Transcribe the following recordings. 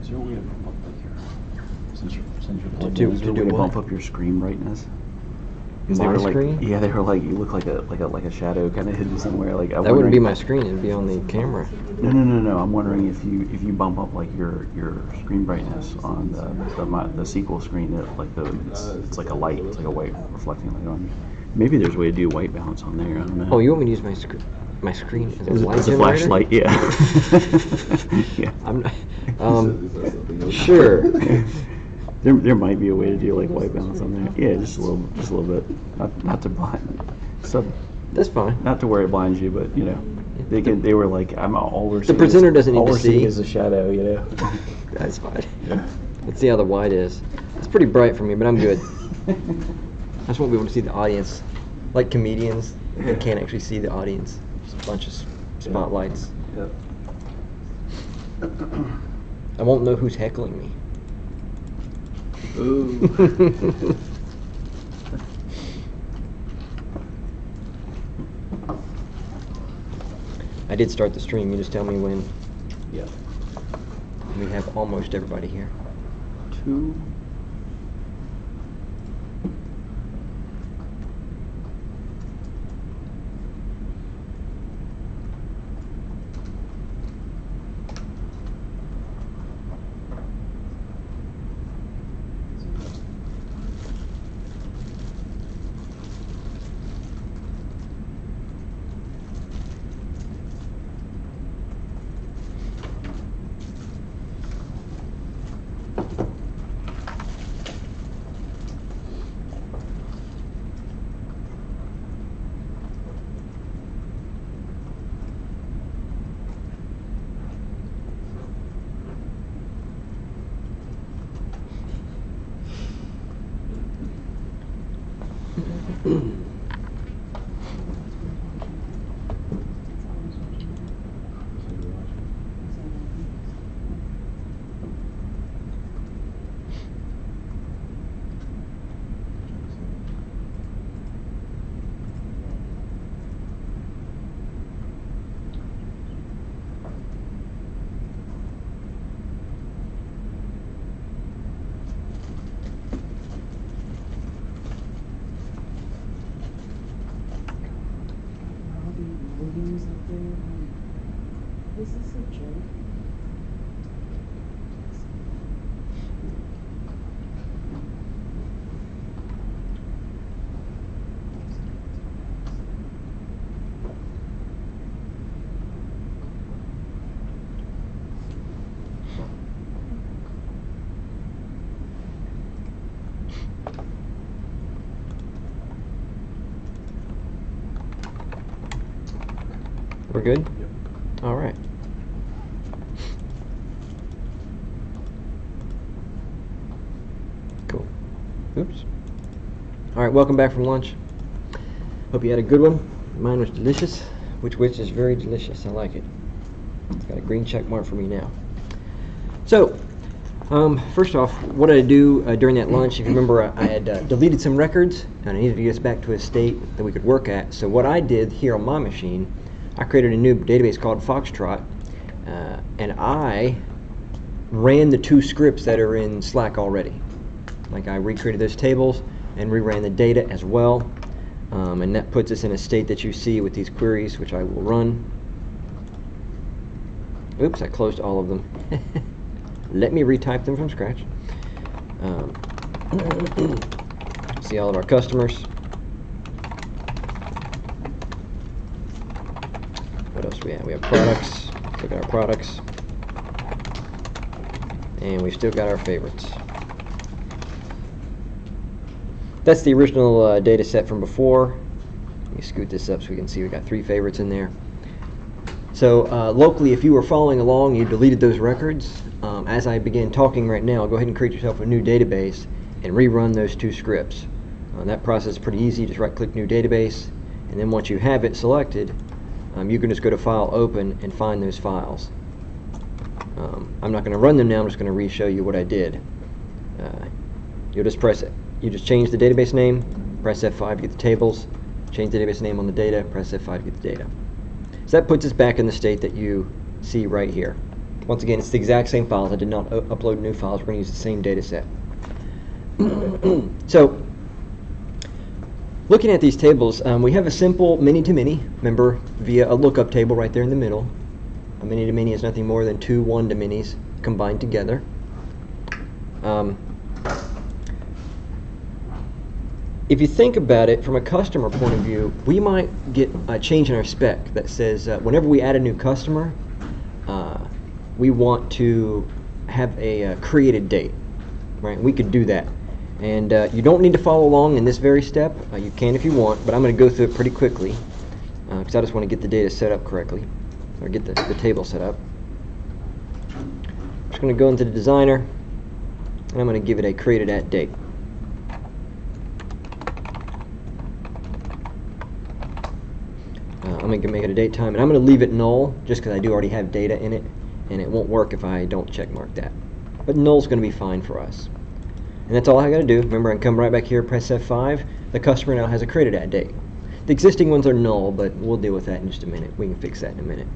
Is there a way to bump up like your since you're plugged do- in, is to there a do way to what? bump up your screen brightness? 'Cause they My were like, screen? yeah, they were like, you look like a shadow kind of hidden somewhere. Like That wouldn't be my screen. It'd be on the camera. No. I'm wondering if you bump up like your screen brightness on the sequel screen, that like it's like a light, it's like a white reflecting light on you. Maybe there's a way to do white balance on there. I don't know. Oh, you want me to use my screen? My screen as a light It's a generator? flashlight, yeah. Yeah. I'm not, sure. There might be a way to do like white balance on there. Yeah, just a little bit. Not to blind. So That's fine. not to where it blinds you, but you know, they were like, I'm all we're The seeing presenter doesn't need all to we're seeing see. is a shadow, you know. That's fine. Yeah. Let's see how the white is. It's pretty bright for me, but I'm good. I just won't be able to see the audience. Like comedians, they can't actually see the audience. Just a bunch of spotlights. Yep. I won't know who's heckling me. Ooh. I did start the stream. You just tell me when Yeah. we have almost everybody here. 2. Is this a joke? We're good? Yep. All right. Cool. Oops. All right, welcome back from lunch. Hope you had a good one. Mine was delicious, which is very delicious. I like it. It's got a green check mark for me now. So, first off, what did I do during that lunch? If you remember, I had deleted some records, and I needed to get us back to a state that we could work at. So what I did here on my machine, I created a new database called Foxtrot, and I ran the 2 scripts that are in Slack already. Like I recreated those tables and reran the data as well, and that puts us in a state that you see with these queries, which I will run. Oops, I closed all of them. Let me retype them from scratch. See all of our customers. What else do we have? We have products. Look at our products. And we still got our favorites. That's the original data set from before. Let me scoot this up so we can see we got 3 favorites in there. So locally, if you were following along, you deleted those records. As I begin talking right now, go ahead and create yourself a new database and rerun those 2 scripts. That process is pretty easy. Just right-click New Database, and then once you have it selected, you can just go to File, Open, and find those files. I'm not going to run them now. I'm just going to re-show you what I did. You'll just press it. You just change the database name, press F5 to get the tables, change the database name on the data, press F5 to get the data. So that puts us back in the state that you see right here. Once again, it's the exact same files. I did not upload new files. We're going to use the same data set. So, looking at these tables, we have a simple many-to-many, remember, via a lookup table right there in the middle. A many-to-many is nothing more than two one-to-manys combined together. If you think about it from a customer point of view, we might get a change in our spec that says whenever we add a new customer, we want to have a created date, right? We could do that. And you don't need to follow along in this very step. You can if you want, but I'm going to go through it pretty quickly because I just want to get the data set up correctly, or get the table set up. I'm just going to go into the designer, and I'm going to give it a created at date. I'm going to make it a date time, and I'm going to leave it null just because I do already have data in it, and it won't work if I don't check mark that. But null's going to be fine for us. And that's all I got to do. Remember, I can come right back here, press F5. The customer now has a created at date. The existing ones are null, but we'll deal with that in just a minute. We can fix that in a minute.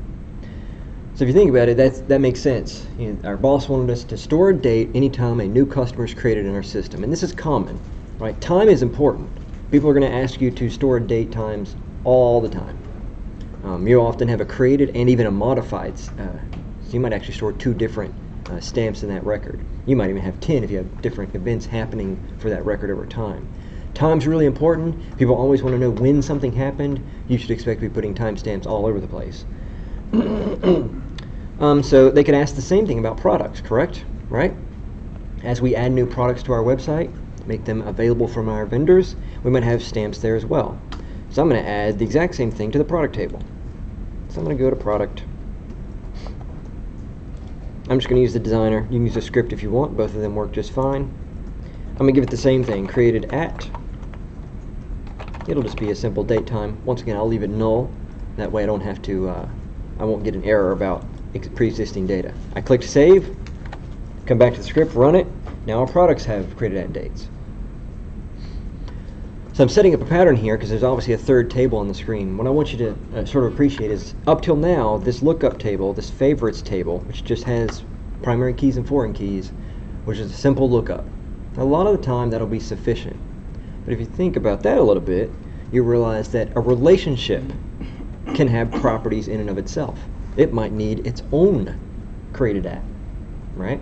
So if you think about it, that makes sense. You know, our boss wanted us to store a date anytime a new customer is created in our system. And this is common, right? Time is important. People are going to ask you to store date times all the time. You often have a created and even a modified. So you might actually store two different stamps in that record. You might even have 10 if you have different events happening for that record over time. Time's really important. People always want to know when something happened. You should expect to be putting timestamps all over the place. So they could ask the same thing about products, correct? Right? As we add new products to our website, make them available from our vendors, we might have stamps there as well. So I'm going to add the exact same thing to the product table. So I'm going to go to product. I'm just going to use the designer. You can use the script if you want. Both of them work just fine. I'm going to give it the same thing, created at. It'll just be a simple date time. Once again, I'll leave it null. That way I don't have to, I won't get an error about pre-existing data. I click save, come back to the script, run it. Now our products have created at dates. So I'm setting up a pattern here because there's obviously a third table on the screen. What I want you to sort of appreciate is up till now, this lookup table, this favorites table, which just has primary keys and foreign keys, which is a simple lookup. A lot of the time that'll be sufficient. But if you think about that a little bit, you realize that a relationship can have properties in and of itself. It might need its own created at, right?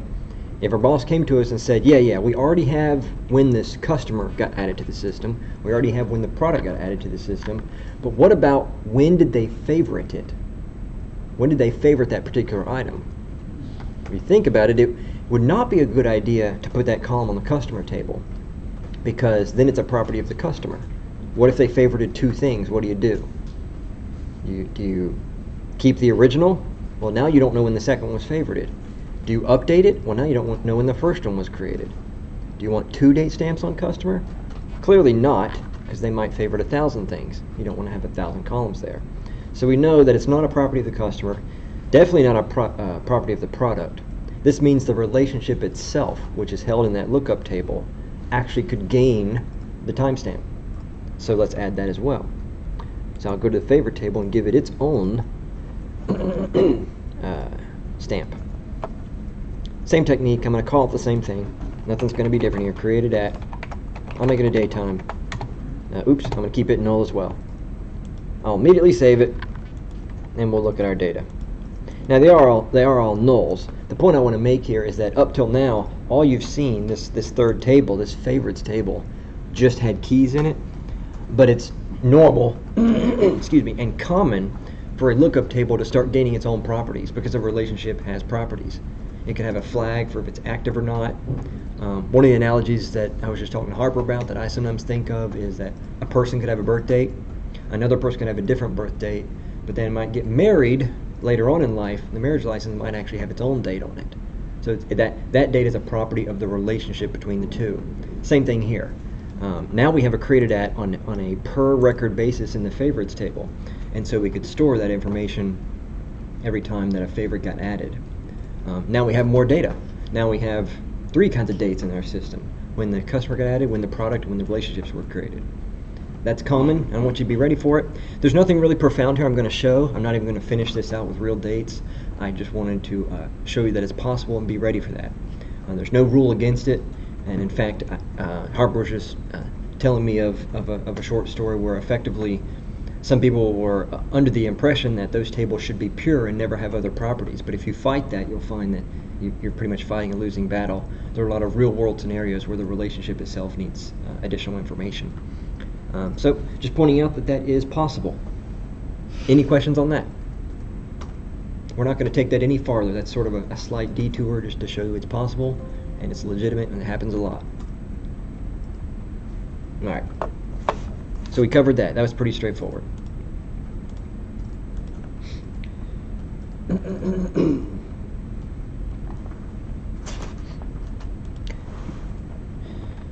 If our boss came to us and said, yeah, we already have when this customer got added to the system, we already have when the product got added to the system, but what about when did they favorite it? When did they favorite that particular item? If you think about it, it would not be a good idea to put that column on the customer table, because then it's a property of the customer. What if they favorited two things? What do? Do you keep the original? Well, now you don't know when the second one was favorited. Do you update it? Well, now you don't know when the first one was created. Do you want 2 date stamps on customer? Clearly not, because they might favorite 1,000 things. You don't want to have 1,000 columns there. So we know that it's not a property of the customer, definitely not a property of the product. This means the relationship itself, which is held in that lookup table, actually could gain the timestamp. So let's add that as well. So I'll go to the favorite table and give it its own stamp. Same technique, I'm going to call it the same thing. Nothing's going to be different here. Created at. I'll make it a daytime. Oops, I'm going to keep it null as well. I'll immediately save it, and we'll look at our data. Now they are all nulls. The point I want to make here is that up till now, all you've seen, this third table, this favorites table, just had keys in it, but it's normal, excuse me, and common for a lookup table to start gaining its own properties because a relationship has properties. It can have a flag for if it's active or not. One of the analogies that I was just talking to Harper about that I sometimes think of is that a person could have a birth date, another person could have a different birth date, but then might get married later on in life. The marriage license might actually have its own date on it. So that date is a property of the relationship between the two. Same thing here. Now we have a created at on a per record basis in the favorites table, and so we could store that information every time that a favorite got added. Now we have more data. Now we have 3 kinds of dates in our system: when the customer got added, when the product, when the relationships were created. That's common. I want you to be ready for it. There's nothing really profound here I'm going to show. I'm not even going to finish this out with real dates. I just wanted to show you that it's possible and be ready for that. There's no rule against it, and in fact, Harper was just telling me of a short story where effectively some people were under the impression that those tables should be pure and never have other properties. But if you fight that, you'll find that you're pretty much fighting a losing battle. There are a lot of real-world scenarios where the relationship itself needs additional information. So just pointing out that that is possible. Any questions on that? We're not going to take that any farther. That's sort of a slight detour just to show you it's possible and it's legitimate and it happens a lot. All right. So we covered that. That was pretty straightforward.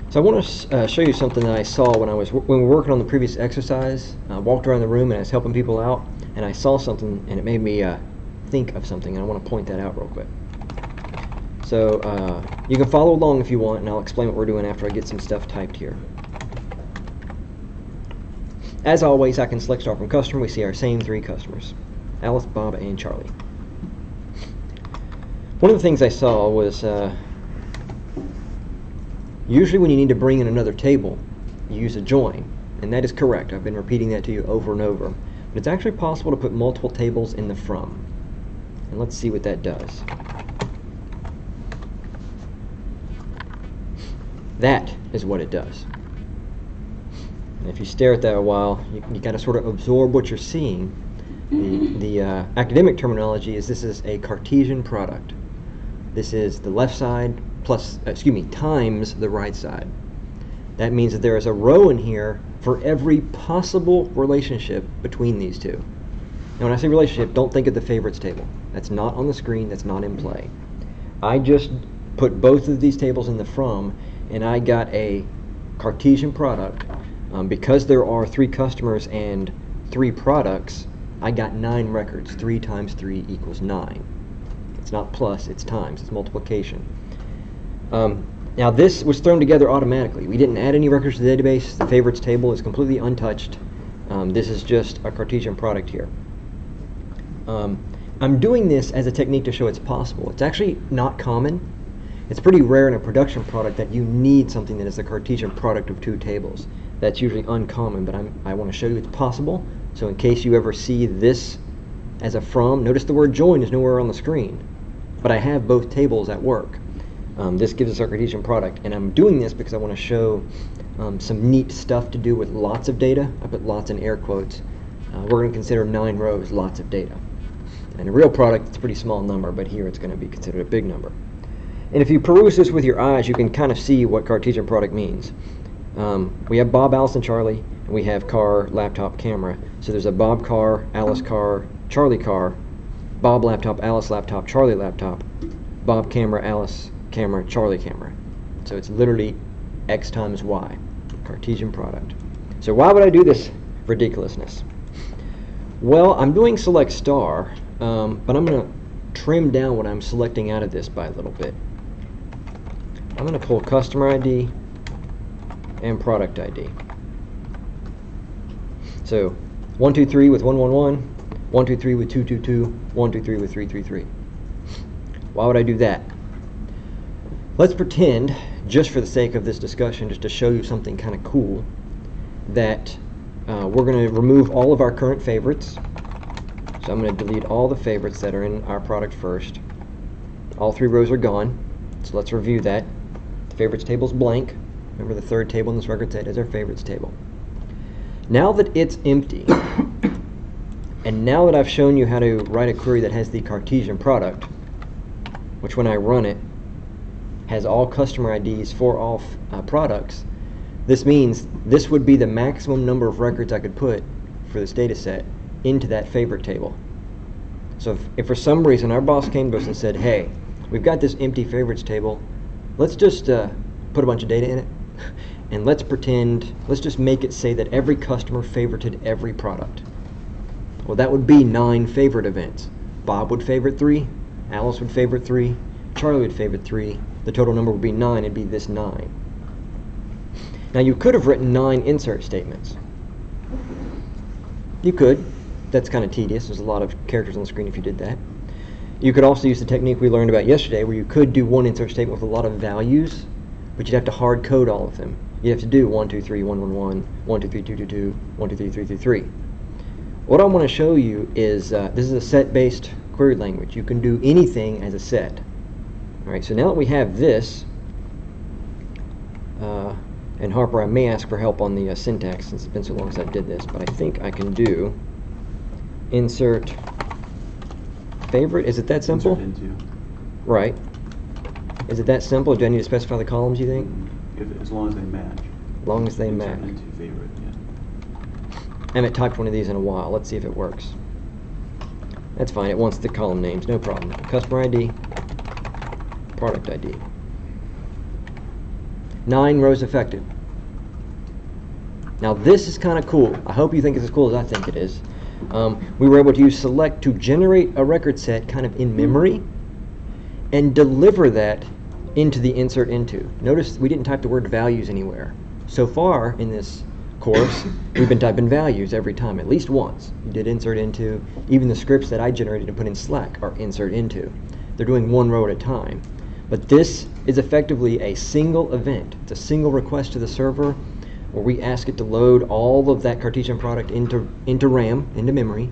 So I want to show you something that I saw when we were working on the previous exercise. I walked around the room and I was helping people out, and I saw something and it made me think of something, and I want to point that out real quick. So you can follow along if you want, and I'll explain what we're doing after I get some stuff typed here. As always, I can select start from customer. We see our same three customers: Alice, Bob, and Charlie. One of the things I saw was usually when you need to bring in another table, you use a join, and that is correct. I've been repeating that to you over and over. But it's actually possible to put multiple tables in the from. And let's see what that does. That is what it does. And if you stare at that a while, you got to sort of absorb what you're seeing. The academic terminology is this is a Cartesian product. This is the left side times the right side. That means that there is a row in here for every possible relationship between these two. Now when I say relationship, don't think of the favorites table. That's not on the screen, that's not in play. I just put both of these tables in the from, and I got a Cartesian product. Because there are 3 customers and 3 products, I got 9 records. 3 times 3 equals 9. It's not plus, it's times, it's multiplication. Now this was thrown together automatically. We didn't add any records to the database. The favorites table is completely untouched. This is just a Cartesian product here. I'm doing this as a technique to show it's possible. It's actually not common. It's pretty rare in a production product that you need something that is a Cartesian product of 2 tables. That's usually uncommon, but I want to show you it's possible. So in case you ever see this as a from, notice the word join is nowhere on the screen, but I have both tables at work. This gives us our Cartesian product, and I'm doing this because I want to show some neat stuff to do with lots of data. I put lots in air quotes. We're going to consider 9 rows lots of data. In a real product, it's a pretty small number, but here it's going to be considered a big number. And if you peruse this with your eyes, you can kind of see what Cartesian product means. We have Bob, Alice, and Charlie, and we have car, laptop, camera. So there's a Bob car, Alice car, Charlie car, Bob laptop, Alice laptop, Charlie laptop, Bob camera, Alice camera, Charlie camera. So it's literally X times Y, Cartesian product. So why would I do this ridiculousness? Well, I'm doing select star, but I'm going to trim down what I'm selecting out of this by a little bit. I'm going to pull customer ID and product ID. So 123 with 111, 123 with 222, 123 with 333. Why would I do that? Let's pretend, just for the sake of this discussion, just to show you something kind of cool, that we're going to remove all of our current favorites. So I'm going to delete all the favorites that are in our product first. All 3 rows are gone. So let's review that. The favorites table is blank. Remember, the 3rd table in this record set is our favorites table. Now that it's empty, and now that I've shown you how to write a query that has the Cartesian product, which when I run it has all customer IDs for all products, this means this would be the maximum number of records I could put for this data set into that favorite table. So if for some reason our boss came to us and said, hey, we've got this empty favorites table, let's just put a bunch of data in it, and let's just make it say that every customer favorited every product. Well, that would be 9 favorite events. Bob would favorite 3, Alice would favorite 3, Charlie would favorite 3, the total number would be 9, it'd be this 9. Now you could have written 9 insert statements. You could. That's kind of tedious. There's a lot of characters on the screen if you did that. You could also use the technique we learned about yesterday where you could do one insert statement with a lot of values, but you'd have to hard code all of them. You'd have to do 1, 2, 3, 1, 1, 1, 1, 2, 3, 2, 2, 2, 1, 2, 3, 3, 3, 3. What I want to show you is this is a set-based query language. You can do anything as a set. All right, so now that we have this, and Harper, I may ask for help on the syntax since it's been so long since I did this, but I think I can do insert favorite. Is it that simple? Insert into. Right. Is it that simple? Do I need to specify the columns, you think? As long as they match. As long as they Insert match. into favorite, yeah. I haven't typed one of these in a while. Let's see if it works. That's fine. It wants the column names. No problem. Customer ID, product ID. 9 rows effective. Now this is kind of cool. I hope you think it's as cool as I think it is. We were able to use select to generate a record set kind of in memory and deliver that into the insert into. Notice we didn't type the word values anywhere. So far in this course, we've been typing values every time, at least once. You did insert into. Even the scripts that I generated and put in Slack are insert into. They're doing one row at a time. But this is effectively a single event. It's a single request to the server where we ask it to load all of that Cartesian product into RAM, into memory,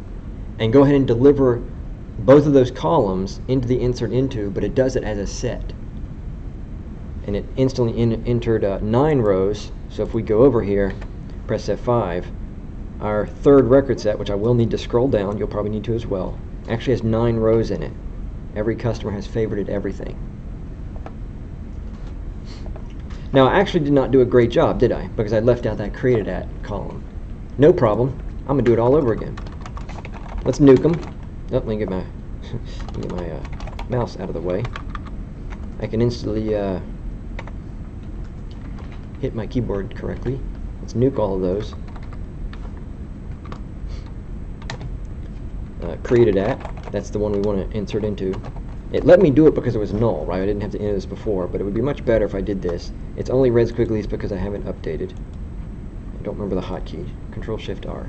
and go ahead and deliver both of those columns into the insert into, but it does it as a set. And it instantly entered 9 rows. So if we go over here, press F5, our third record set, which I will need to scroll down, you'll probably need to as well, actually has 9 rows in it. Every customer has favorited everything. Now, I actually did not do a great job, did I? Because I left out that created at column. No problem. I'm going to do it all over again. Let's nuke them. Oh, let me get my, mouse out of the way. I can instantly hit my keyboard correctly. Let's nuke all of those. Created at, that's the one we want to insert into. It let me do it because it was null, right? I didn't have to enter this before, but it would be much better if I did this. It's only red squigglies because I haven't updated. I don't remember the hotkey. Control-Shift-R.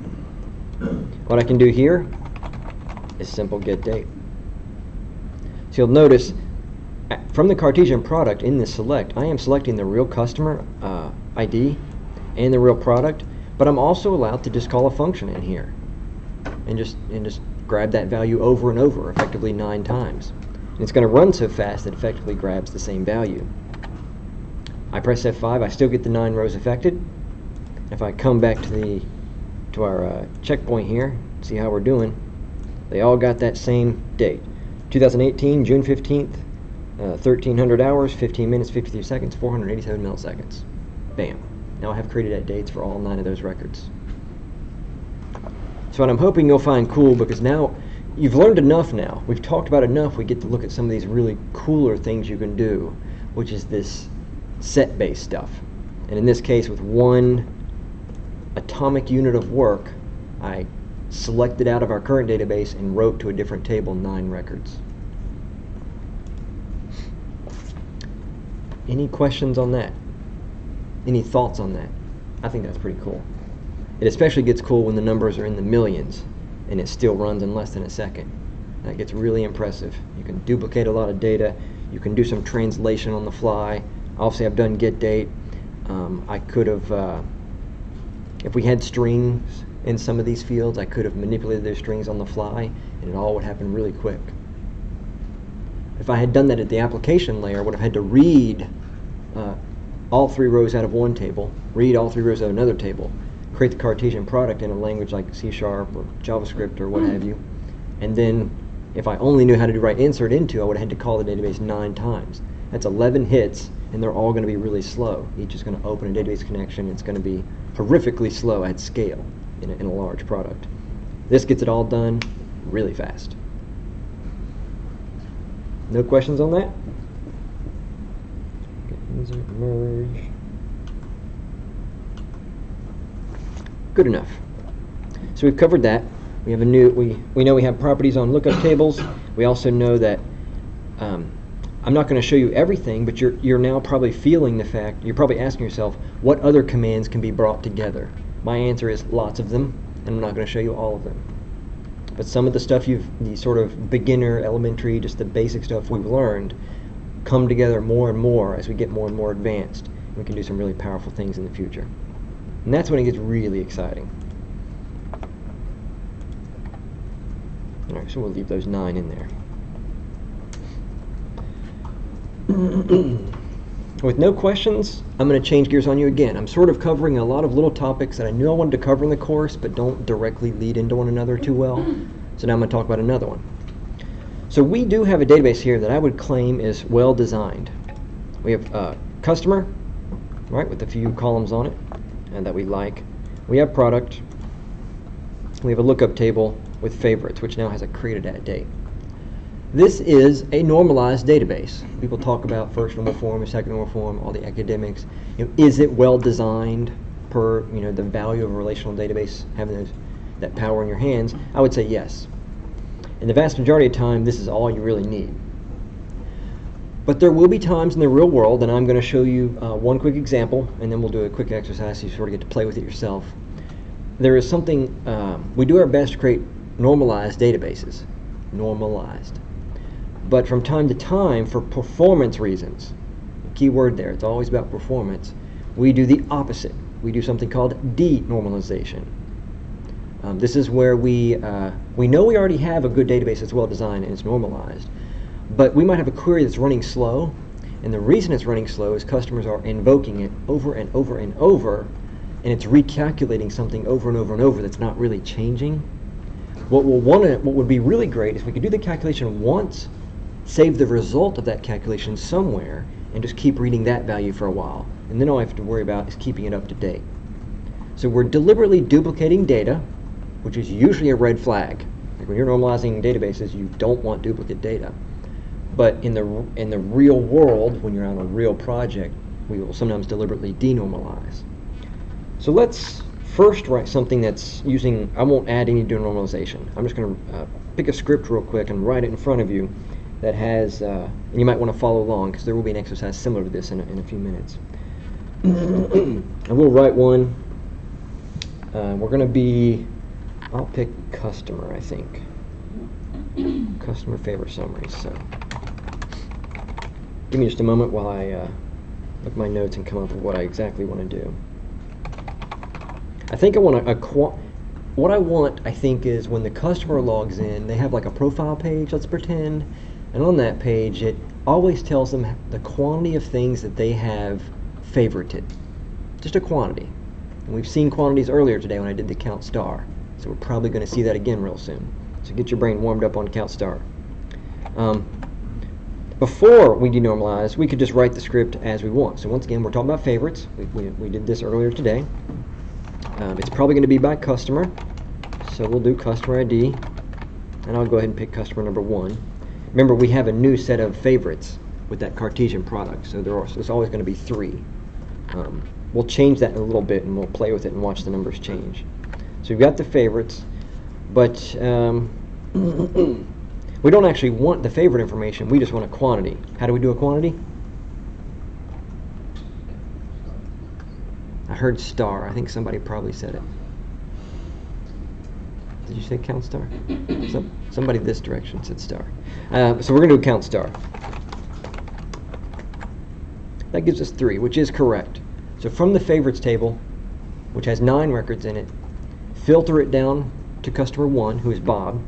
What I can do here is simple get date. So you'll notice from the Cartesian product in this select, I am selecting the real customer ID and the real product, but I'm also allowed to just call a function in here and just grab that value over and over, effectively 9 times. And it's going to run so fast that it effectively grabs the same value. I press F5, I still get the 9 rows affected. If I come back to our checkpoint here, see how we're doing, they all got that same date. 2018, June 15th, 1300 hours, 15 minutes, 53 seconds, 487 milliseconds. Bam. Now I have created at dates for all 9 of those records. So what I'm hoping you'll find cool, because now you've learned enough now. We've talked about enough. We get to look at some of these really cooler things you can do, which is this set-based stuff. And in this case, with one atomic unit of work, I selected out of our current database and wrote to a different table 9 records. Any questions on that? Any thoughts on that? I think that's pretty cool. It especially gets cool when the numbers are in the millions and it still runs in less than a second. That gets really impressive. You can duplicate a lot of data. You can do some translation on the fly. Obviously, I've done get date. I could have, if we had strings in some of these fields, I could have manipulated those strings on the fly, and it all would happen really quick. If I had done that at the application layer, I would have had to read all 3 rows out of one table, read all 3 rows out of another table, create the Cartesian product in a language like C# or JavaScript or what have you, and then if I only knew how to write insert into, I would have had to call the database 9 times. That's 11 hits, and they're all going to be really slow. Each is going to open a database connection. It's going to be horrifically slow at scale in a large product. This gets it all done really fast. No questions on that? Insert, merge. Good enough. So we've covered that. We have a new. We know we have properties on lookup tables. We also know that I'm not going to show you everything, but you're now probably feeling the fact. You're probably asking yourself, what other commands can be brought together? My answer is lots of them, and I'm not going to show you all of them. But some of the stuff the sort of beginner, elementary, just the basic stuff we've learned come together more and more as we get more and more advanced. And we can do some really powerful things in the future. And that's when it gets really exciting. Alright, so we'll leave those 9 in there. With no questions, I'm going to change gears on you again. I'm sort of covering a lot of little topics that I knew I wanted to cover in the course, but don't directly lead into one another too well. So now I'm going to talk about another one. So we do have a database here that I would claim is well designed. We have customer, right, with a few columns on it, and that we like. We have product. We have a lookup table with favorites, which now has a created at date. This is a normalized database. People talk about first normal form, second normal form, all the academics. Is it well designed per the value of a relational database, having that power in your hands? I would say yes. In the vast majority of time, this is all you really need. But there will be times in the real world, and I'm going to show you one quick example, and then we'll do a quick exercise so you sort of get to play with it yourself. There is something, we do our best to create normalized databases. Normalized. But from time to time, for performance reasons, key word there, it's always about performance, we do the opposite. We do something called denormalization. This is where we know we already have a good database that's well designed and it's normalized, but we might have a query that's running slow, and the reason it's running slow is customers are invoking it over and over and over, and it's recalculating something over and over and over that's not really changing. What would be really great is we could do the calculation once, save the result of that calculation somewhere, and just keep reading that value for a while. And then all I have to worry about is keeping it up to date. So we're deliberately duplicating data, which is usually a red flag. Like when you're normalizing databases, you don't want duplicate data. But in the real world, when you're on a real project, we will sometimes deliberately denormalize. So let's first write something that's using, I won't add any denormalization. I'm just going to pick a script real quick and write it in front of you that has, and you might want to follow along because there will be an exercise similar to this in a few minutes. I will write one. We're going to be, I'll pick customer, I think. Customer favorite summaries. So give me just a moment while I look at my notes and come up with what I exactly want to do. I think I want what I want, I think, is when the customer logs in, they have like a profile page, let's pretend, and on that page it always tells them the quantity of things that they have favorited. Just a quantity. And we've seen quantities earlier today when I did the count star. So we're probably going to see that again real soon. So get your brain warmed up on count star. Before we denormalize, we could just write the script as we want. So once again, we're talking about favorites. We did this earlier today. It's probably going to be by customer. So we'll do customer ID. And I'll go ahead and pick customer number 1. Remember, we have a new set of favorites with that Cartesian product. So there's always going to be 3. We'll change that in a little bit, and we'll play with it and watch the numbers change. So we've got the favorites, but we don't actually want the favorite information. We just want a quantity. How do we do a quantity? I heard star. I think somebody probably said it. Did you say count star? Somebody this direction said star. So we're going to do count star. That gives us 3, which is correct. So from the favorites table, which has 9 records in it, filter it down to customer 1, who is Bob,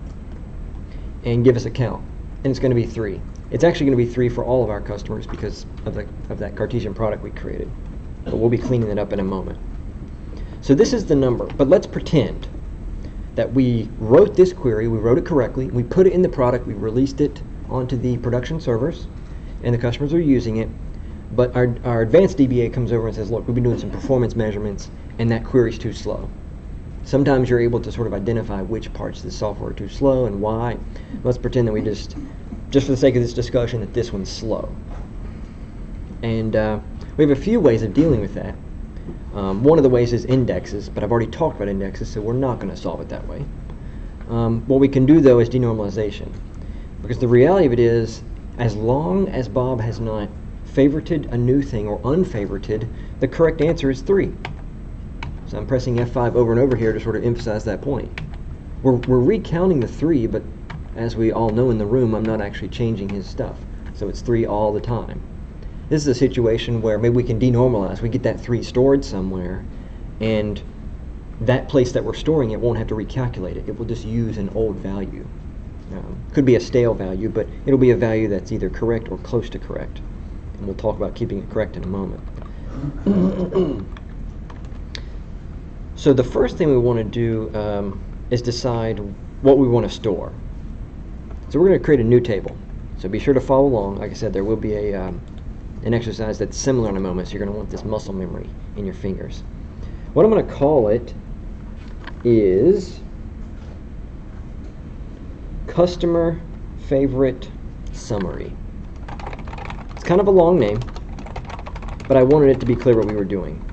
and give us a count. And it's going to be 3. It's actually going to be 3 for all of our customers because of that Cartesian product we created. But we'll be cleaning it up in a moment. So this is the number, but let's pretend that we wrote this query, we wrote it correctly, we put it in the product, we released it onto the production servers, and the customers are using it, but our advanced DBA comes over and says, look, we've been doing some performance measurements, and that query's too slow. Sometimes you're able to sort of identify which parts of the software are too slow and why. Let's pretend that we just for the sake of this discussion, that this one's slow. And we have a few ways of dealing with that. One of the ways is indexes, but I've already talked about indexes, so we're not going to solve it that way. What we can do, though, is denormalization. Because the reality of it is, as long as Bob has not favorited a new thing or unfavorited, the correct answer is 3. So I'm pressing F5 over and over here to sort of emphasize that point. we're recounting the 3, but as we all know in the room, I'm not actually changing his stuff. So it's 3 all the time. This is a situation where maybe we can denormalize. We get that 3 stored somewhere, and that place that we're storing it won't have to recalculate it. It will just use an old value. Could be a stale value, but it'll be a value that's either correct or close to correct. And we'll talk about keeping it correct in a moment. So the first thing we want to do is decide what we want to store. So we're going to create a new table. So be sure to follow along. Like I said, there will be an exercise that's similar in a moment, so you're going to want this muscle memory in your fingers. What I'm going to call it is Customer Favorite Summary. It's kind of a long name, but I wanted it to be clear what we were doing.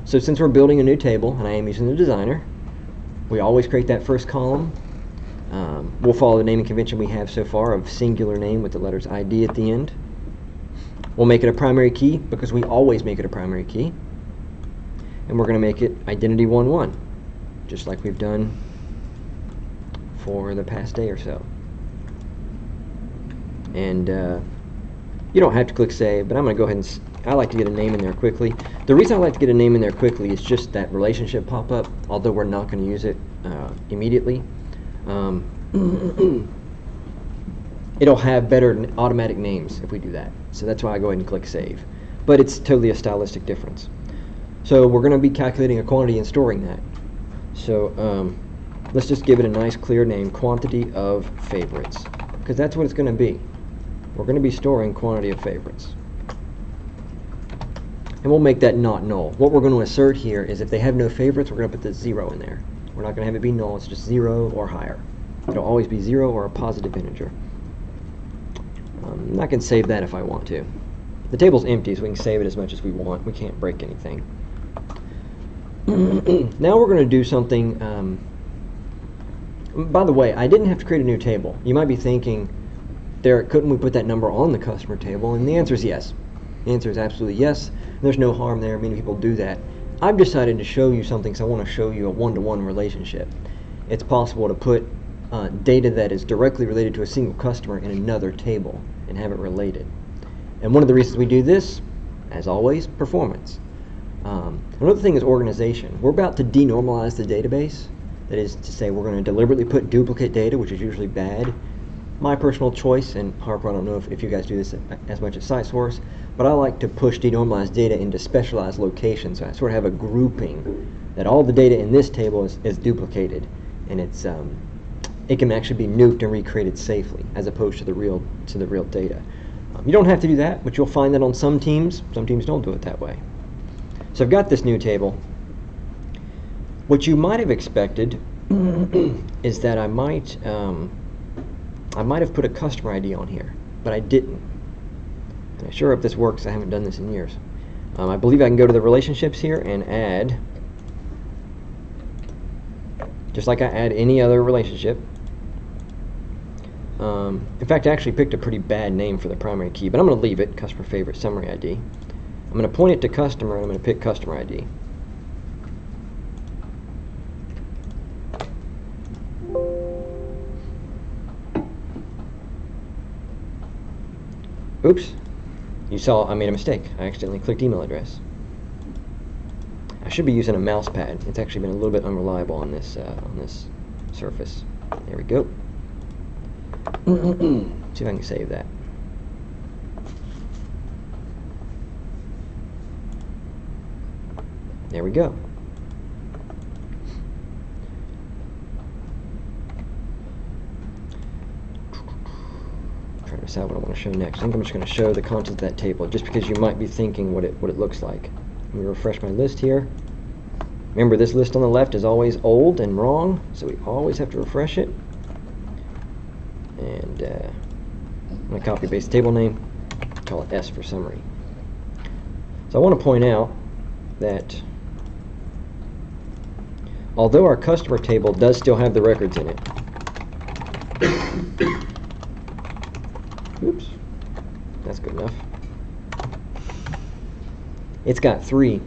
So since we're building a new table, and I am using the designer, we always create that first column. We'll follow the naming convention we have so far of singular name with the letters ID at the end. We'll make it a primary key because we always make it a primary key. And we're going to make it identity 11, just like we've done for the past day or so. And you don't have to click save, but I'm going to go ahead and I like to get a name in there quickly. The reason I like to get a name in there quickly is just that relationship pop-up, although we're not going to use it immediately. It'll have better automatic names if we do that. So that's why I go ahead and click save. But it's totally a stylistic difference. So we're going to be calculating a quantity and storing that. So let's just give it a nice clear name, quantity of favorites, because that's what it's going to be. We're going to be storing quantity of favorites. And we'll make that not null. What we're going to assert here is if they have no favorites, we're going to put the 0 in there. We're not going to have it be null, it's just 0 or higher. It'll always be 0 or a positive integer. I can save that if I want to. The table's empty, so we can save it as much as we want. We can't break anything. Now we're going to do something. By the way, I didn't have to create a new table. You might be thinking, Derek, couldn't we put that number on the customer table? And the answer is yes. The answer is absolutely yes. There's no harm there. Many people do that. I've decided to show you something, so I want to show you a one-to-one relationship. It's possible to put data that is directly related to a single customer in another table and have it related. And one of the reasons we do this, as always, performance. Another thing is organization. We're about to denormalize the database. That is to say, we're going to deliberately put duplicate data, which is usually bad. My personal choice, and Harper, I don't know if you guys do this as much as Sightsource, but I like to push denormalized data into specialized locations. So I sort of have a grouping that all the data in this table is duplicated, and it can actually be nuked and recreated safely, as opposed to the real data. You don't have to do that, but you'll find that on some teams don't do it that way. So I've got this new table. What you might have expected is that I might have put a customer ID on here, but I didn't. And I sure hope this works. I haven't done this in years. I believe I can go to the relationships here and add, just like I add any other relationship. In fact, I actually picked a pretty bad name for the primary key, but I'm going to leave it, customer favorite summary ID. I'm going to point it to customer, and I'm going to pick customer ID. Oops, you saw I made a mistake. I accidentally clicked email address. I should be using a mouse pad. It's actually been a little bit unreliable on this surface. There we go. See if I can save that. There we go. Trying to decide what I want to show next. I think I'm just going to show the contents of that table, just because you might be thinking what it looks like. Let me refresh my list here. Remember, this list on the left is always old and wrong, so we always have to refresh it. And I'm going to copy paste the table name, call it S for summary. So I want to point out that although our customer table does still have the records in it, oops, that's good enough. It's got 3.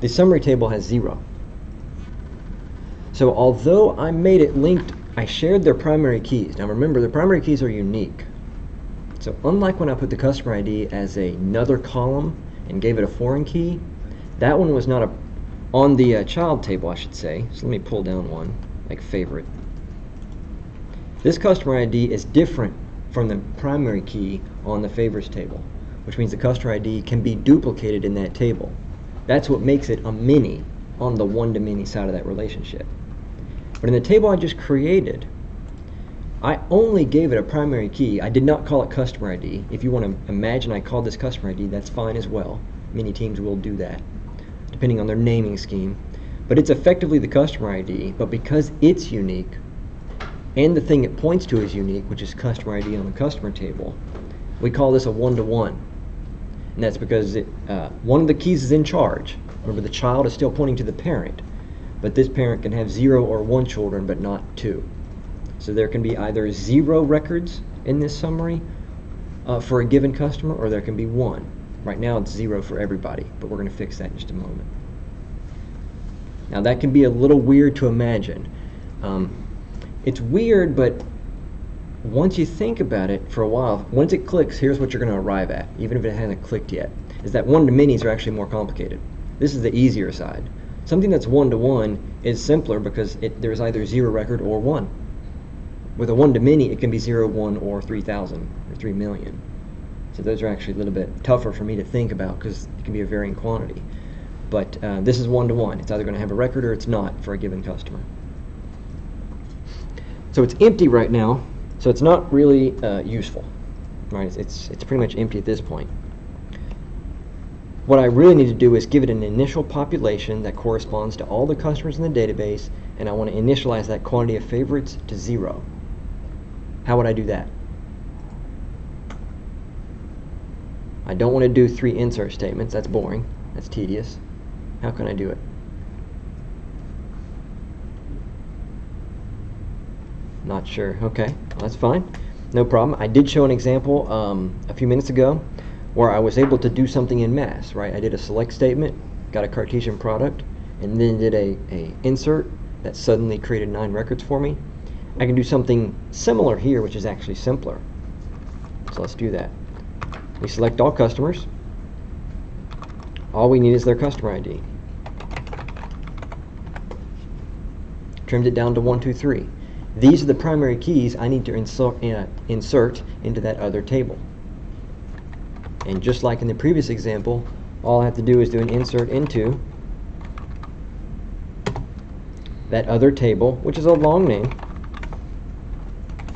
The summary table has 0. So although I made it linked, I shared their primary keys. Now remember, the primary keys are unique. So unlike when I put the customer ID as another column and gave it a foreign key, that one was not on the child table, I should say. So let me pull down one, like favorite. This customer ID is different from the primary key on the favorites table, which means the customer ID can be duplicated in that table. That's what makes it a mini on the one-to-many side of that relationship. But in the table I just created, I only gave it a primary key. I did not call it customer ID. If you want to imagine I called this customer ID, that's fine as well. Many teams will do that, depending on their naming scheme. But it's effectively the customer ID, but because it's unique, and the thing it points to is unique, which is customer ID on the customer table, we call this a one-to-one. And that's because one of the keys is in charge. Remember, the child is still pointing to the parent, but this parent can have 0 or 1 children, but not 2. So there can be either 0 records in this summary for a given customer, or there can be 1. Right now it's 0 for everybody, but we're going to fix that in just a moment. Now that can be a little weird to imagine. It's weird, but once you think about it for a while, once it clicks, here's what you're going to arrive at, even if it hasn't clicked yet, is that one-to-minis are actually more complicated. This is the easier side. Something that's one-to-one is simpler because there's either 0 record or 1. With a one-to-many, it can be 0, 1, or 3,000, or 3 million. So those are actually a little bit tougher for me to think about because it can be a varying quantity. But this is one-to-one. It's either going to have a record or it's not for a given customer. So it's empty right now, so it's not really useful. Right? It's pretty much empty at this point. What I really need to do is give it an initial population that corresponds to all the customers in the database, and I want to initialize that quantity of favorites to 0. How would I do that? I don't want to do 3 insert statements. That's boring. That's tedious. How can I do it? Not sure. Okay, well, that's fine. No problem. I did show an example a few minutes ago where I was able to do something in mass, right? I did a select statement, got a Cartesian product, and then did a insert that suddenly created 9 records for me. I can do something similar here, which is actually simpler. So let's do that. We select all customers. All we need is their customer ID. Trimmed it down to 1, 2, 3. These are the primary keys I need to insert into that other table. And just like in the previous example, all I have to do is do an insert into that other table, which is a long name,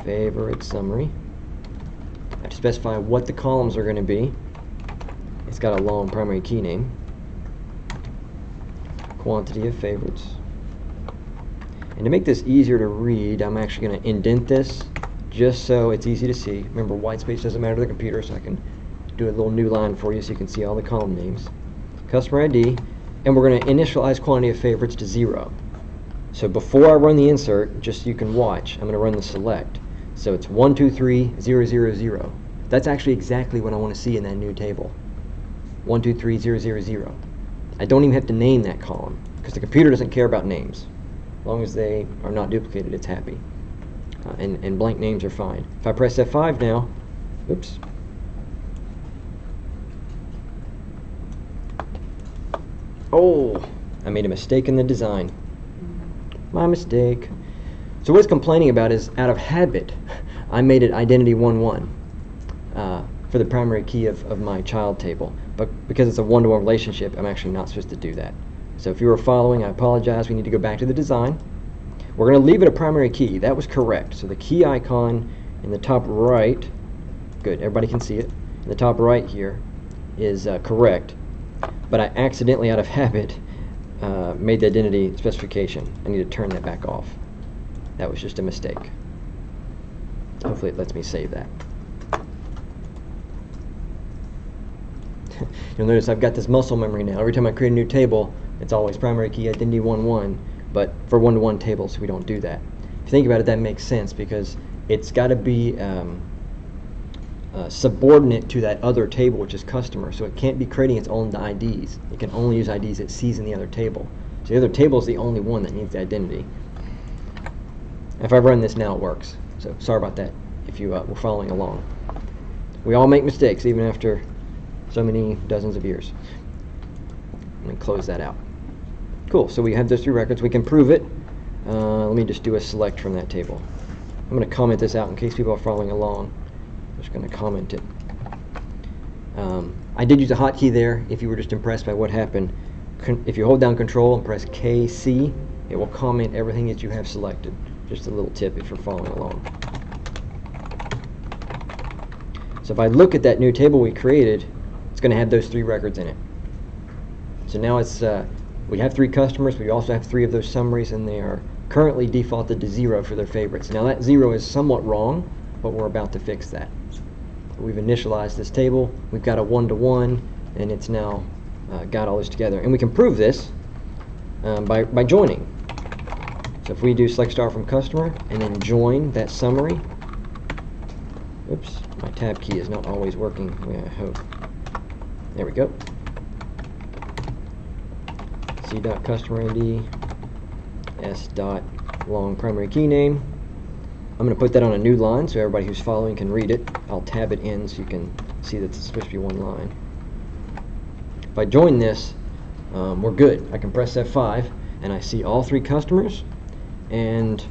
favorite summary. I have to specify what the columns are going to be. It's got a long primary key name. Quantity of favorites. And to make this easier to read, I'm actually going to indent this just so it's easy to see. Remember, white space doesn't matter to the computer, so I can do a little new line for you so you can see all the column names. Customer ID, and we're going to initialize quantity of favorites to 0. So before I run the insert, just so you can watch, I'm going to run the select. So it's 1, 2, 3, 0, 0, 0. That's actually exactly what I want to see in that new table. 1, 2, 3, 0, 0, 0. I don't even have to name that column because the computer doesn't care about names. As long as they are not duplicated, it's happy. And blank names are fine. If I press F5 now, oops. Oh, I made a mistake in the design. My mistake. So what it's complaining about is, out of habit, I made it identity 1-1 for the primary key of my child table. But because it's a one-to-one relationship, I'm actually not supposed to do that. So if you were following, I apologize. We need to go back to the design. We're going to leave it a primary key. That was correct. So the key icon in the top right, good, everybody can see it, in the top right here is correct. But I accidentally, out of habit, made the identity specification. I need to turn that back off. That was just a mistake. Hopefully it lets me save that. You'll notice I've got this muscle memory now. Every time I create a new table, it's always primary key identity 1-1, but for one-to-one tables we don't do that. If you think about it, that makes sense because it's got to be subordinate to that other table, which is customer, so it can't be creating its own IDs. It can only use IDs it sees in the other table. So the other table is the only one that needs the identity. If I run this now, it works. So sorry about that if you were following along. We all make mistakes, even after so many dozens of years. I'm going to close that out. Cool, so we have those 3 records. We can prove it. Let me just do a select from that table. I'm going to comment this out in case people are following along. I'm just going to comment it. I did use a hotkey there if you were just impressed by what happened. If you hold down Control and press KC, it will comment everything that you have selected. Just a little tip if you're following along. So if I look at that new table we created, it's going to have those 3 records in it. So now it's we have 3 customers, but we also have 3 of those summaries, and they are currently defaulted to 0 for their favorites. Now that 0 is somewhat wrong, but we're about to fix that. We've initialized this table. We've got a 1-to-1, and it's now got all this together. And we can prove this by joining. So if we do select star from customer and then join that summary. Oops, my tab key is not always working the way I hope. There we go. C.customer ID, S.long primary key name. I'm going to put that on a new line so everybody who's following can read it. I'll tab it in so you can see that it's supposed to be 1 line. If I join this, we're good. I can press F5 and I see all 3 customers, and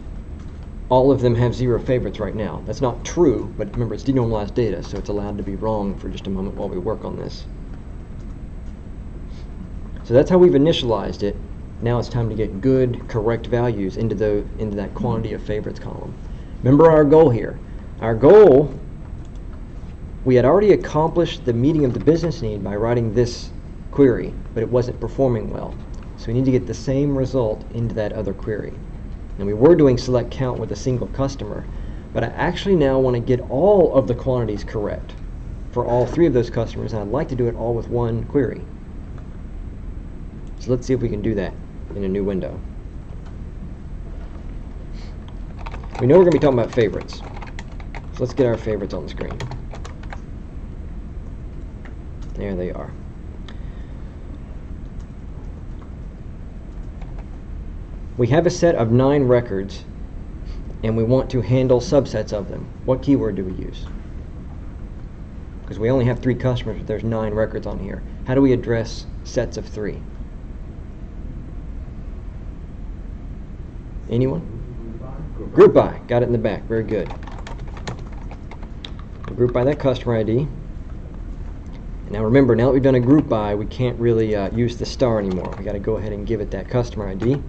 all of them have 0 favorites right now. That's not true, but remember, it's denormalized data, so it's allowed to be wrong for just a moment while we work on this. So that's how we've initialized it. Now it's time to get good, correct values into that quantity of favorites column. Remember our goal here. Our goal, we had already accomplished the meeting of the business need by writing this query, but it wasn't performing well. So we need to get the same result into that other query. And we were doing select count with a single customer, but I actually now want to get all of the quantities correct for all 3 of those customers, and I'd like to do it all with 1 query. So let's see if we can do that in a new window. We know we're going to be talking about favorites. So let's get our favorites on the screen. There they are. We have a set of 9 records, and we want to handle subsets of them. What keyword do we use? Because we only have 3 customers, but there's 9 records on here. How do we address sets of 3? Anyone? Group by. Got it in the back. Very good. We'll group by that customer ID. Now remember, now that we've done a group by, we can't really use the star anymore. We got to go ahead and give it that customer ID.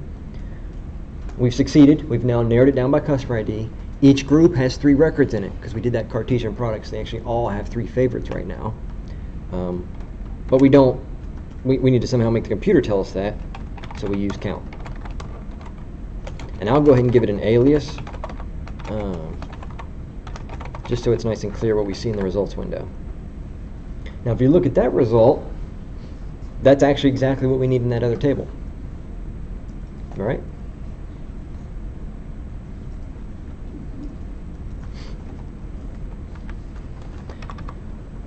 We've succeeded. We've now narrowed it down by customer ID. Each group has 3 records in it because we did that Cartesian product. So they actually all have 3 favorites right now. But we don't. We need to somehow make the computer tell us that. So we use count. And I'll go ahead and give it an alias, just so it's nice and clear what we see in the results window. Now if you look at that result, that's actually exactly what we need in that other table. All right?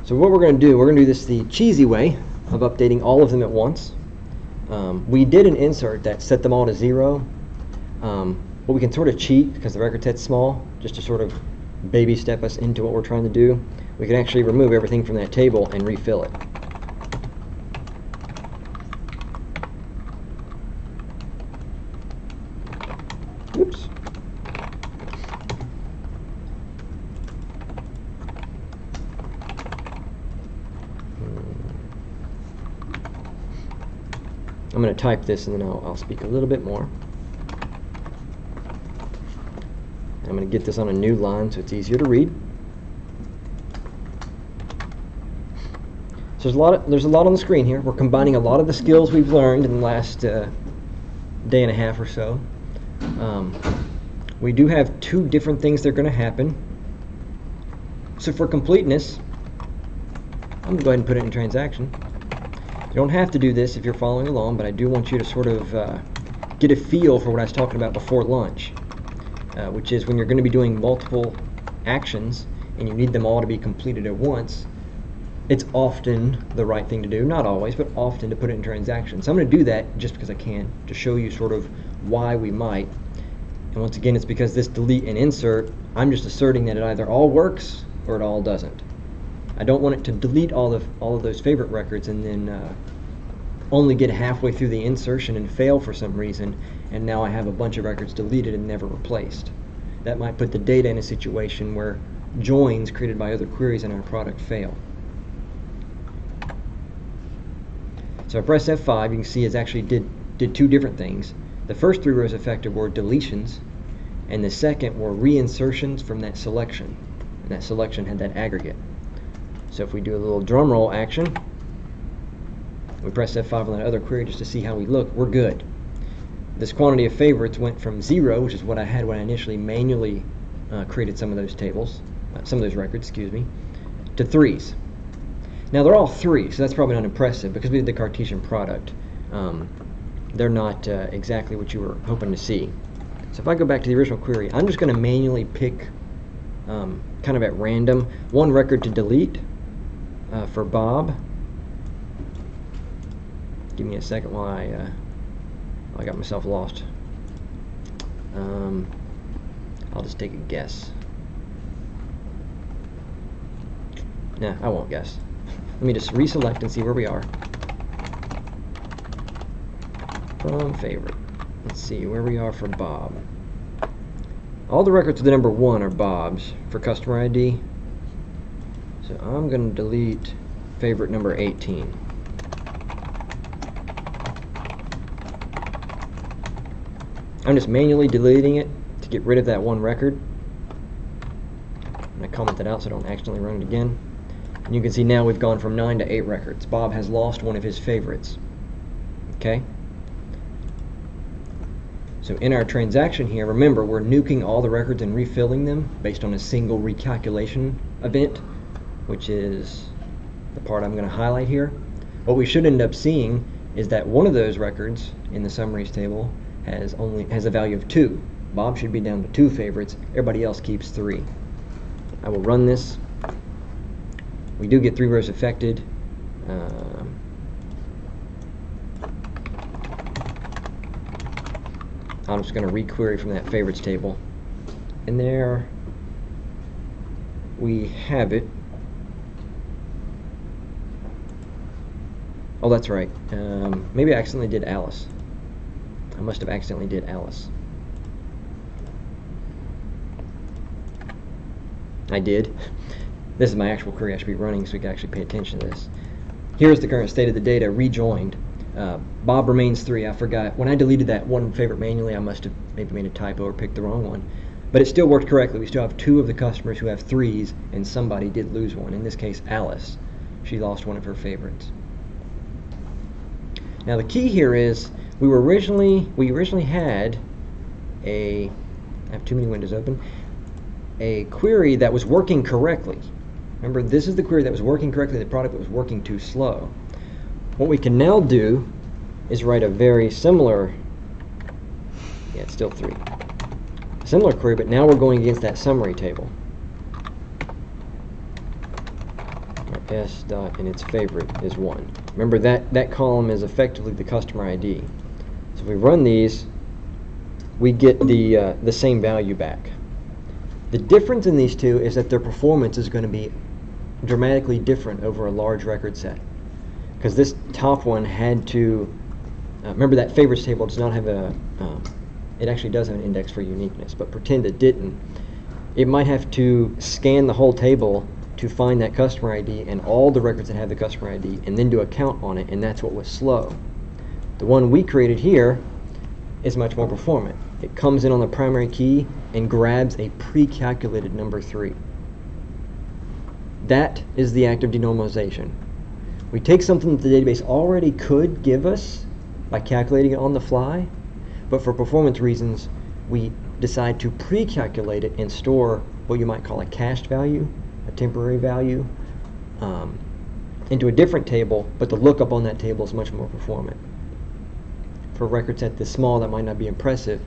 So what we're going to do this the cheesy way of updating all of them at once. We did an insert that set them all to 0. But we can sort of cheat because the record set's small, just to sort of baby step us into what we're trying to do. We can actually remove everything from that table and refill it. Oops. I'm going to type this and then I'll speak a little bit more. I'm going to get this on a new line so it's easier to read. So there's a lot on the screen here. We're combining a lot of the skills we've learned in the last day and a half or so. We do have 2 different things that are going to happen. So for completeness, I'm going to go ahead and put it in transaction. You don't have to do this if you're following along, but I do want you to sort of get a feel for what I was talking about before lunch. Which is when you're going to be doing multiple actions and you need them all to be completed at once, it's often the right thing to do, not always, but often to put it in transaction. So I'm going to do that just because I can, to show you sort of why we might. And And once again, it's because this delete and insert, I'm just asserting that it either all works or it all doesn't. I don't want it to delete all of those favorite records and then only get halfway through the insertion and fail for some reason, and now I have a bunch of records deleted and never replaced. That might put the data in a situation where joins created by other queries in our product fail. So I press F5, you can see it actually did two different things. The first three rows affected were deletions, and the second were reinsertions from that selection. And that selection had that aggregate. So if we do a little drum roll action, we press F5 on that other query just to see how we look, we're good. This quantity of favorites went from 0, which is what I had when I initially manually created some of those tables, some of those records, excuse me, to 3s. Now they're all 3, so that's probably not impressive because we did the Cartesian product. They're not exactly what you were hoping to see. So if I go back to the original query, I'm just going to manually pick, kind of at random, one record to delete for Bob. Give me a second while I got myself lost. I'll just take a guess. Nah, I won't guess. Let me just reselect and see where we are. From favorite. Let's see where we are for Bob. All the records with the number 1 are Bob's for customer ID. So I'm going to delete favorite number 18. I'm just manually deleting it to get rid of that one record. And I comment that out so I don't accidentally run it again. And you can see now we've gone from 9 to 8 records. Bob has lost one of his favorites. Okay? So in our transaction here, remember, we're nuking all the records and refilling them based on a single recalculation event, which is the part I'm going to highlight here. What we should end up seeing is that one of those records in the summaries table has a value of 2. Bob should be down to 2 favorites. Everybody else keeps 3. I will run this. We do get 3 rows affected. I'm just going to requery from that favorites table. And there we have it. Oh, that's right. Maybe I accidentally did Alice. I must have accidentally did Alice. I did. This is my actual query I should be running so we can actually pay attention to this. Here's the current state of the data rejoined. Bob remains 3. I forgot. When I deleted that one favorite manually, I must have maybe made a typo or picked the wrong one. But it still worked correctly. We still have 2 of the customers who have 3s, and somebody did lose one. In this case, Alice. She lost one of her favorites. Now the key here is we originally had I have too many windows open, a query that was working correctly. Remember, this is the query that was working correctly, the product that was working too slow. What we can now do is write a very similar, yeah, it's still 3, similar query, but now we're going against that summary table. Our S dot and its favorite is 1. Remember, that column is effectively the customer ID. So if we run these, we get the same value back. The difference in these two is that their performance is going to be dramatically different over a large record set. Because this top one had to, remember that favorites table does not have it actually does have an index for uniqueness, but pretend it didn't. It might have to scan the whole table to find that customer ID and all the records that have the customer ID and then do a count on it, and that's what was slow. The one we created here is much more performant. It comes in on the primary key and grabs a pre-calculated number 3. That is the act of denormalization. We take something that the database already could give us by calculating it on the fly, but for performance reasons, we decide to pre-calculate it and store what you might call a cached value, a temporary value, into a different table, but the lookup on that table is much more performant. For a record set this small, that might not be impressive,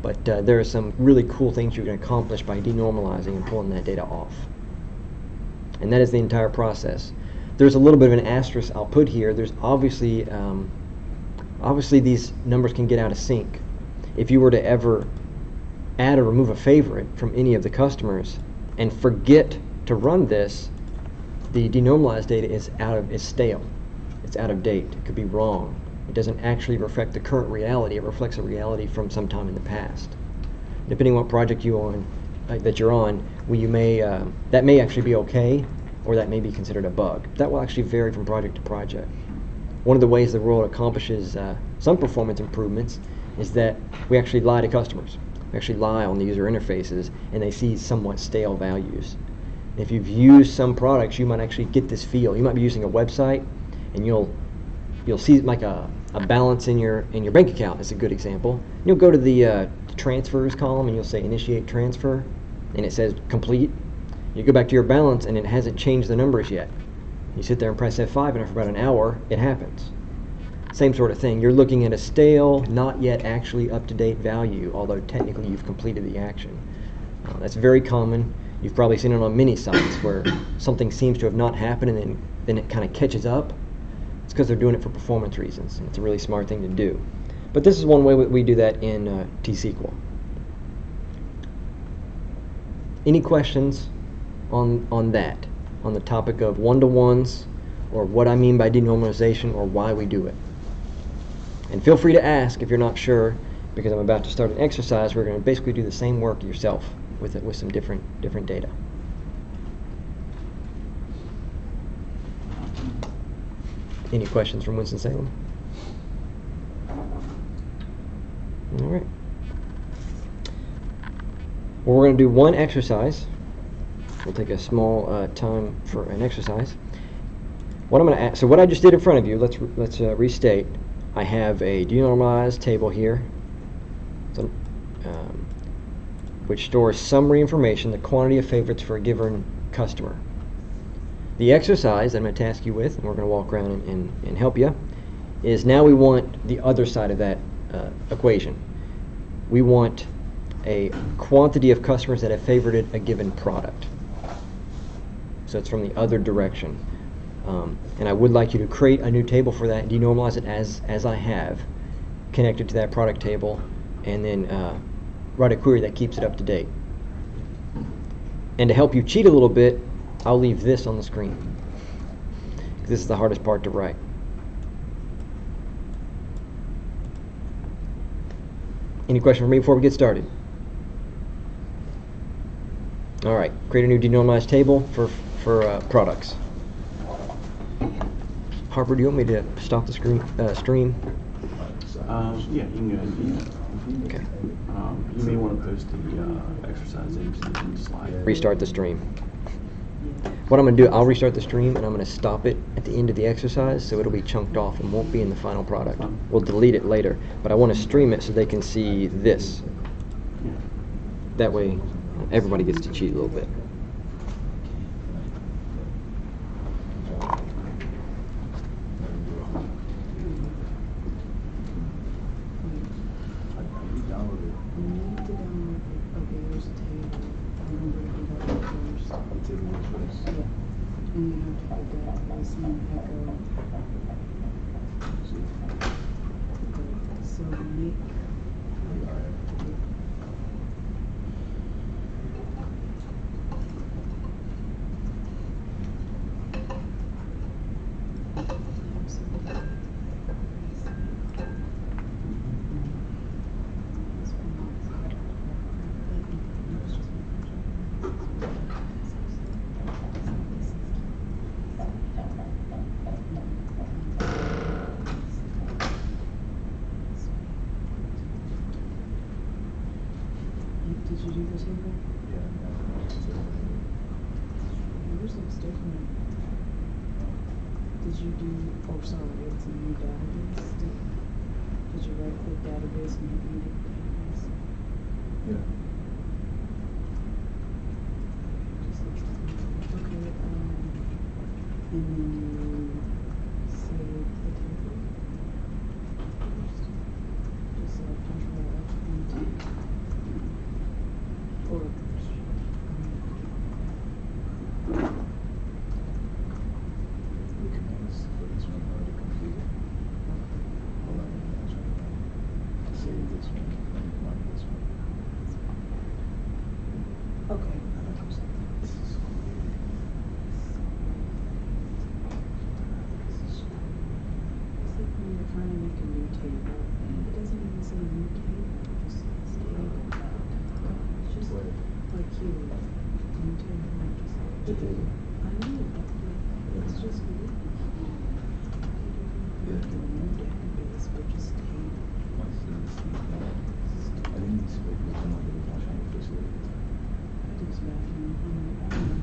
but there are some really cool things you can accomplish by denormalizing and pulling that data off. And that is the entire process. There's a little bit of an asterisk I'll put here. There's obviously these numbers can get out of sync. If you were to ever add or remove a favorite from any of the customers and forget to run this, the denormalized data is stale. It's out of date. It could be wrong. It doesn't actually reflect the current reality. It reflects a reality from some time in the past. Depending on what project that you're on, that may actually be okay, or that may be considered a bug. That will actually vary from project to project. One of the ways the world accomplishes some performance improvements is that we actually lie to customers. We actually lie on the user interfaces, and they see somewhat stale values. If you've used some products, you might actually get this feel. You might be using a website, and you'll see like a balance in your bank account. Is a good example. You'll go to the transfers column, and you'll say initiate transfer, and it says complete. You go back to your balance, and it hasn't changed the numbers yet. You sit there and press F5, and after about an hour, it happens. Same sort of thing. You're looking at a stale, not yet actually up-to-date value, although technically you've completed the action. That's very common. You've probably seen it on many sites where something seems to have not happened, and then it kind of catches up. It's because they're doing it for performance reasons, and it's a really smart thing to do. But this is one way we do that in T-SQL. Any questions on that, on the topic of one-to-ones, or what I mean by denormalization, or why we do it? And feel free to ask if you're not sure, because I'm about to start an exercise. We're going to basically do the same work yourself with some different data. Any questions from Winston-Salem? All right. Well, we're going to do one exercise. We'll take a small time for an exercise. What I'm going to ask, so what I just did in front of you, let's restate. I have a denormalized table here, which stores summary information, the quantity of favorites for a given customer. The exercise I'm going to task you with, and we're going to walk around and help you, is now we want the other side of that equation. We want a quantity of customers that have favorited a given product. So it's from the other direction. And I would like you to create a new table for that, denormalize it as I have, connect it to that product table, and then write a query that keeps it up to date. And to help you cheat a little bit, I'll leave this on the screen. This is the hardest part to write. Any question for me before we get started? All right, create a new denormalized table for products. Harper, do you want me to stop the stream? Yeah, you can go ahead and do that. Okay. You may want to post the exercise into the slide. Restart the stream. What I'm going to do, I'll restart the stream, and I'm going to stop it at the end of the exercise, so it'll be chunked off and won't be in the final product. We'll delete it later, but I want to stream it so they can see this. That way, everybody gets to cheat a little bit. Did you do the table? Yours looks different. Did you do, oh sorry, it's a new database. Did you right click database and make a new database? Yeah. Just looks different. Okay, and then you save the table. Just select Control F and T. Or Commands for this one already completed. Hold on, I'll try to save this one and run this one. Okay. It's like when you're trying to make a new table, it doesn't even say new table, it just says table. It's just like here, new table, and just like. The table. I know, but it's just weird. Yeah. New database, but just table. I didn't expect you to know that it was on the first day. That is back in, I don't know.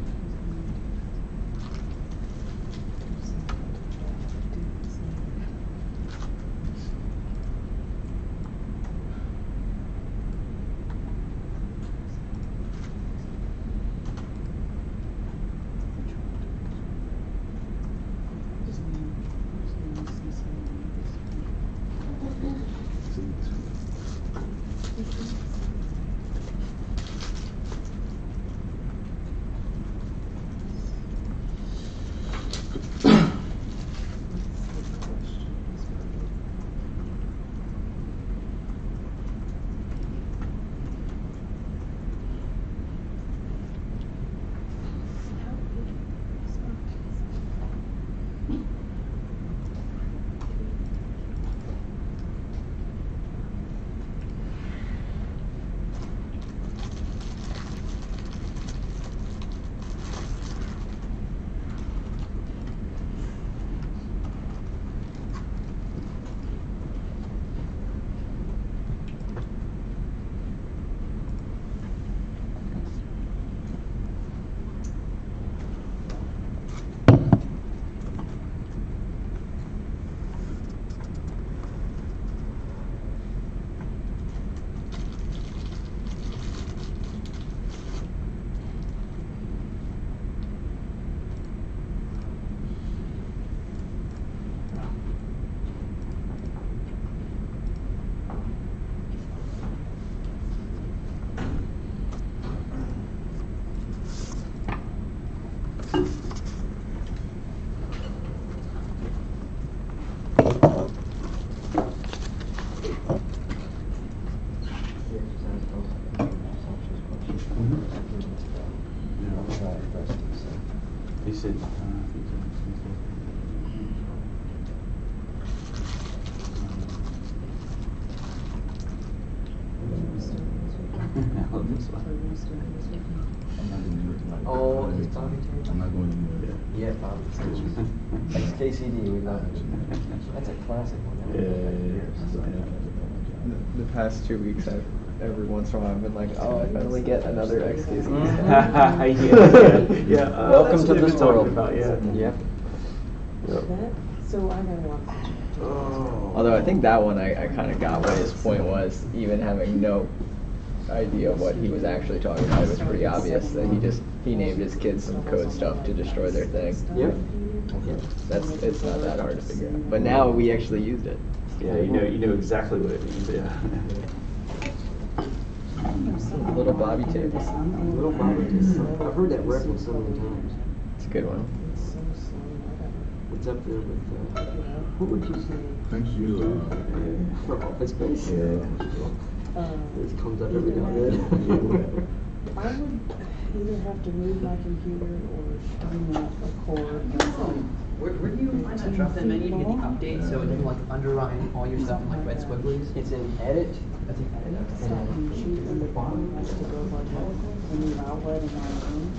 He said, I'm not going to Oh, it's Bobby Taylor? I'm not going anywhere. Yeah, Bobby Taylor. That's KCD, we love it. That's a classic one. That was like years. The past 2 weeks, every once in a while, I've been like, oh, I finally get another XKC. yeah. Welcome to this world. About, yeah. Yep. That, so I gotta watch that. Oh. Although I think that one I kind of got what his point was, even having no idea of what he was actually talking about. It was pretty obvious that he named his kids some code stuff to destroy their thing. Yep. It's not that hard to figure out. But now we actually used it. Yeah, you know exactly what it means. Yeah. Little Bobby Taylor. Little Bobby Taylor. I've heard that reference so many times. It's a good one. It's so slow, It's up there with, what would you say? Thank you. For Office Space? whatever. This comes up every now and then. I would either have to move my computer or remount a cord. Where do you find that drop down menu to get the update so it can like underline all your stuff in like red squigglies? It's in edit. That's an edit. Something cheap in the bottom has to go by the new outlet in my room.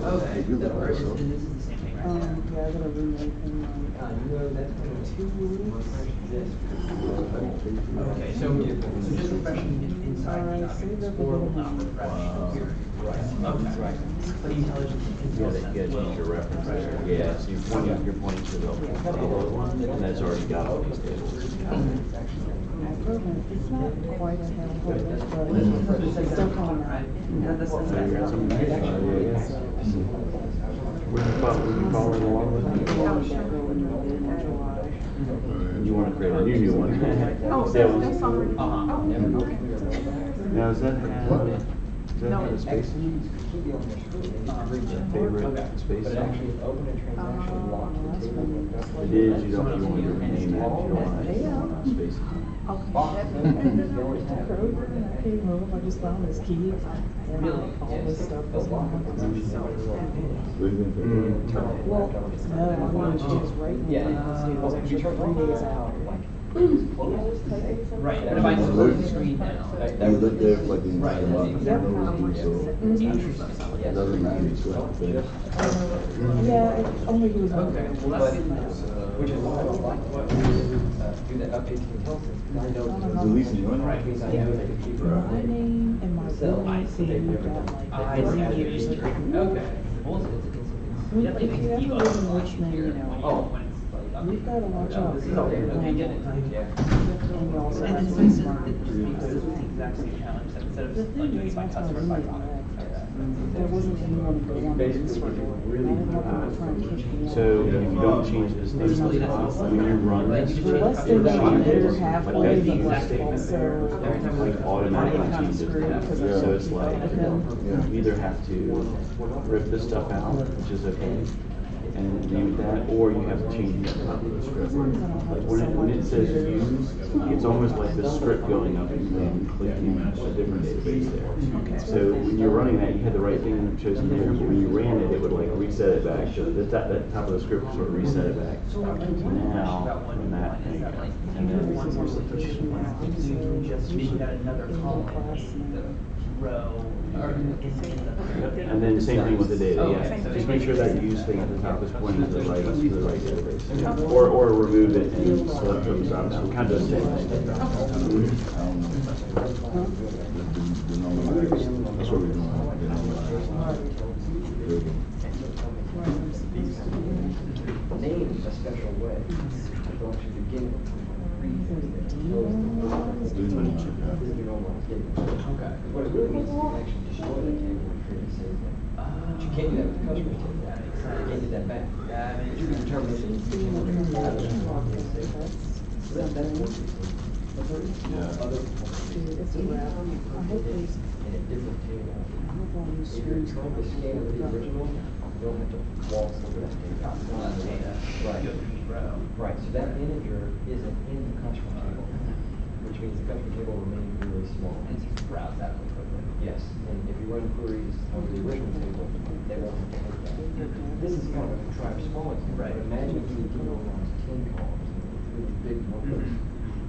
Okay, that works. And this is the same thing right now. Yeah, I gotta remake them. That's 2 weeks. Okay, so just refreshing inside the Alright, save documents up a or will little not money. refresh here. Okay, right. But intelligence Use your reference there. Yeah, so you're pointing to the other one, and that's already got all these tables. My program, it's not quite a helpful, but it's still coming out. Would you follow along with me? You want to create a new one? Oh, so that's already. Uh-huh. Now, does that have a space? key on your screen, and you reach it. Favorite Okay. space. But it actually opened a transaction, locked the that's table. funny. locked It the- is, you don't, you want to rename it, you don't want to, space it. Okay. Box, And then you I always went to have it. Kroger and I came home, I just found this key, and all this stuff was in my What do you think? Well, no, I mean, she was writing it, it was actually 3 days out. Right, the device is on the screen now. You look there for like the entire month, Yep. so it doesn't matter, you still have to pay. Yeah, only he was. Okay, well, But, that's. which is why I don't like what do that update to the health system. I know. Deleting your Right, because I know they can keep it. My name and my So, billing thing got like 3 years ago. Okay. Well, If you ever live in Richmond, you know, Oh. you've got to watch out for your Okay, get it. landlord. Yeah. And you also have And to so be it's smart. just because it's the exact same challenge that instead of The like thing doing is, my once I customer was by in product. there wasn't anyone to go on the store door. I didn't want them to try and kick me out. So if you don't change this thing, when you run this, The less they went on there, halfway, the like less also. like automatically I got changes screwed that. because So I it's like, but then you either have to rip this stuff out, which is okay, and name it that, or you have to change it up to the script. Like when it says use, it's almost like the script going up and then clicking a different space there. So when you're running that, you had the right thing chosen there, but when you ran it, it would like reset it back. So that top of the script would sort of reset it back. So now, when that thing, and then Just making that another in column class in the now. row. and then same thing with the data, yeah. Just make sure that use thing at the top is pointing to the right database. Or remove it and select those out. So kind of the same thing. That's what we're doing, Name a special way. Don't you begin Okay. What it really means is you can actually destroy that table and create a save there. But you can't do that with the customer's table. You can't get that back. But you can determine if it's Dude, it's a wrap. I hope they, in a different table. I hope all these If you're screens. trying to scan the original, you don't have to walk over that table. Right. Right, so that integer isn't in the customer table, which means the customer table remains really small. And you can browse that really quickly. Yes, and if you run queries over the original table, they won't have to take that. This is kind of a contrived small example, Right. but imagine if you deal with 10 columns, really big notebooks.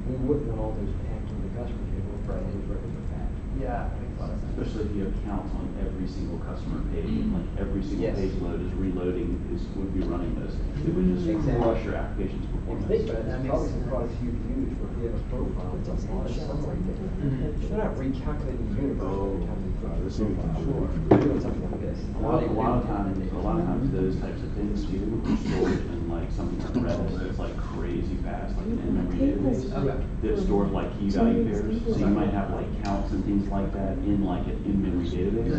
We wouldn't want all those packed into the customer table, right, those regular packed. Yeah, that makes a lot of sense. Especially if you have counts on every single customer page, and like every single Yes. page load is reloading, would be running those things. It would just Exactly. crush your application's If you performance. think about it, there's probably some products you can use where if you have a profile, it's a lot of summary there. They're not recalculating the universe every time you put let's see what we can do. They're doing something like this. A lot of times those types of things too are stored in like something like Redis that's like crazy fast, like an in-memory database that stores like key value pairs. So you might have like counts and things like that in like an in-memory database.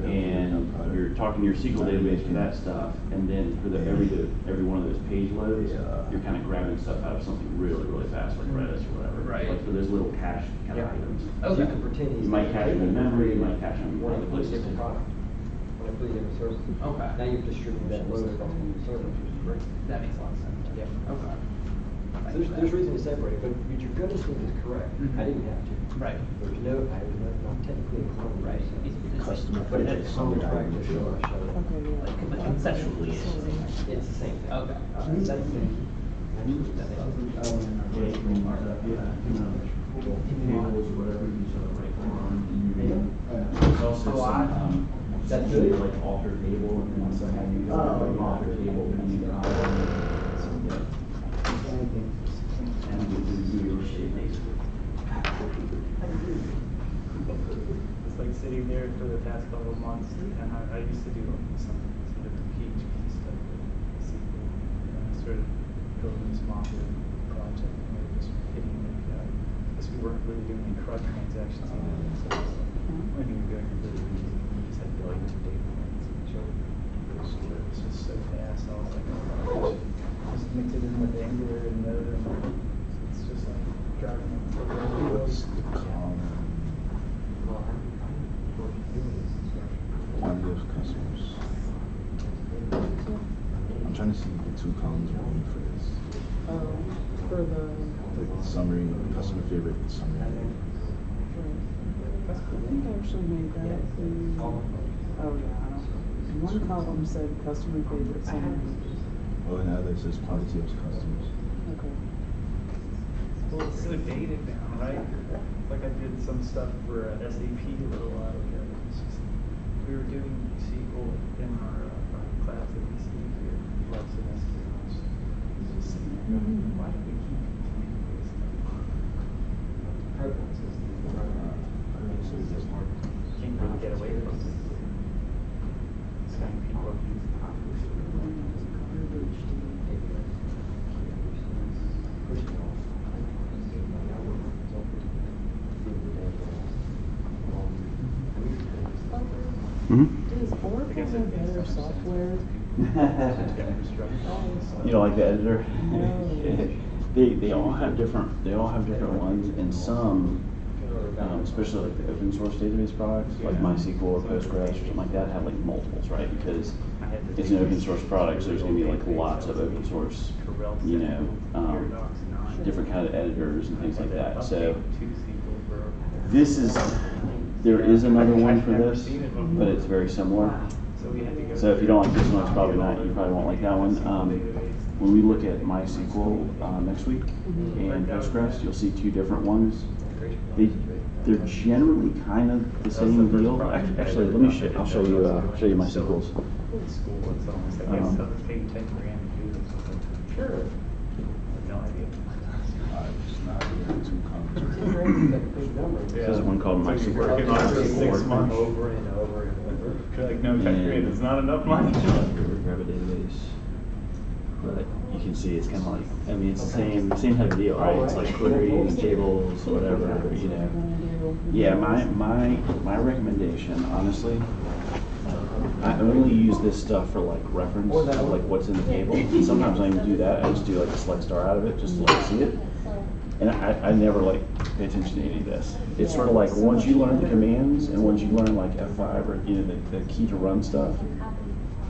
And you're talking to your SQL database for that stuff, and then for every one of those page loads, you're kind of grabbing stuff out of something really, really fast, like Redis or whatever. Right. Like for those little cache kind of Yeah. items. So you can pretend You might cache them in memory, you might cache them in One other of these places different too. products. One of these different services. Okay. Now you've distributed that load across the servers, which is great. That makes a lot of sense. Yeah. Okay. There's reason to separate it, but your gut instinct is correct. Mhm. I didn't have to. Right. There's no, I was not technically inclined. Right. Customer But it's some trying to show us. Okay, yeah. But conceptually, It's the same thing. Okay. That's the thing. Tables or whatever, you sort of right click on and you read. There's also some, That's good. like alter table and then some have you go to the alter table and you can. And you do your shape basically. It's like sitting there for the past couple of months, and I used to do some different PHP stuff with SQL. And I started building this modular project, and we were just hitting like, because we weren't really doing any CRUD transactions either. So it was like, when you were going completely easy, you just had billions of data points. It was just so fast. I was like, oh, I should just mix it in with Angular and Node, and it's just like driving up the road. What's the common? Well, I'm doing this instruction. of customers. I'm trying to see the two columns we need for this. For the. Like summary, customer favorite summary. I think I actually made that. Oh yeah, I don't. One column said customer favorite summary. Oh, and the other says quantity of customers. Okay. Well, it's so dated now, right? It's like I did some stuff for SAP a little while ago. It's just, we were doing SQL in our class at BC here last semester. It's just sitting there going, why do we keep continuing this stuff? Can't really get away from it. So many people have used it. Does Oracle have better software? You don't like the editor? No. They all have different ones, and some, especially like the open source database products, like MySQL or Postgres or something like that, have like multiples, right? Because it's an open source product, so there's going to be like lots of open source, different kind of editors and things like that. So there is another one for this, but it's very similar. So if you don't like this one, it's probably not. You probably won't like that one. When we look at MySQL next week and Postgres, you'll see two different ones. They're generally kind of the same deal. Actually, let me show. I'll show you MySQL's. School, it's almost like it's paying $10,000 to do this. Sure. No idea. It's not here, two columns. There's one called MySQL. Working on it for 6 months. Over and over and over. Like, no, time period, it's not enough money. Grab a database. But you can see it's kind of like, I mean, it's the same type of deal, right? It's like queries, tables, whatever, you know. Yeah, my recommendation, honestly, I only use this stuff for like reference, of like what's in the table. Sometimes I even do that. I just do like a select star out of it just to like see it. And I never like pay attention to any of this. It's sort of like once you learn the commands and once you learn like F5 or the key to run stuff.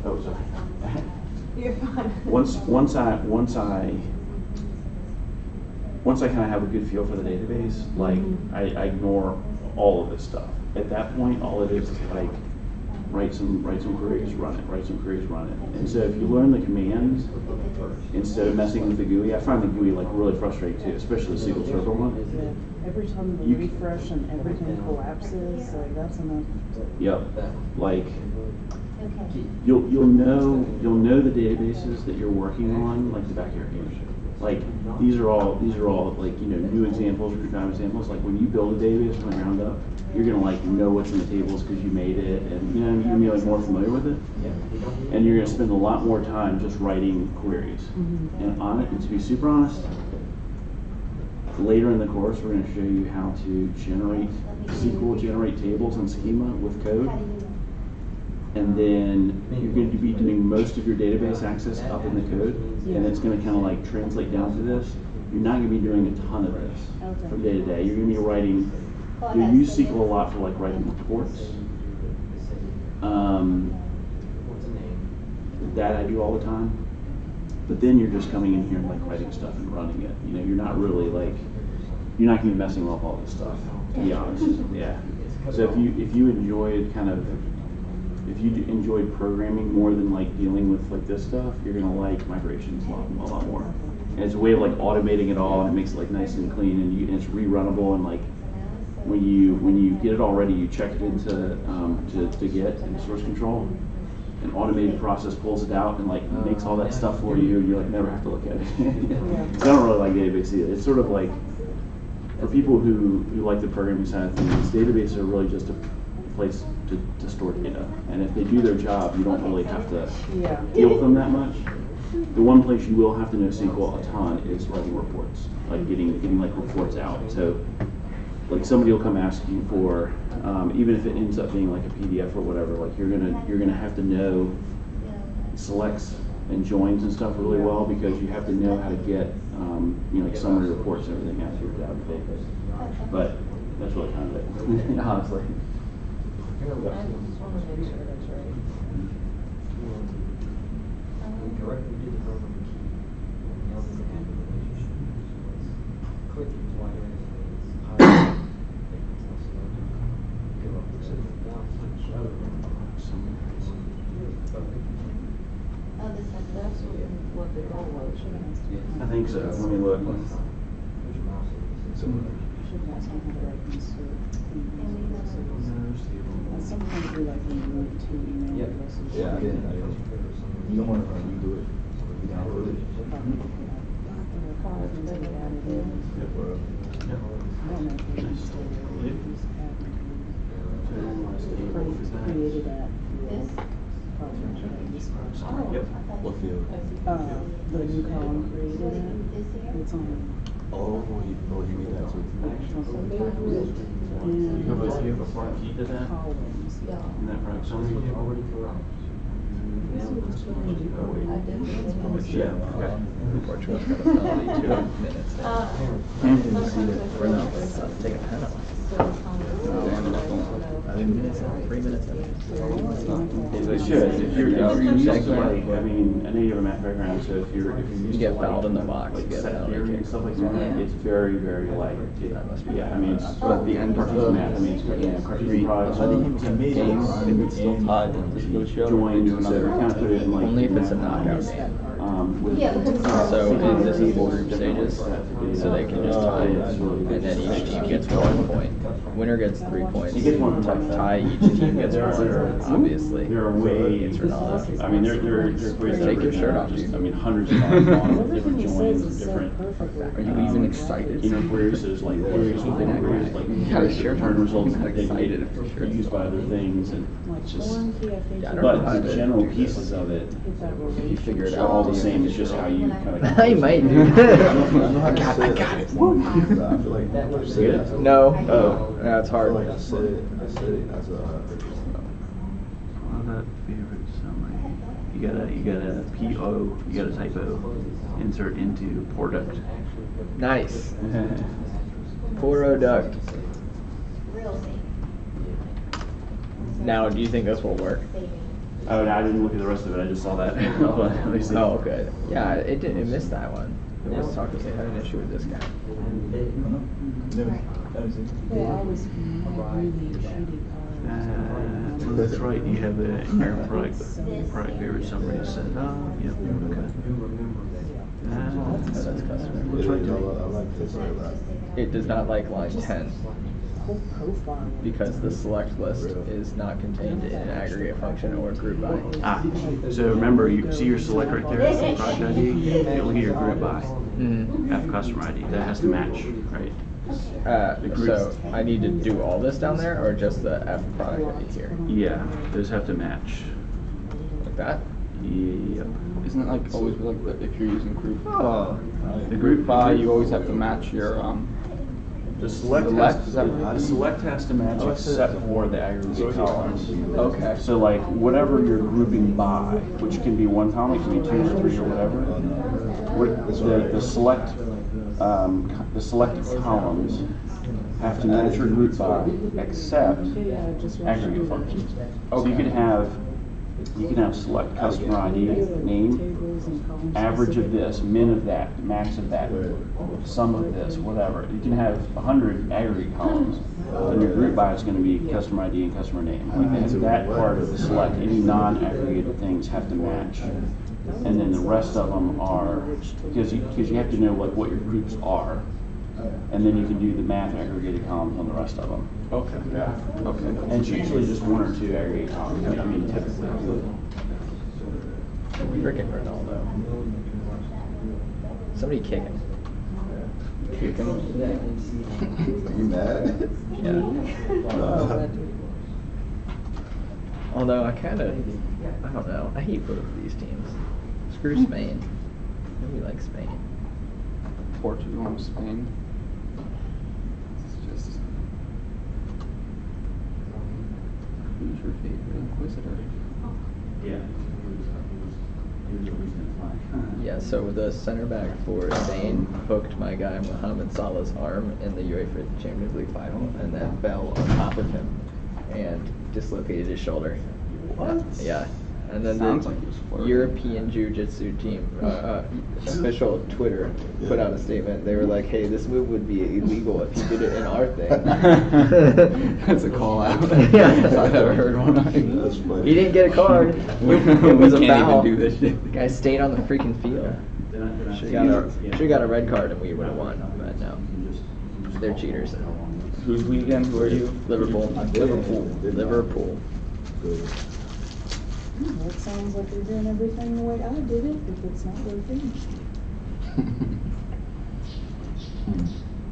Oh, sorry. You're fine. Once I kind of have a good feel for the database, like I ignore all of this stuff. At that point, all it is like write some queries, run it. Write some queries, run it. And so if you learn the commands instead of messing with the GUI, I find the GUI like really frustrating too, especially the SQL Server one. Yeah. Every time the refresh and everything collapses, like that's enough. Yep. Like you'll know the databases that you're working on like the back of your hand. Like these are all like new examples, recurring examples. Like when you build a database from the ground up, you're gonna like know what's in the tables because you made it, and you're gonna be like more familiar with it, and you're gonna spend a lot more time just writing queries. And on it, and to be super honest, later in the course we're gonna show you how to generate tables and schema with code. And then you're going to be doing most of your database access up in the code, and it's going to kind of like translate down to this. You're not going to be doing a ton of this from day to day. You're going to be writing, you'll use SQL a lot for like writing reports. That I do all the time. But then you're just coming in here and like writing stuff and running it. You're not really like, you're not going to be messing with all this stuff, to be honest. Yeah. So if you enjoyed programming more than like dealing with like this stuff, you're gonna like migrations a lot more. And it's a way of like automating it all, and it makes it like nice and clean, and it's rerunnable. And like when you get it all ready, you check it into to get into source control. An automated process pulls it out and like makes all that stuff for you. You like never have to look at it. I don't really like database either. It's sort of like for people who like the programming side of things, databases are really just a place to store data, and if they do their job, you don't really have to deal with them that much. The one place you will have to know SQL a ton is writing reports, like getting like reports out. So like somebody will come ask you for, even if it ends up being like a PDF or whatever, like you're gonna have to know selects and joins and stuff really well, because you have to know how to get like summary reports and everything out to your database. But that's really kind of it, honestly. I just want to make sure that's right. what the goal was. Should have asked him. I think so. Let me look. Should have asked him how to write these sort of things. And sometimes we like when you move to email addresses. Yeah, I didn't. You don't want to redo it. You download it. Cars and take it out of there. Yeah, bro. I don't know if he just created that. Yep. What field? The new column created it. It's on. Oh, you need that too. You have a front key to that? Columns. In that front summary? Yeah. Portugal's got a penalty, 2 minutes. We're not going to take a penalty. I didn't miss it. 3 minutes in. It should. If you're used to like, I mean, I know you have a math background, so if you're used You get to like, fouled in the box, you like get a set penalty theory and kick. stuff like that, it's very, very light. That must be Yeah, I mean, it's at the end of the math. I mean, it's Cartesian products. If it's still tied, then just go show. Joined, so kind of put it in like. Only if it's a knockout game. So and this is 4 group stages, so they can just tie it, and then each team gets 1 point. Winner gets 3 points. You get 1 point. Tie, each team gets 1. Obviously, There are ways. it's Ronaldo. I mean, they're quizzes Take your shirt off, just, dude. I mean, hundreds of dollars long, with Everything different he joins, says is so different. perfect. Are you even excited? You know, queries is like queries within queries, like You got a shirt return on. results You're that they excited if your get shirt's used by other things, and Like it's just. foreign key, I think. Yeah, I don't know how But to the general do pieces this. of it, Hit that You figure it are out. all the same. It's just how you kind of. I might, dude. I got it. I feel like I've said it. No. Oh, that's I hard. feel like I said it as a. Favorite summary. You got a PO. You got a typo. Insert into product. Nice. Product. Now, do you think this will work? Oh, no, I didn't look at the rest of it. I just saw that. Let me see. Oh, good. Yeah, it didn't. It missed that one. It was talking. It had an issue with this guy. Well, I was really shitty Well, that's right. You have your product favorite summary set up. Yep. Okay. That's customer. Looks right to me. I like this a lot. It does not like line 10 whole profile. because the select list is not contained in an aggregate function or group by. Ah, so remember, you see your select right there, product ID. You look at your group by. F customer ID. That has to match, right? The group- So I need to do all this down there or just the F product ID here? Yeah, those have to match. Like that? Yep. Isn't it like always like if you're using group The group by, you always have to match your The select The has, left, is that right? the select has to match except for the aggregate columns. Okay. So like whatever you're grouping by, which can be 1 column, it can be 2 or 3 or whatever. The select columns have to match your group by except aggregate functions. So you can have select customer ID, name, average of this, min of that, max of that, sum of this, whatever. You can have 100 aggregate columns, and your group by is going to be customer ID and customer name. Like that part of the select, any non-aggregated things have to match. And then the rest of them are, because you have to know like what your groups are, and then you can do the math aggregated columns on the rest of them. okay. Okay. And it's usually just 1 or 2 aggregate columns. I mean, typically. Freaking Ronaldo. Somebody kick him. You mad? Yeah. Although I don't know. I hate both of these teams. Screw Spain. Nobody likes Spain. Portugal and Spain. It's just who's your favorite inquisitor? Yeah. Yeah, so the center back for Spain hooked my guy Mohamed Salah's arm in the UEFA Champions League final and then fell on top of him and dislocated his shoulder. What? Yeah. And then Sounds the like he was flirting. European Jiu-Jitsu team, official Twitter, put out a statement. They were like, "Hey, this move would be illegal if you did it in our thing." That's a call out. Yeah. I've never heard one. That's funny. He didn't get a card. We It was a can't foul. even do this shit. The guy stayed on the freaking field. Should've got a red card and we would have won, but no. They're cheaters. Who's we again? Who are you? Liverpool. Liverpool. Well, it sounds like you're doing everything the way I did it, if it's not working.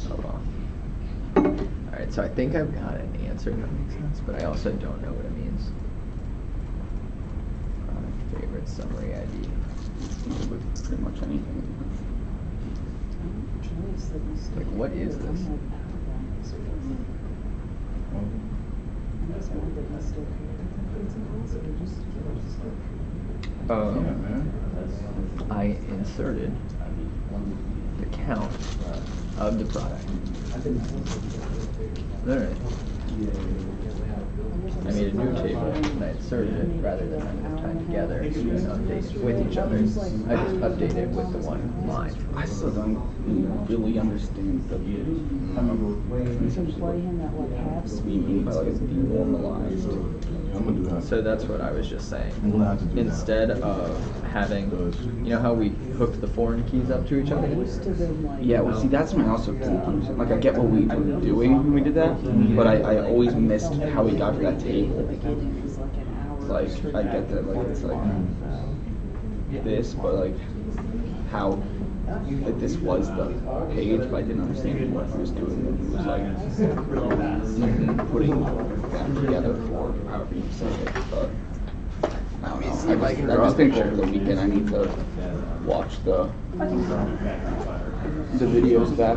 Hold on. Alright, so I think I've got an answer that makes sense, but I also don't know what it means. Product favorite summary ID. With pretty much anything. Like, what is this? I inserted the count of the product. Alright. I made a new table and I inserted it rather than having them tied together and update with each other. I just update it with the one line. I still don't really understand the You can play him at like half what you speed. mean by like denormalized. So that's what I was just saying. I'm gonna have to do that. Instead of having, you know how we hooked the foreign keys up to each other? Used to them like. Yeah, well, see, that's my also confusion. Like, I get what we were doing when we did that, but I always missed how we got to that table. Beginning was like an hour. Like, I get that, like, it's like this, but like, how, like, this was the page, but I didn't understand what he was doing when he was like putting that together for however you say it. But I don't know. I just think over the weekend I need to watch the videos that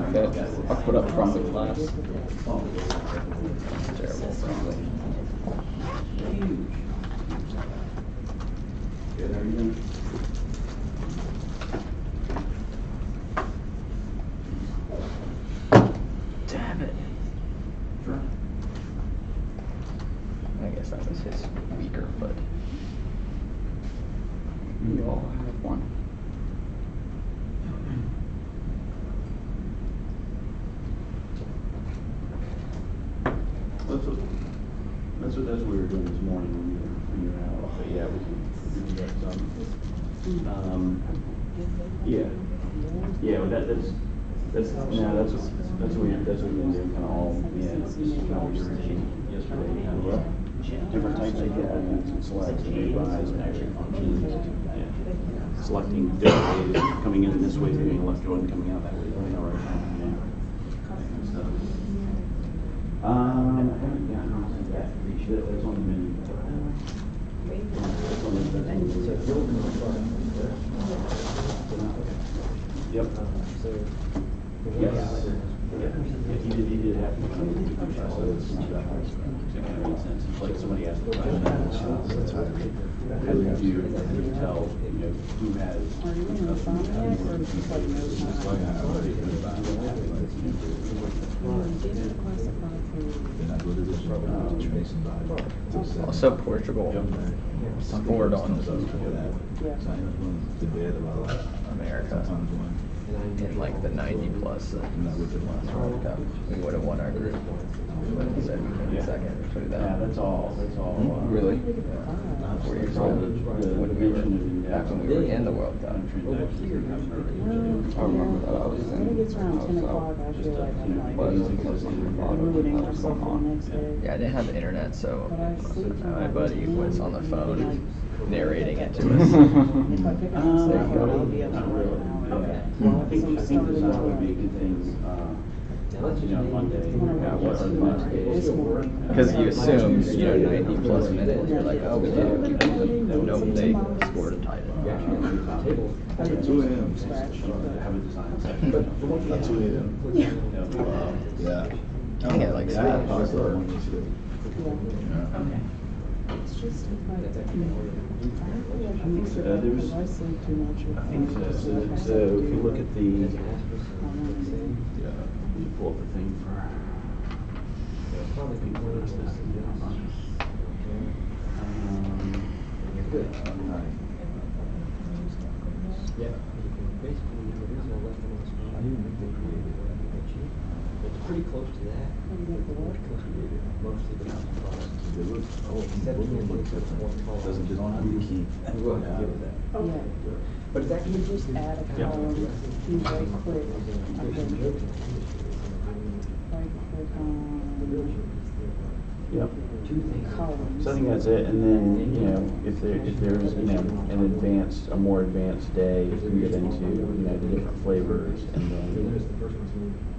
I put up from the class. Terrible. Damn it. I guess that was his weaker foot. We all have one. That's what we were doing this morning when you were out. But yeah, we can do that some. Yeah. Yeah, well, that's what we've been doing kind of all, just kind of what you were doing yesterday, kind of different types of components and selects and revise and actually functions. Yeah. Selecting different ways, coming in this way, doing a left joint, coming out that way, going all right. Yeah. I haven't gotten that. That's on the menu. Yep. Yes. Yeah, he did have to. It's like somebody asked the question. How do you tell, who has? Are you in the phone yet, or just like no time? Also, Portugal scored on America in like the 90 plus last World Cup. We would have won our group. We said we came second. Put it Yeah, that. that's all. Really? 4 years old. When we were back when we were in the World Cup. I remember that I was in. When it gets around 10 o'clock, I feel like I'm like ruining myself for the next day. Yeah, I didn't have the internet, so my buddy was on the phone narrating it to us. If I pick up the cell phone, I'll be up for an hour. I think this is how we make things, Monday. This morning. Because you assume, 90 plus minutes, you're like, oh, we did it. Nope, they scored and tied it. At 2 a.m. Have a design session. At 2 a.m. Yeah. I think I like that. It's just if I feel like I'm I sleep too much. I think so. So if you look at the, you pull up the thing for. Good. Alright. Yeah. Basically, there is no left on the screen. I didn't think they created it. It's pretty close to that. Mostly the Doesn't just have the key. We will have to give it that. Yeah. But it's actually You just add a column, you right click, and then right click on Yep. columns. So I think that's it, and then, you know, if there's, you know, a more advanced day, you can get into, you know, the different flavors, and then,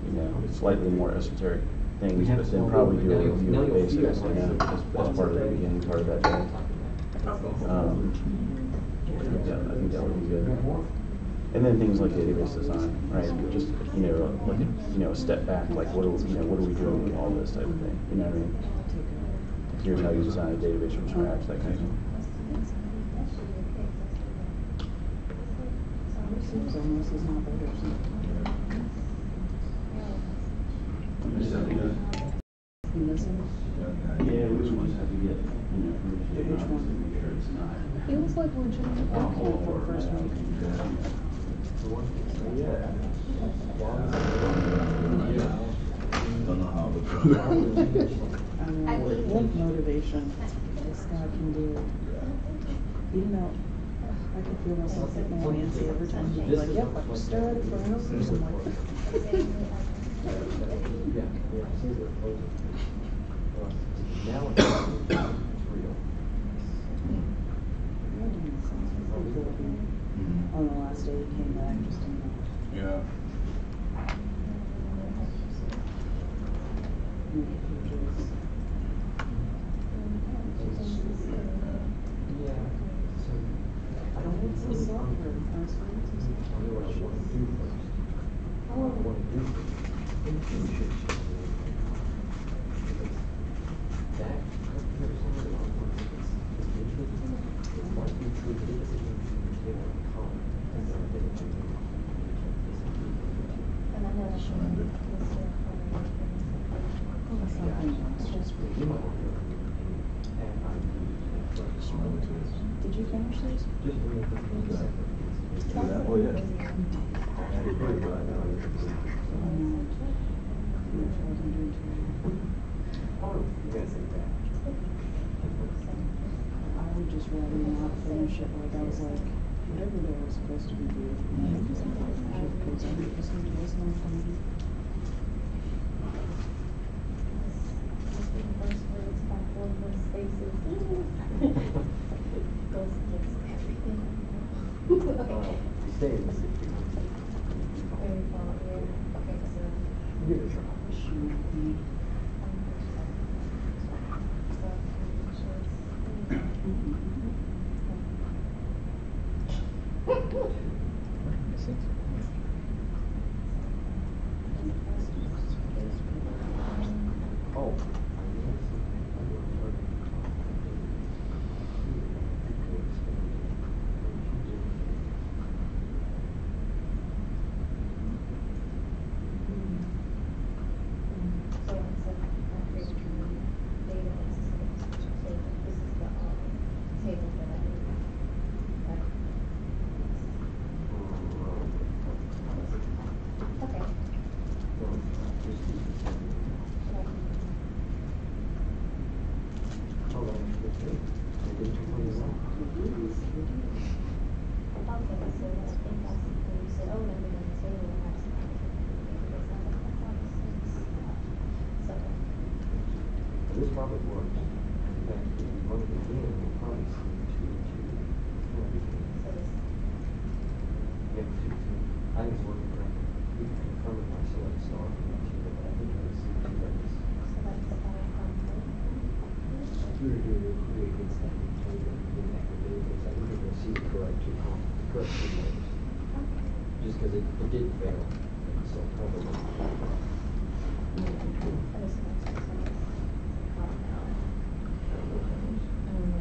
you know, slightly more esoteric things, but then probably do a review of basics, you know, as part of the beginning part of that day. I think that would be good. And then things like database design, right? Just, you know, like a step back, like what are we doing with all this type of thing? You know what I mean? Here's how you design a database from scratch, that kind of thing. Seems almost as not better. You listen? Yeah, we just have to get, you know, permission to make sure it's not. It was like legitimate work for the first week. Don't know how the program. I mean, what motivation this guy can do. Even though I could feel myself get more antsy every time he'd be like, yep, I just stared at it for an hour. I'm like, Now it's real. on the last day he came back, just in the Yeah. Yeah. So I don't want It's a software. I was fine. I know what I want to do first. I want to do in the future. That might be true for this in common. You might want to Did you finish these? Oh, yeah. I would just rather not finish it. Like I was like, whatever day was supposed to be due, I'm just not gonna finish it because I'm just going to waste my time. Stay in the city. Give it a try. Oh. This probably works. In fact, if you run it again, you'll probably see yeah, I think it's working correctly. You can confirm it by select star from that too, but I think I see two letters. If you were to do a create instead of inactive database, I think you're going to see the correct two letters. Just because it did fail. So probably.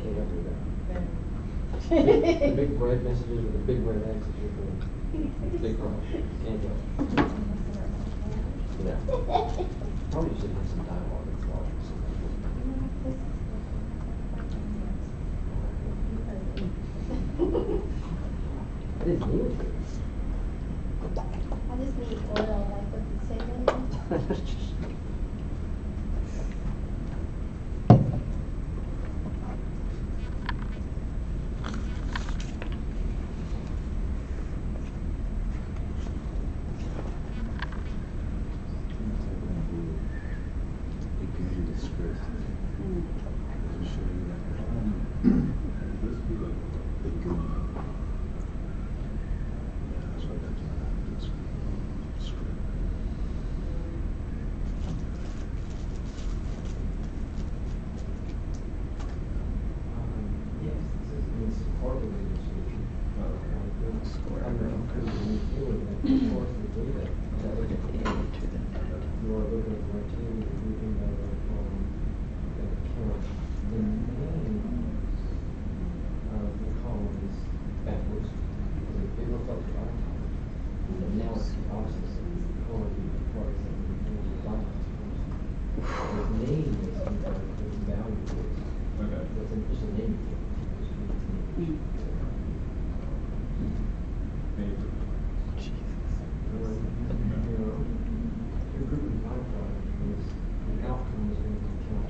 Can't help you with that. The big red messages with the big red X is usually big problem. Can't help. Yeah. Probably should have some dialogue and thought or something. I didn't mean it. I just need oil, like what you say, maybe.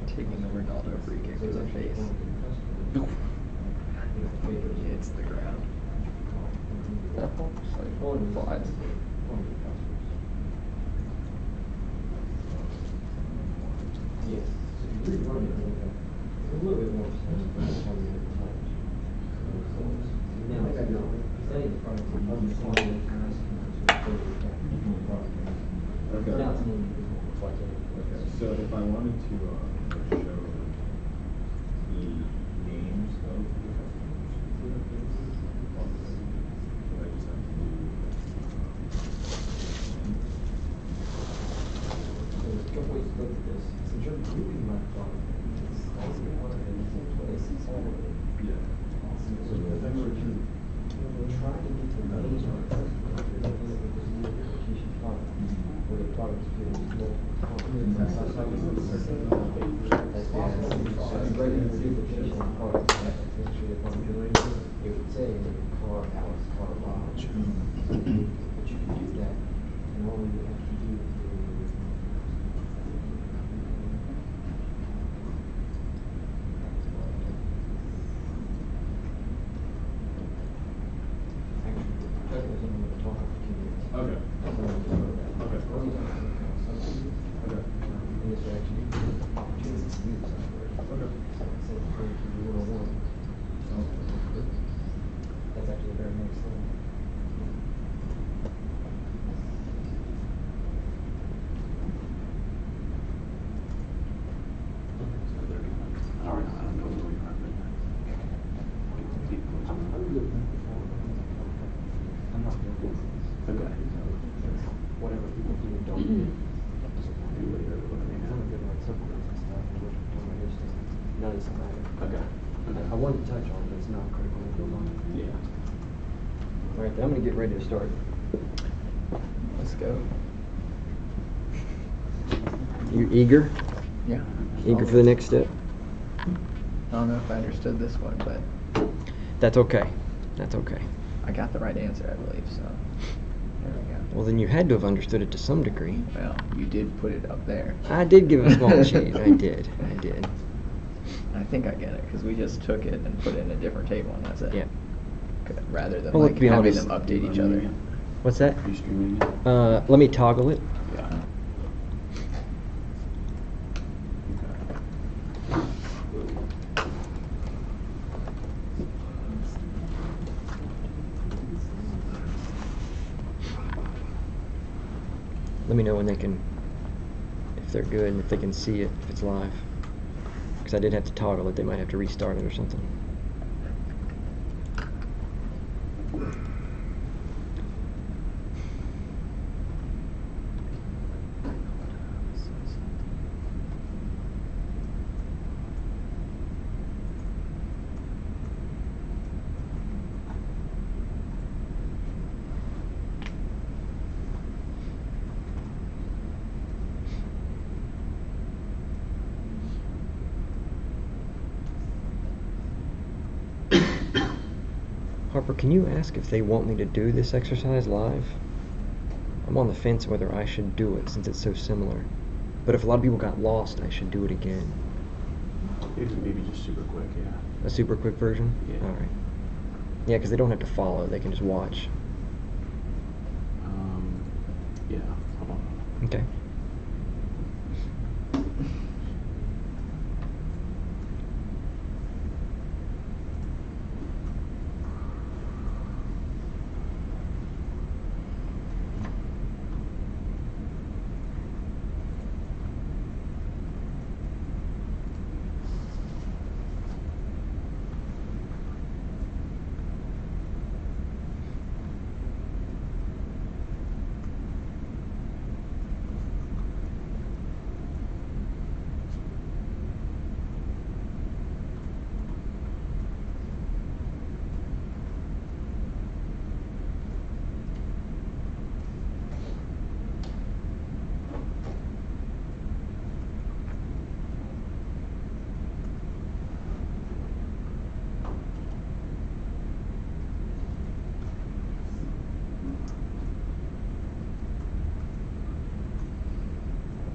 Taking the Ronaldo free kick to the face. Hits the ground. It's like flies. Yes. So you're running a little bit more expensive than the one you had before. Now, I got no, today the product is much smaller than this, Okay. now it's more reflective. Okay, so if I wanted to show the names of the customers, would I just have to do? So there's a couple ways to look at this. Since you're grouping my product, it's also one of the places all of it. Yeah. So if I were to try to get the names of the customers, you're looking at this new application product, where the product is being multiple times. That's possible. So if you write in the duplication of product, make sure the product generator, it would say car Alex, car Lodge. But you can do that, and all you have to do is that's actually very nice thing. I don't know where we are, but okay. Whatever people do and don't do. Do what you're looking I'm good on supplements and stuff, and what my hair stuff. None of this matter. at. Okay. I wanted to touch on it, but it's not critical to build on. Yeah. All right, then I'm gonna get ready to start. Let's go. You eager? Yeah. Eager for the next step? I don't know if I understood this one, but That's okay. That's okay. I got the right answer, I believe, so there we go. Well, then you had to have understood it to some degree. Well, you did put it up there. I did give a small cheat. I did. I think I get it, because we just took it and put it in a different table, and that's it. Yeah. Rather than Well, let's like be having honest. them update each other. What's that? Are you streaming it? Let me toggle it. Yeah. Let me know when they can, if they're good and if they can see it, if it's live. Because I did have to toggle it. They might have to restart it or something. Harper, can you ask if they want me to do this exercise live? I'm on the fence whether I should do it since it's so similar. But if a lot of people got lost, I should do it again. Maybe just super quick, yeah. A super quick version? Yeah. All right. Yeah, because they don't have to follow. They can just watch. Yeah. Hold on. Okay.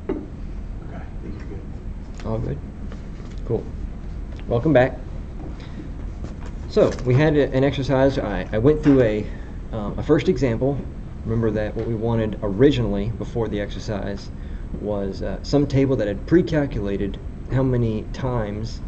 Okay, I think you're good. All good. Cool. Welcome back. So we had an exercise. I went through a first example. Remember that what we wanted originally before the exercise was some table that had pre-calculated how many times,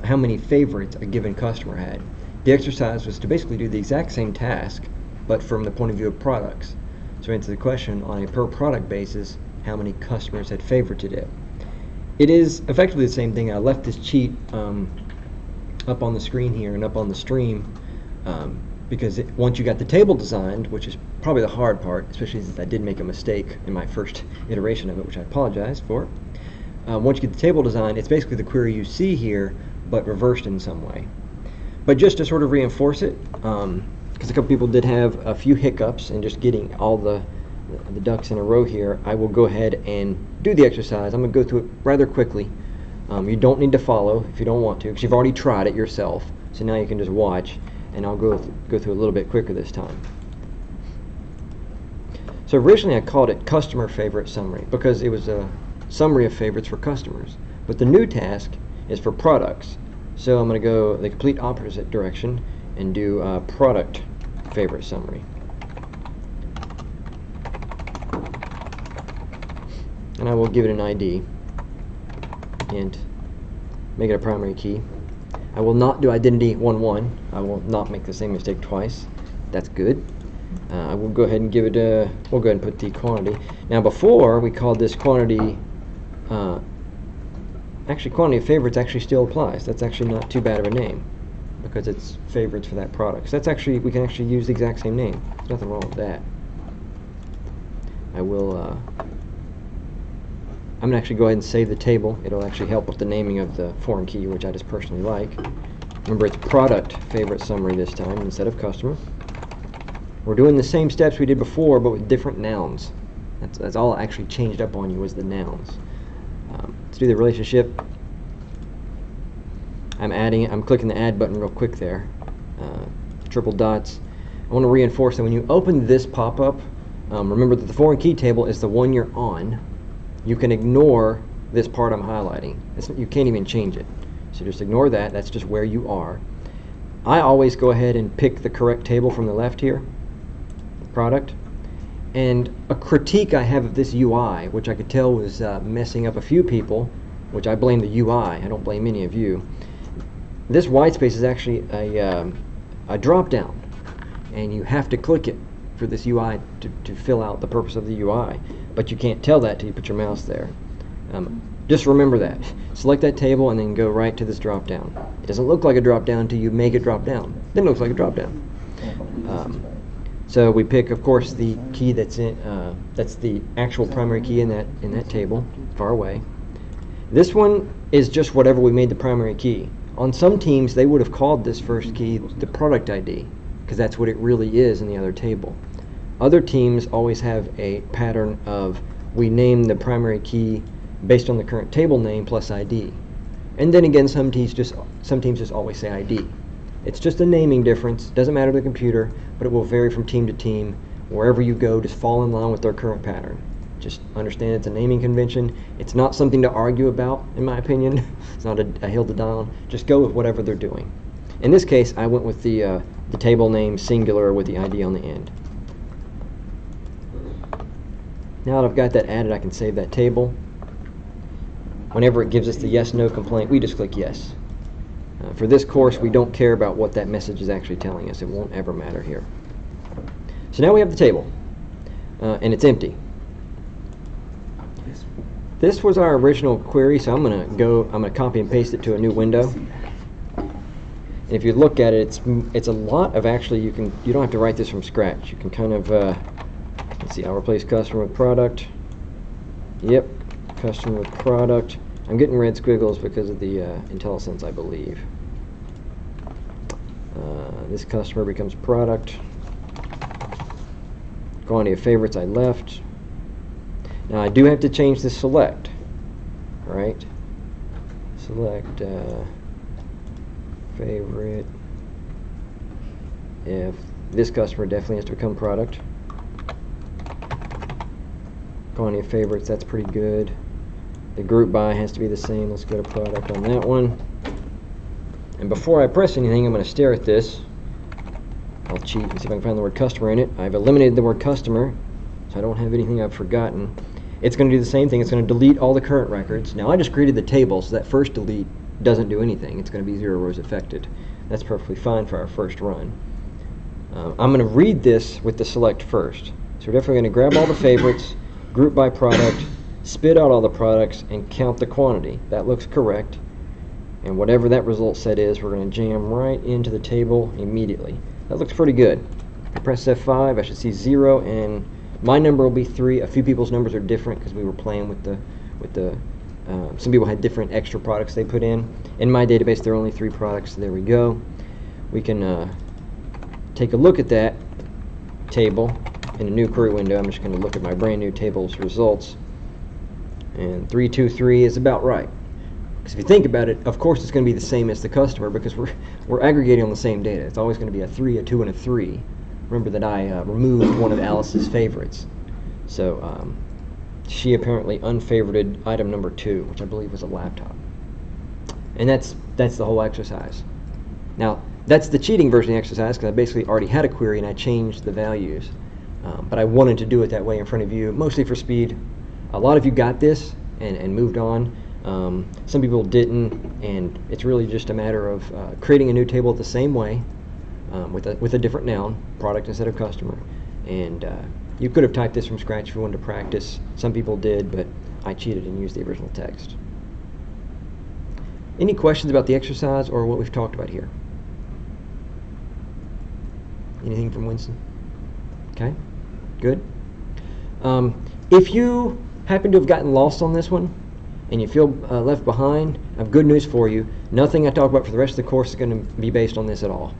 how many favorites a given customer had. The exercise was to basically do the exact same task, but from the point of view of products. So answer the question on a per product basis, how many customers had favorited it. It is effectively the same thing. I left this cheat up on the screen here and up on the stream because once you got the table designed, which is probably the hard part, especially since I did make a mistake in my first iteration of it, which I apologize for. Once you get the table designed, it's basically the query you see here, but reversed in some way. But just to sort of reinforce it, because a couple people did have a few hiccups in just getting all the ducks in a row here, I will go ahead and do the exercise. I'm going to go through it rather quickly. You don't need to follow if you don't want to, because you've already tried it yourself. So now you can just watch, and I'll go through a little bit quicker this time. So originally I called it Customer Favorite Summary because it was a summary of favorites for customers. But the new task is for products. So I'm going to go the complete opposite direction and do Product Favorite Summary. And I will give it an ID and make it a primary key. I will not do identity 1-1. I will not make the same mistake twice. That's good. I will go ahead and give it a, we'll go ahead and put the quantity. Now before we called this quantity, actually quantity of favorites actually still applies. That's actually not too bad of a name because it's favorites for that product. So that's actually, we can actually use the exact same name. There's nothing wrong with that. I will, I'm going to actually go ahead and save the table. It'll actually help with the naming of the foreign key, which I just personally like. Remember, it's product favorite summary this time instead of customer. We're doing the same steps we did before, but with different nouns. That's all I actually changed up on you was the nouns. Let's do the relationship. I'm clicking the add button real quick there. Triple dots. I want to reinforce that when you open this pop-up, remember that the foreign key table is the one you're on. You can ignore this part I'm highlighting. You can't even change it. So just ignore that. That's just where you are. I always go ahead and pick the correct table from the left here, product. And a critique I have of this UI, which I could tell was messing up a few people, which I blame the UI. I don't blame any of you. This white space is actually a drop-down, and you have to click it for this UI to fill out the purpose of the UI. But you can't tell that till you put your mouse there. Just remember that. Select that table and then go right to this drop down. It doesn't look like a drop down until you make it drop down. Then it looks like a drop down. So we pick, of course, the key that's the actual primary key in that table, far away. This one is just whatever we made the primary key. On some teams, they would have called this first key the product ID, because that's what it really is in the other table. Other teams always have a pattern of we name the primary key based on the current table name plus ID. And then again, some teams just always say ID. It's just a naming difference. Doesn't matter to the computer, but it will vary from team to team. Wherever you go, just fall in line with their current pattern. Just understand it's a naming convention. It's not something to argue about, in my opinion. It's not a hill to die on. Just go with whatever they're doing. In this case, I went with the table name singular with the ID on the end. Now that I've got that added, I can save that table. Whenever it gives us the yes/no complaint, we just click yes. For this course, we don't care about what that message is actually telling us. It won't ever matter here. So now we have the table, and it's empty. This was our original query, so I'm gonna copy and paste it to a new window. And if you look at it, it's a lot of actually you don't have to write this from scratch. You can kind of let's see. I'll replace customer with product. Yep, customer with product. I'm getting red squiggles because of the IntelliSense, I believe. This customer becomes product. Quantity of favorites I left. Now I do have to change the select. All right. Select favorite. If this customer definitely has to become product. Quantity of favorites, that's pretty good. The group by has to be the same. Let's go to product on that one. And before I press anything, I'm going to stare at this. I'll cheat and see if I can find the word customer in it. I've eliminated the word customer, so I don't have anything I've forgotten. It's going to do the same thing. It's going to delete all the current records. Now I just created the table, so that first delete doesn't do anything. It's going to be 0 rows affected. That's perfectly fine for our first run. I'm going to read this with the select first. So we're definitely going to grab all the favorites, group by product, spit out all the products, and count the quantity. That looks correct. And whatever that result set is, we're going to jam right into the table immediately. That looks pretty good. If I press F5, I should see 0, and my number will be 3. A few people's numbers are different because we were playing with the some people had different extra products they put in. In my database, there are only 3 products, so there we go. We can take a look at that table in a new query window. I'm just going to look at my brand new table's results. And 323 is about right. Because if you think about it, of course it's going to be the same as the customer because we're aggregating on the same data. It's always going to be a 3, a 2, and a 3. Remember that I removed one of Alice's favorites. So she apparently unfavorited item number 2, which I believe was a laptop. And that's the whole exercise. Now, that's the cheating version of the exercise because I basically already had a query and I changed the values. But I wanted to do it that way in front of you, mostly for speed. A lot of you got this and moved on. Some people didn't, and it's really just a matter of creating a new table the same way with a different noun, product instead of customer. And you could have typed this from scratch if you wanted to practice. Some people did, but I cheated and used the original text. Any questions about the exercise or what we've talked about here? Anything from Winston? Okay, good. If you happen to have gotten lost on this one and you feel left behind, I have good news for you. Nothing I talk about for the rest of the course is going to be based on this at all.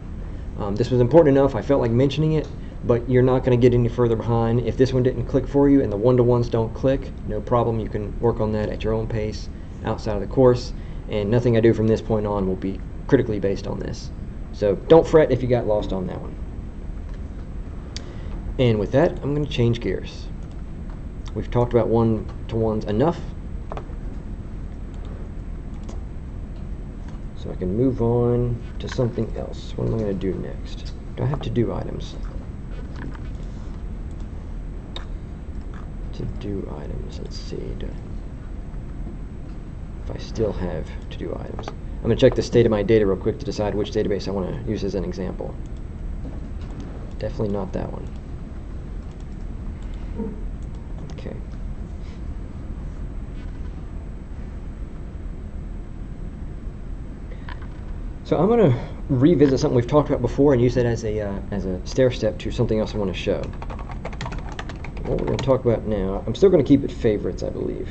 This was important enough, I felt like mentioning it, but you're not going to get any further behind. If this one didn't click for you and the one-to-ones don't click, no problem. You can work on that at your own pace outside of the course, and nothing I do from this point on will be critically based on this. So don't fret if you got lost on that one. And with that, I'm going to change gears. We've talked about one-to-ones enough. So I can move on to something else. What am I going to do next? Do I have to-do items? To-do items, let's see. If I still have to-do items. I'm going to check the state of my data real quick to decide which database I want to use as an example. Definitely not that one. Okay. So I'm going to revisit something we've talked about before and use that as a stair step to something else I want to show. What we're going to talk about now, I'm still going to keep it favorites, I believe.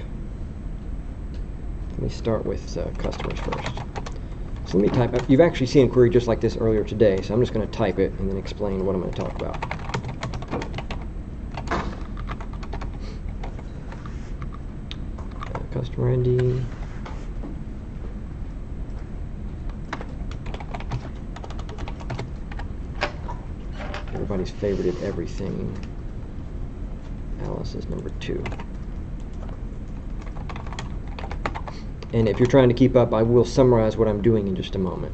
Let me start with customers first. So let me type. You've actually seen a query just like this earlier today, so I'm just going to type it and then explain what I'm going to talk about. Customer ID. everybody's favorited everything. Alice is number 2. And if you're trying to keep up, I will summarize what I'm doing in just a moment.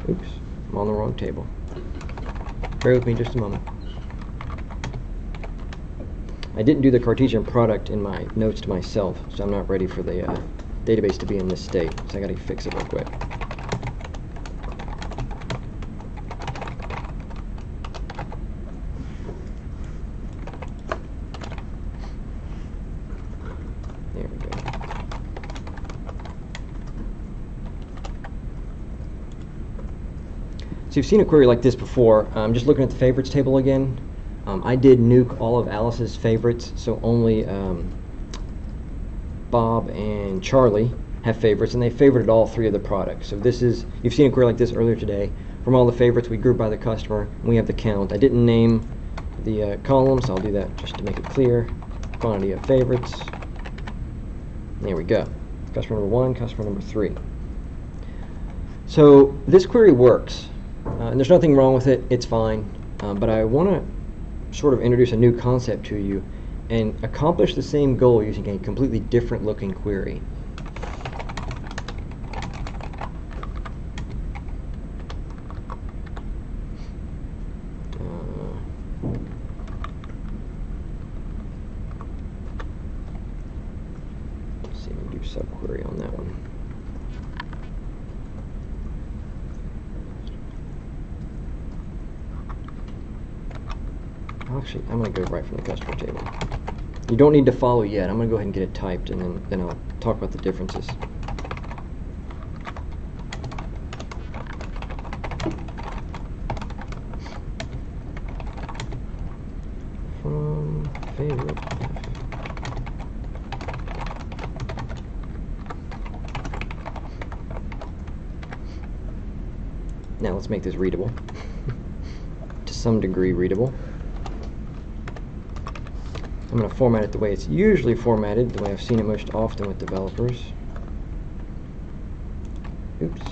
Oops, I'm on the wrong table. Bear with me just a moment. I didn't do the Cartesian product in my notes to myself, so I'm not ready for the database to be in this state, so I gotta fix it real quick. There we go. So you've seen a query like this before. Just looking at the favorites table again. I did nuke all of Alice's favorites, so only Bob and Charlie have favorites, and they favorited all 3 of the products. So this is, you've seen a query like this earlier today. From all the favorites, we group by the customer, and we have the count. I didn't name the columns, so I'll do that just to make it clear. Quantity of favorites. There we go. Customer number 1, customer number 3. So this query works, and there's nothing wrong with it. It's fine, but I want to sort of introduce a new concept to you and accomplish the same goal using a completely different looking query. Let's see if we can do subquery on that one. Actually, I'm going to go right from the customer table. You don't need to follow yet. I'm going to go ahead and get it typed, and then I'll talk about the differences. From favorite. Now let's make this readable. To some degree readable. I'm going to format it the way it's usually formatted, the way I've seen it most often with developers. Oops.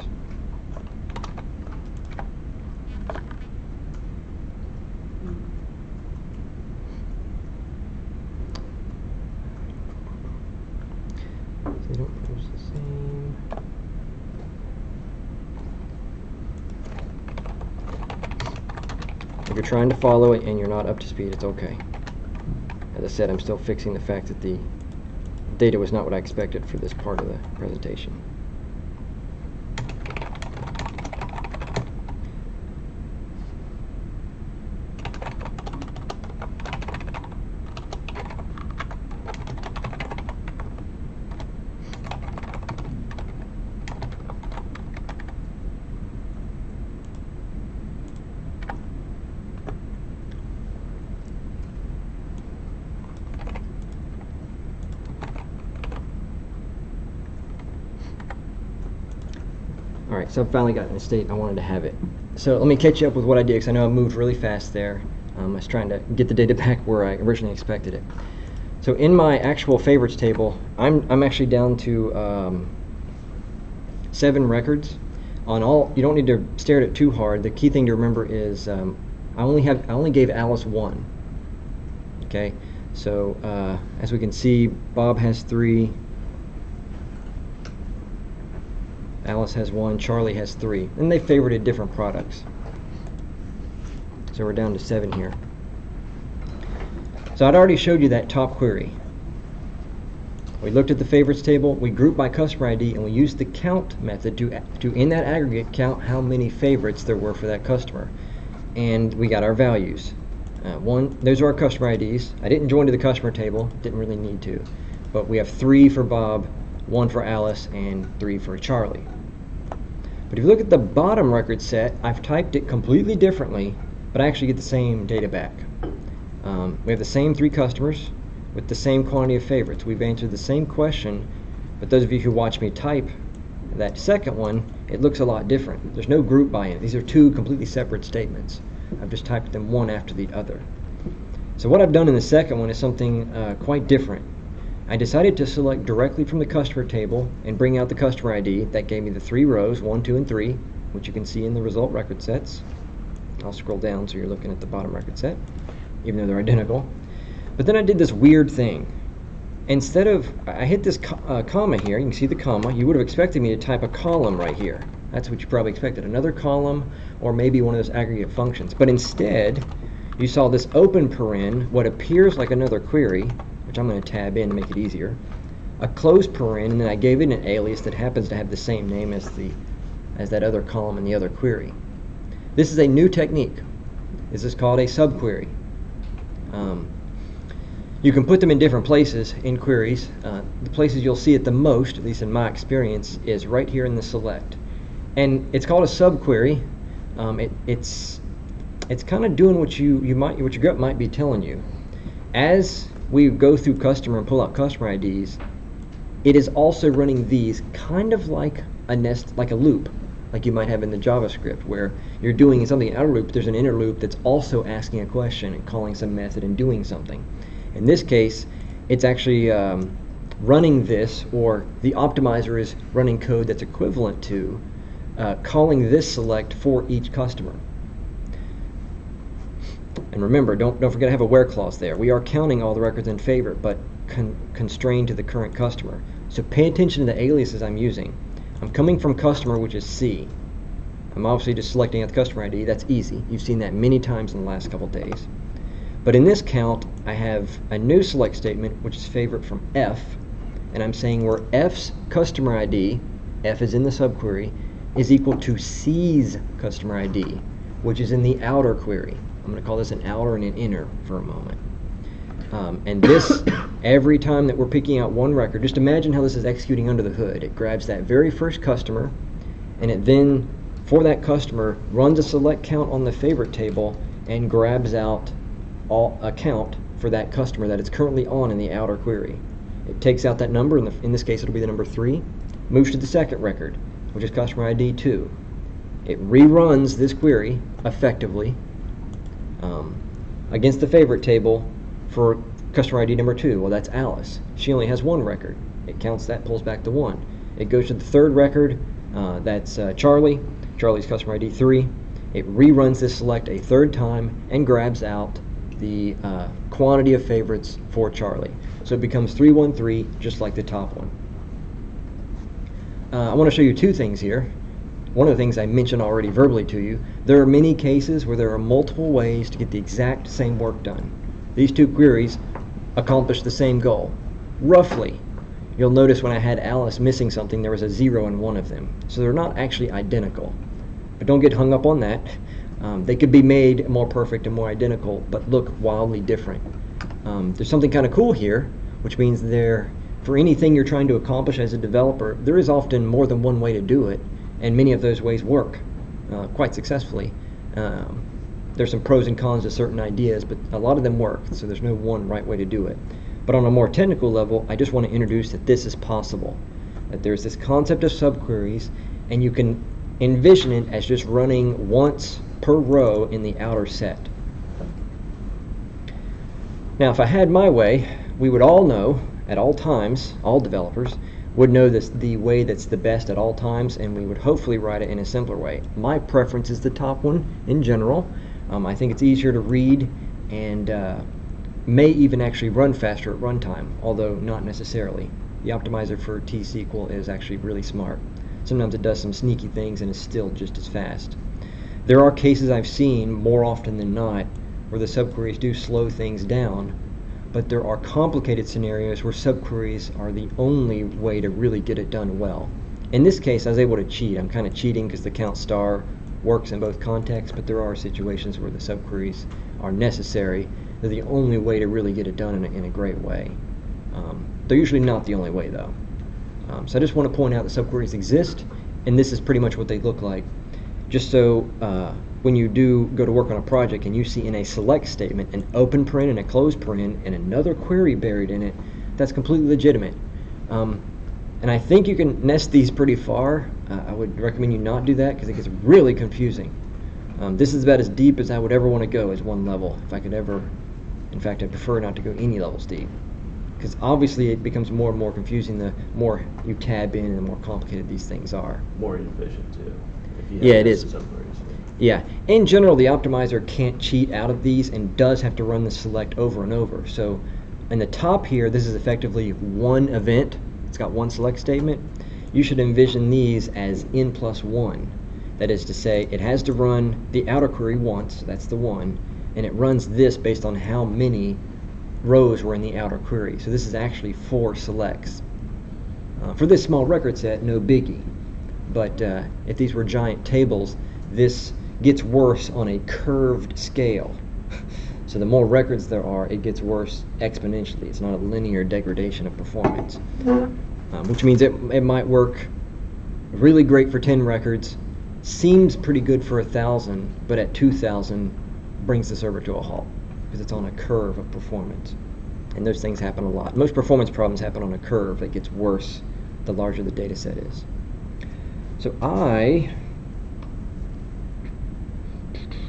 They don't produce the same. If you're trying to follow it and you're not up to speed, it's okay. As I said, I'm still fixing the fact that the data was not what I expected for this part of the presentation. Alright, so I've finally gotten in the state I wanted to have it. So let me catch you up with what I did, because I know I moved really fast there. I was trying to get the data back where I originally expected it. So in my actual favorites table, I'm actually down to 7 records. On all, you don't need to stare at it too hard. The key thing to remember is I only gave Alice 1. Okay, so as we can see, Bob has 3. Alice has 1, Charlie has 3, and they favorited different products. So we're down to 7 here. So I'd already showed you that top query. We looked at the favorites table, we grouped by customer ID, and we used the count method to in that aggregate count how many favorites there were for that customer. And we got our values. Those are our customer IDs. I didn't join to the customer table, didn't really need to. But we have 3 for Bob, 1 for Alice, and 3 for Charlie. But if you look at the bottom record set, I've typed it completely differently, but I actually get the same data back. We have the same 3 customers with the same quantity of favorites. We've answered the same question, but those of you who watch me type that second one, it looks a lot different. There's no group by it. These are 2 completely separate statements. I've just typed them one after the other. So what I've done in the second one is something quite different. I decided to select directly from the customer table and bring out the customer ID. That gave me the 3 rows, 1, 2, and 3, which you can see in the result record sets. I'll scroll down so you're looking at the bottom record set, even though they're identical. But then I did this weird thing. Instead of, I hit this comma here, you can see the comma. You would have expected me to type a column right here. That's what you probably expected, another column or maybe one of those aggregate functions. But instead, you saw this open paren, what appears like another query, which I'm going to tab in to make it easier, a closed paren, and then I gave it an alias that happens to have the same name as that other column in the other query. This is a new technique. This is called a subquery. You can put them in different places in queries. The places you'll see it the most, at least in my experience, is right here in the select. And it's called a subquery. It's kind of doing what your gut might be telling you. As we go through customer and pull out customer IDs, it is also running these kind of like a nest, like a loop, like you might have in the JavaScript, where you're doing something in outer loop, but there's an inner loop that's also asking a question and calling some method and doing something. In this case, it's actually running this, or the optimizer is running code that's equivalent to calling this select for each customer. And remember, don't forget to have a where clause there. We are counting all the records in favorite, but constrained to the current customer. So pay attention to the aliases I'm using. I'm coming from customer, which is C. I'm obviously just selecting out the customer ID. That's easy. You've seen that many times in the last couple days. But in this count, I have a new select statement, which is favorite from F, and I'm saying where F's customer ID, F is in the subquery, is equal to C's customer ID, which is in the outer query. I'm going to call this an outer and an inner for a moment. And this, every time that we're picking out one record, just imagine how this is executing under the hood. It grabs that very first customer, and it then, for that customer, runs a select count on the favorite table and grabs out a count for that customer that it's currently on in the outer query. It takes out that number, in this case it'll be the number 3, moves to the second record, which is customer ID 2. It reruns this query effectively against the favorite table for customer ID number 2. Well, that's Alice. She only has 1 record. It counts that, pulls back to 1. It goes to the third record, that's Charlie. Charlie's customer ID 3. It reruns this select a third time and grabs out the quantity of favorites for Charlie. So it becomes 313, just like the top one. I want to show you 2 things here. One of the things I mentioned already verbally to you, there are many cases where there are multiple ways to get the exact same work done. These 2 queries accomplish the same goal. Roughly, you'll notice when I had Alice missing something, there was a 0 in one of them. So they're not actually identical. But don't get hung up on that. They could be made more perfect and more identical, but look wildly different. There's something kind of cool here, which means for anything you're trying to accomplish as a developer, there is often more than one way to do it, and many of those ways work quite successfully. There's some pros and cons to certain ideas, but a lot of them work, so there's no one right way to do it. But on a more technical level, I just want to introduce that this is possible, that there's this concept of subqueries, and you can envision it as just running once per row in the outer set. Now, if I had my way, we would all know at all times, all developers would know this, the way that's the best at all times, and we would hopefully write it in a simpler way. My preference is the top one in general. I think it's easier to read and may even actually run faster at runtime, although not necessarily. The optimizer for T-SQL is actually really smart. Sometimes it does some sneaky things and is still just as fast. There are cases I've seen more often than not where the subqueries do slow things down, but there are complicated scenarios where subqueries are the only way to really get it done well. In this case, I was able to cheat. I'm kind of cheating because the count star works in both contexts, but there are situations where the subqueries are necessary. They're the only way to really get it done in a great way. They're usually not the only way, though. So I just want to point out that subqueries exist, and this is pretty much what they look like. Just so when you do go to work on a project and you see in a select statement an open paren and a closed paren and another query buried in it, that's completely legitimate. And I think you can nest these pretty far. I would recommend you not do that because it gets really confusing. This is about as deep as I would ever want to go as one level, if I could ever. In fact, I prefer not to go any levels deep, because obviously it becomes more and more confusing the more you tab in and the more complicated these things are. More inefficient too. If you Yeah, have it is. subqueries. Yeah, in general, the optimizer can't cheat out of these and does have to run the select over and over. So in the top here, this is effectively one event. It's got one select statement. You should envision these as n+1. That is to say, it has to run the outer query once, that's the one, and it runs this based on how many rows were in the outer query. So this is actually 4 selects. For this small record set, no biggie. But if these were giant tables, this gets worse on a curved scale. So the more records there are, it gets worse exponentially. It's not a linear degradation of performance. Which means it might work really great for 10 records, seems pretty good for 1,000, but at 2,000 brings the server to a halt because it's on a curve of performance. And those things happen a lot. Most performance problems happen on a curve that gets worse the larger the data set is. So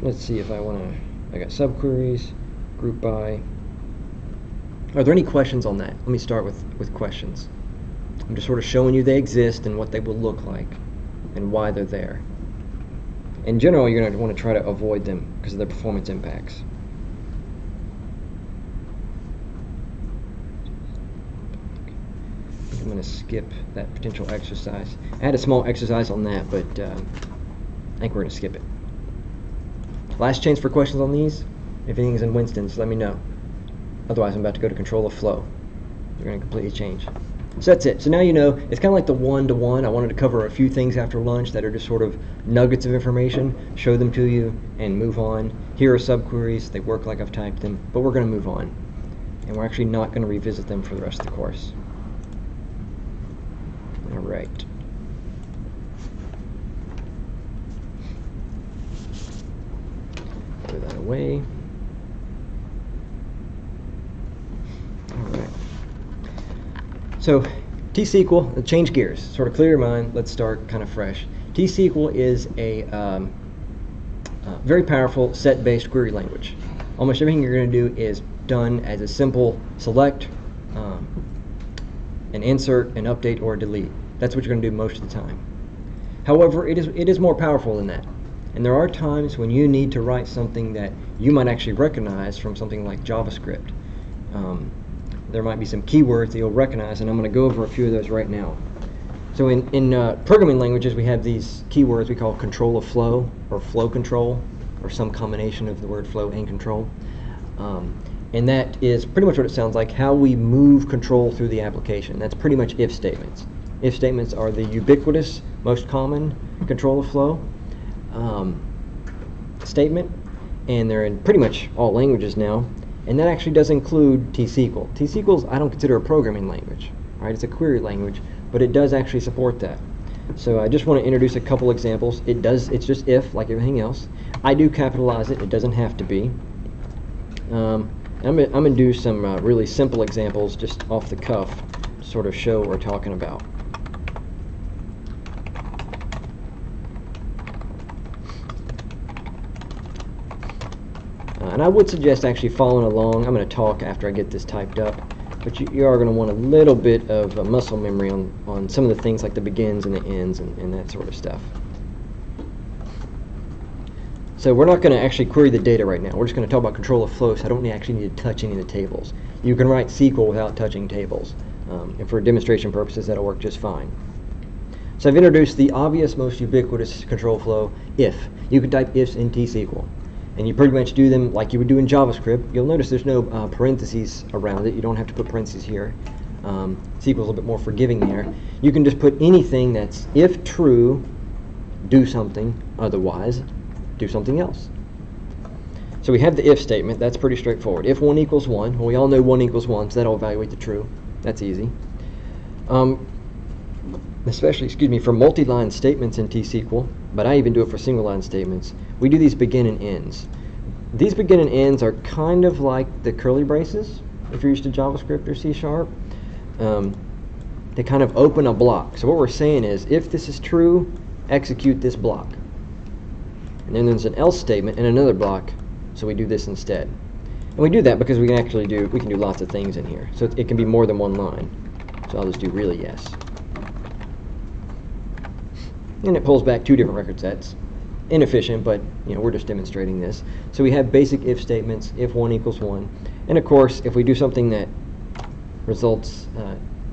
let's see if I got subqueries, group by. Are there any questions on that? Let me start with questions. I'm just sort of showing you they exist and what they will look like and why they're there. In general, you're going to want to try to avoid them because of their performance impacts. I'm going to skip that potential exercise. I had a small exercise on that, but I think we're going to skip it. Last chance for questions on these. If anything's in Winston's, let me know. Otherwise, I'm about to go to control of flow. They're going to completely change. So that's it. So now you know, it's kind of like the one-to-one. I wanted to cover a few things after lunch that are just sort of nuggets of information, show them to you, and move on. Here are subqueries. They work like I've typed them, but we're going to move on. And we're actually not going to revisit them for the rest of the course. All right. Throw that away. All right. So T-SQL, change gears, sort of clear your mind. Let's start kind of fresh. T-SQL is a very powerful set-based query language. Almost everything you're going to do is done as a simple select, an insert, an update, or a delete. That's what you're going to do most of the time. However, it is more powerful than that. And there are times when you need to write something that you might actually recognize from something like JavaScript. There might be some keywords that you'll recognize, and I'm going to go over a few of those right now. So in programming languages, we have these keywords we call control of flow, or flow control, or some combination of the word flow and control. And that is pretty much what it sounds like, how we move control through the application. That's pretty much if statements. If statements are the ubiquitous, most common control of flow statement, and they're in pretty much all languages now. And that actually does include T-SQL. T-SQL I don't consider a programming language, right? It's a query language, but it does actually support that. So I just want to introduce a couple examples. It's just if, like everything else. I do capitalize it. It doesn't have to be. I'm going to do some really simple examples just off the cuff to sort of show what we're talking about. And I would suggest actually following along. I'm going to talk after I get this typed up, but you are going to want a little bit of muscle memory on some of the things like the begins and the ends and that sort of stuff. So we're not going to actually query the data right now. We're just going to talk about control of flow, so I don't actually need to touch any of the tables. You can write SQL without touching tables. And for demonstration purposes, that'll work just fine. So I've introduced the obvious, most ubiquitous control flow, if. You can type ifs in T-SQL. And you pretty much do them like you would do in JavaScript. You'll notice there's no parentheses around it. You don't have to put parentheses here. SQL's a little bit more forgiving there. You can just put anything that's, if true, do something, otherwise, do something else. So we have the if statement. That's pretty straightforward. If 1 equals 1, well, we all know 1 equals 1, so that'll evaluate the true. That's easy. especially, for multi-line statements in T-SQL, but I even do it for single-line statements, we do these begin and ends. These begin and ends are kind of like the curly braces, if you're used to JavaScript or C#. They kind of open a block. So what we're saying is, if this is true, execute this block. And then there's an else statement and another block, so we do this instead. And we do that because we can do lots of things in here. So it can be more than one line. So I'll just do really yes. And it pulls back two different record sets. Inefficient, but we're just demonstrating this. So we have basic if statements, if 1 equals 1. And of course, if we do something that results,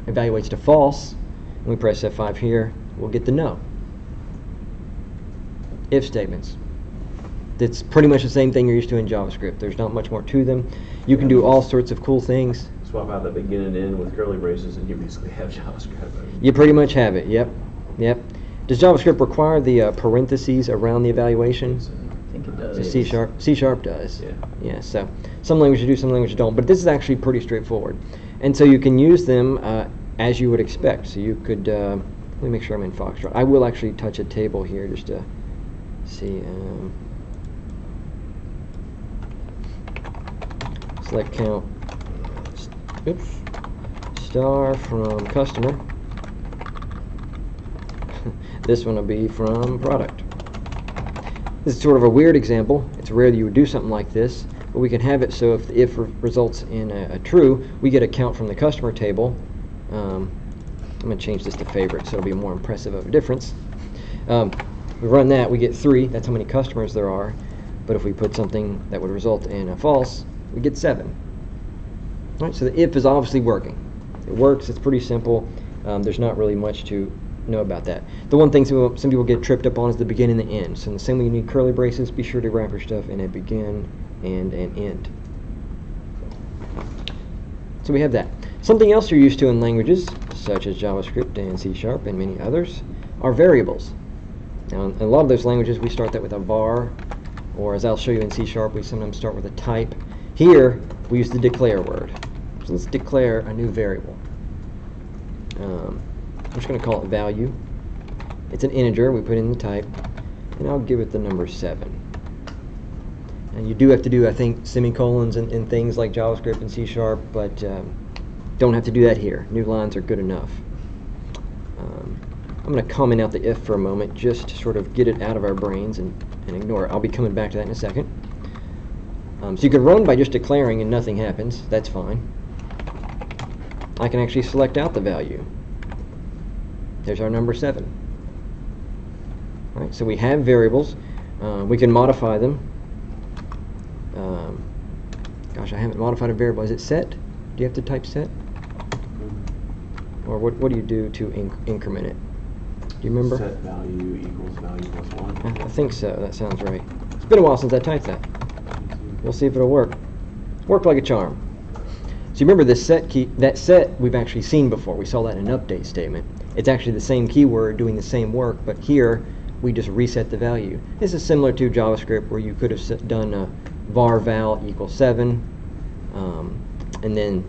evaluates to false, and we press F5 here, we'll get the no. If statements. It's pretty much the same thing you're used to in JavaScript. There's not much more to them. You can do all sorts of cool things. Swap out the begin and end with curly braces, and you basically have JavaScript. You pretty much have it. Yep. Does JavaScript require the parentheses around the evaluation? I think it does. C# does. Yeah. Yeah. So some languages do, some languages don't. But this is actually pretty straightforward, and so you can use them as you would expect. So you could. Let me make sure I'm in Foxtrot. I will actually touch a table here just to see. Select count. Oops. Star from customer. This one will be from product. This is sort of a weird example. It's rare that you would do something like this, but we can have it so if the if results in a true, we get a count from the customer table. I'm going to change this to favorite so it'll be more impressive of a difference. We run that, we get 3. That's how many customers there are. But if we put something that would result in a false, we get 7. All right, so the if is obviously working. It works. It's pretty simple. There's not really much to know about that. The one thing some people get tripped up on is the begin and the end. So in the same way you need curly braces, be sure to wrap your stuff in a begin and an end. So we have that. Something else you're used to in languages, such as JavaScript and C# and many others, are variables. Now in a lot of those languages we start that with a var, or as I'll show you in C# we sometimes start with a type. Here we use the declare word. So let's declare a new variable. I'm just going to call it value. It's an integer, we put in the type, and I'll give it the number 7. And you do have to do, I think, semicolons and things like JavaScript and C#, but don't have to do that here. New lines are good enough. I'm going to comment out the if for a moment, just to sort of get it out of our brains and ignore it. I'll be coming back to that in a second. So you can run by just declaring and nothing happens. That's fine. I can actually select out the value. There's our number 7. All right, so we have variables. We can modify them. Gosh, I haven't modified a variable. Is it set? Do you have to type set? Or what do you do to increment it? Do you remember? Set value equals value plus 1. I think so. That sounds right. It's been a while since I typed that. We'll see if it'll work. Work like a charm. So you remember this set key, that set we've actually seen before. We saw that in an update statement. It's actually the same keyword doing the same work, but here we just reset the value. This is similar to JavaScript where you could have done var val equals 7, and then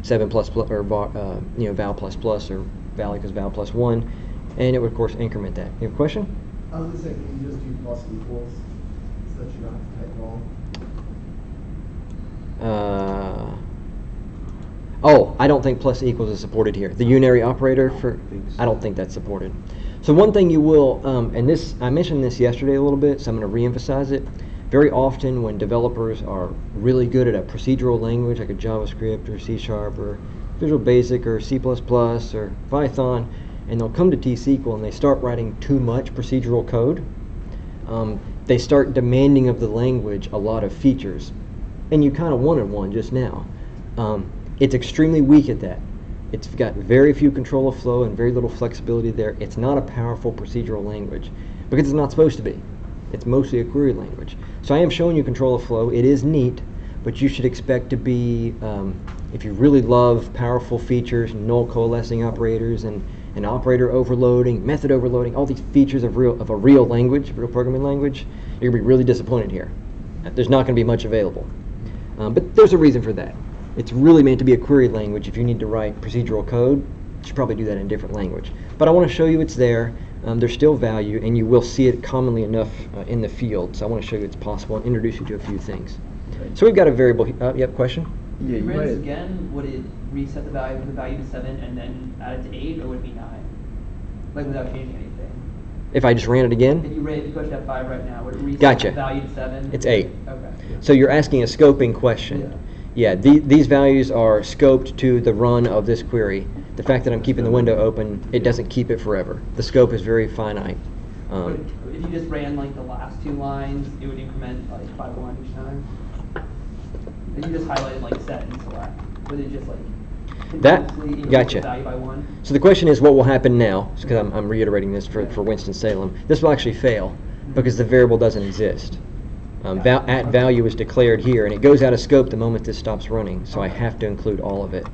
7 plus plus, or val plus plus, or val equals val plus 1, and it would of course increment that. You have a question? I was going to say, can you just do plus equals so that you don't have to type wrong? Oh, I don't think plus equals is supported here. The unary operator I don't think that's supported. So one thing you will, and this I mentioned this yesterday a little bit, so I'm going to re-emphasize it. Very often when developers are really good at a procedural language like a JavaScript or C# or Visual Basic or C++ or Python, and they'll come to T-SQL and they start writing too much procedural code, they start demanding of the language a lot of features. And you kind of wanted one just now. It's extremely weak at that. It's got very few control of flow and very little flexibility there. It's not a powerful procedural language because it's not supposed to be. It's mostly a query language. So I am showing you control of flow. It is neat, but you should expect to be, if you really love powerful features, null coalescing operators, and operator overloading, method overloading, all these features of a real language, real programming language, you're going to be really disappointed here. There's not going to be much available. But there's a reason for that. It's really meant to be a query language. If you need to write procedural code, Should probably do that in a different language. But I want to show you it's there. There's still value, and you will see it commonly enough in the field. So I want to show you it's possible and introduce you to a few things. So we've got a variable. You have a question? Yeah, If you you ran might this have. again, would it reset the value to 7 and then add it to 8, or would it be 9? Like without changing anything? If I just ran it again? If you pushed F5 right now, would it reset Gotcha. the value to 7? It's 8. Okay. So you're asking a scoping question. Yeah, these values are scoped to the run of this query. The fact that I'm keeping the window open, it doesn't keep it forever. The scope is very finite. But if you just ran like the last 2 lines, it would increment like by 1 each time? If you just highlighted like set and select, would it just like That, continuously increase gotcha. the value by 1? So the question is, what will happen now? Because I'm reiterating this for Winston-Salem. This will actually fail because the variable doesn't exist. At value is declared here, and it goes out of scope the moment this stops running. So I have to include all of it.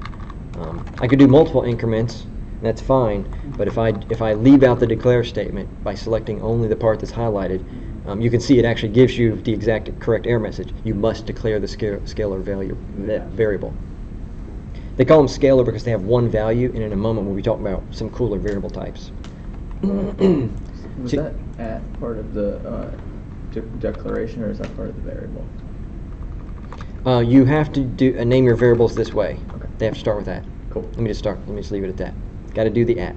I could do multiple increments, and that's fine. But if I leave out the declare statement by selecting only the part that's highlighted, you can see it actually gives you the exact correct error message. You must declare the scalar variable. They call them scalar because they have one value, and in a moment we'll be talking about some cooler variable types. Was that at part of the declaration, or is that part of the variable? You have to name your variables this way. Okay. They have to start with that. Cool. Let me just leave it at that. Got to do the at.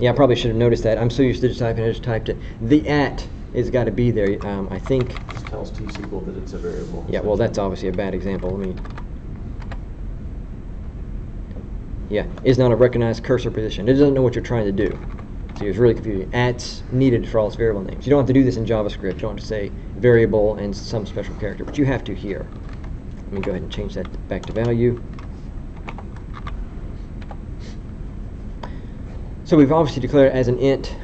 Yeah, I probably should have noticed that. I'm so used to just typing, I just typed it. The at is got to be there. I think. This tells T-SQL that it's a variable. Yeah, well, that's obviously a bad example. Let me. Yeah, is not a recognized cursor position. It doesn't know what you're trying to do. So it's really confusing. At's needed for all its variable names. You don't have to do this in JavaScript. You don't have to say variable and some special character, but you have to here. Let me go ahead and change that back to value. So we've obviously declared it as an int.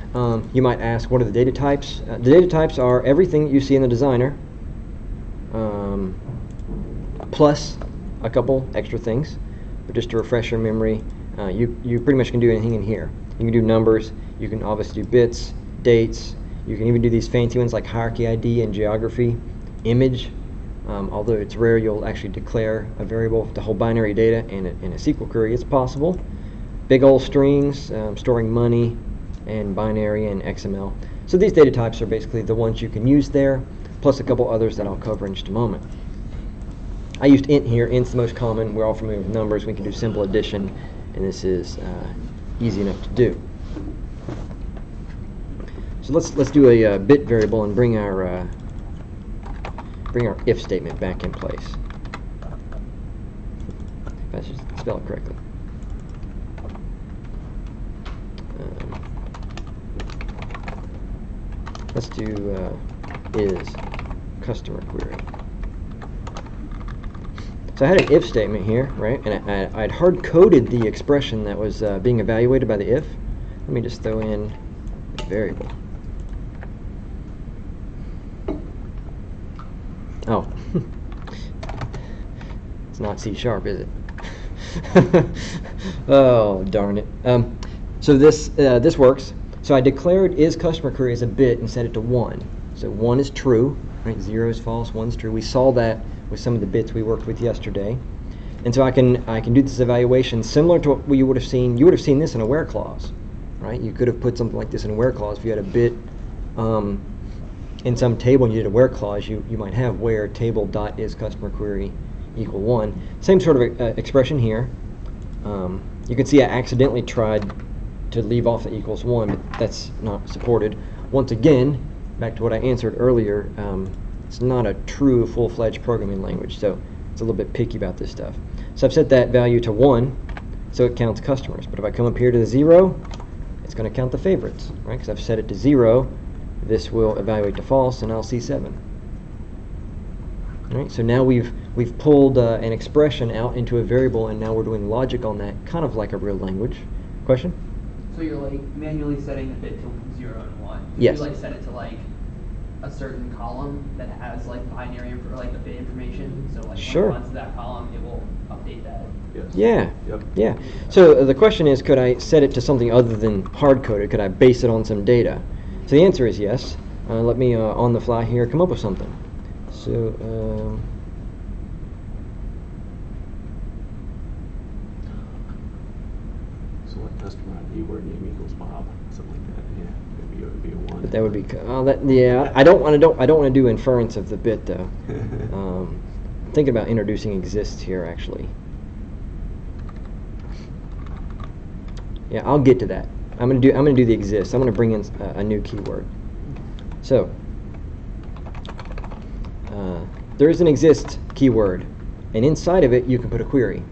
You might ask, what are the data types? The data types are everything that you see in the designer, plus a couple extra things. But just to refresh your memory, you pretty much can do anything in here. You can do numbers, you can obviously do bits, dates, you can even do these fancy ones like hierarchy ID and geography, image. Although it's rare you'll actually declare a variable to hold binary data in a SQL query. It's possible. Big old strings, storing money, and binary and XML. So these data types are basically the ones you can use there, plus a couple others that I'll cover in just a moment. I used int here. Int's the most common. We're all familiar with numbers. We can do simple addition, and this is easy enough to do. So let's do a bit variable and bring our if statement back in place. If I should spell it correctly. Let's do is customer query. So I had an if statement here, right? And I'd hard-coded the expression that was being evaluated by the if. Let me just throw in a variable. Oh, it's not C#, is it? Oh, darn it. So this works. So I declared is customer query as a bit and set it to 1. So 1 is true, right? 0 is false, 1 is true. We saw that with some of the bits we worked with yesterday. And so I can do this evaluation similar to what you would have seen. You would have seen this in a where clause, right? You could have put something like this in a where clause. If you had a bit in some table and you did a where clause, you might have where table dot is customer query equal 1. Same sort of expression here. You can see I accidentally tried to leave off the equals 1, but that's not supported. Once again, back to what I answered earlier, it's not a true full-fledged programming language, so it's a little bit picky about this stuff. So I've set that value to 1, so it counts customers. But if I come up here to the 0, it's going to count the favorites, right? Because I've set it to 0. This will evaluate to false, and I'll see 7. All right, so now we've pulled an expression out into a variable, and now we're doing logic on that, kind of like a real language. Question? So you're like manually setting the bit to 0 and 1. Yes. You like set it to like a certain column that has like binary or like the bit information. So like Sure. when it runs to that column, it will update that. Yes. Yeah. Yep. Yeah. So the question is, could I set it to something other than hard-coded? Could I base it on some data? So the answer is yes. Let me, on the fly here, come up with something. So, select customer ID where name equals Bob, something like that. Yeah, maybe it would be a 1. But that would be yeah. I don't want to do inference of the bit though. Thinking about introducing exists here actually. Yeah, I'll get to that. I'm gonna do the exists. I'm gonna bring in a new keyword. So there is an exist keyword, and inside of it you can put a query.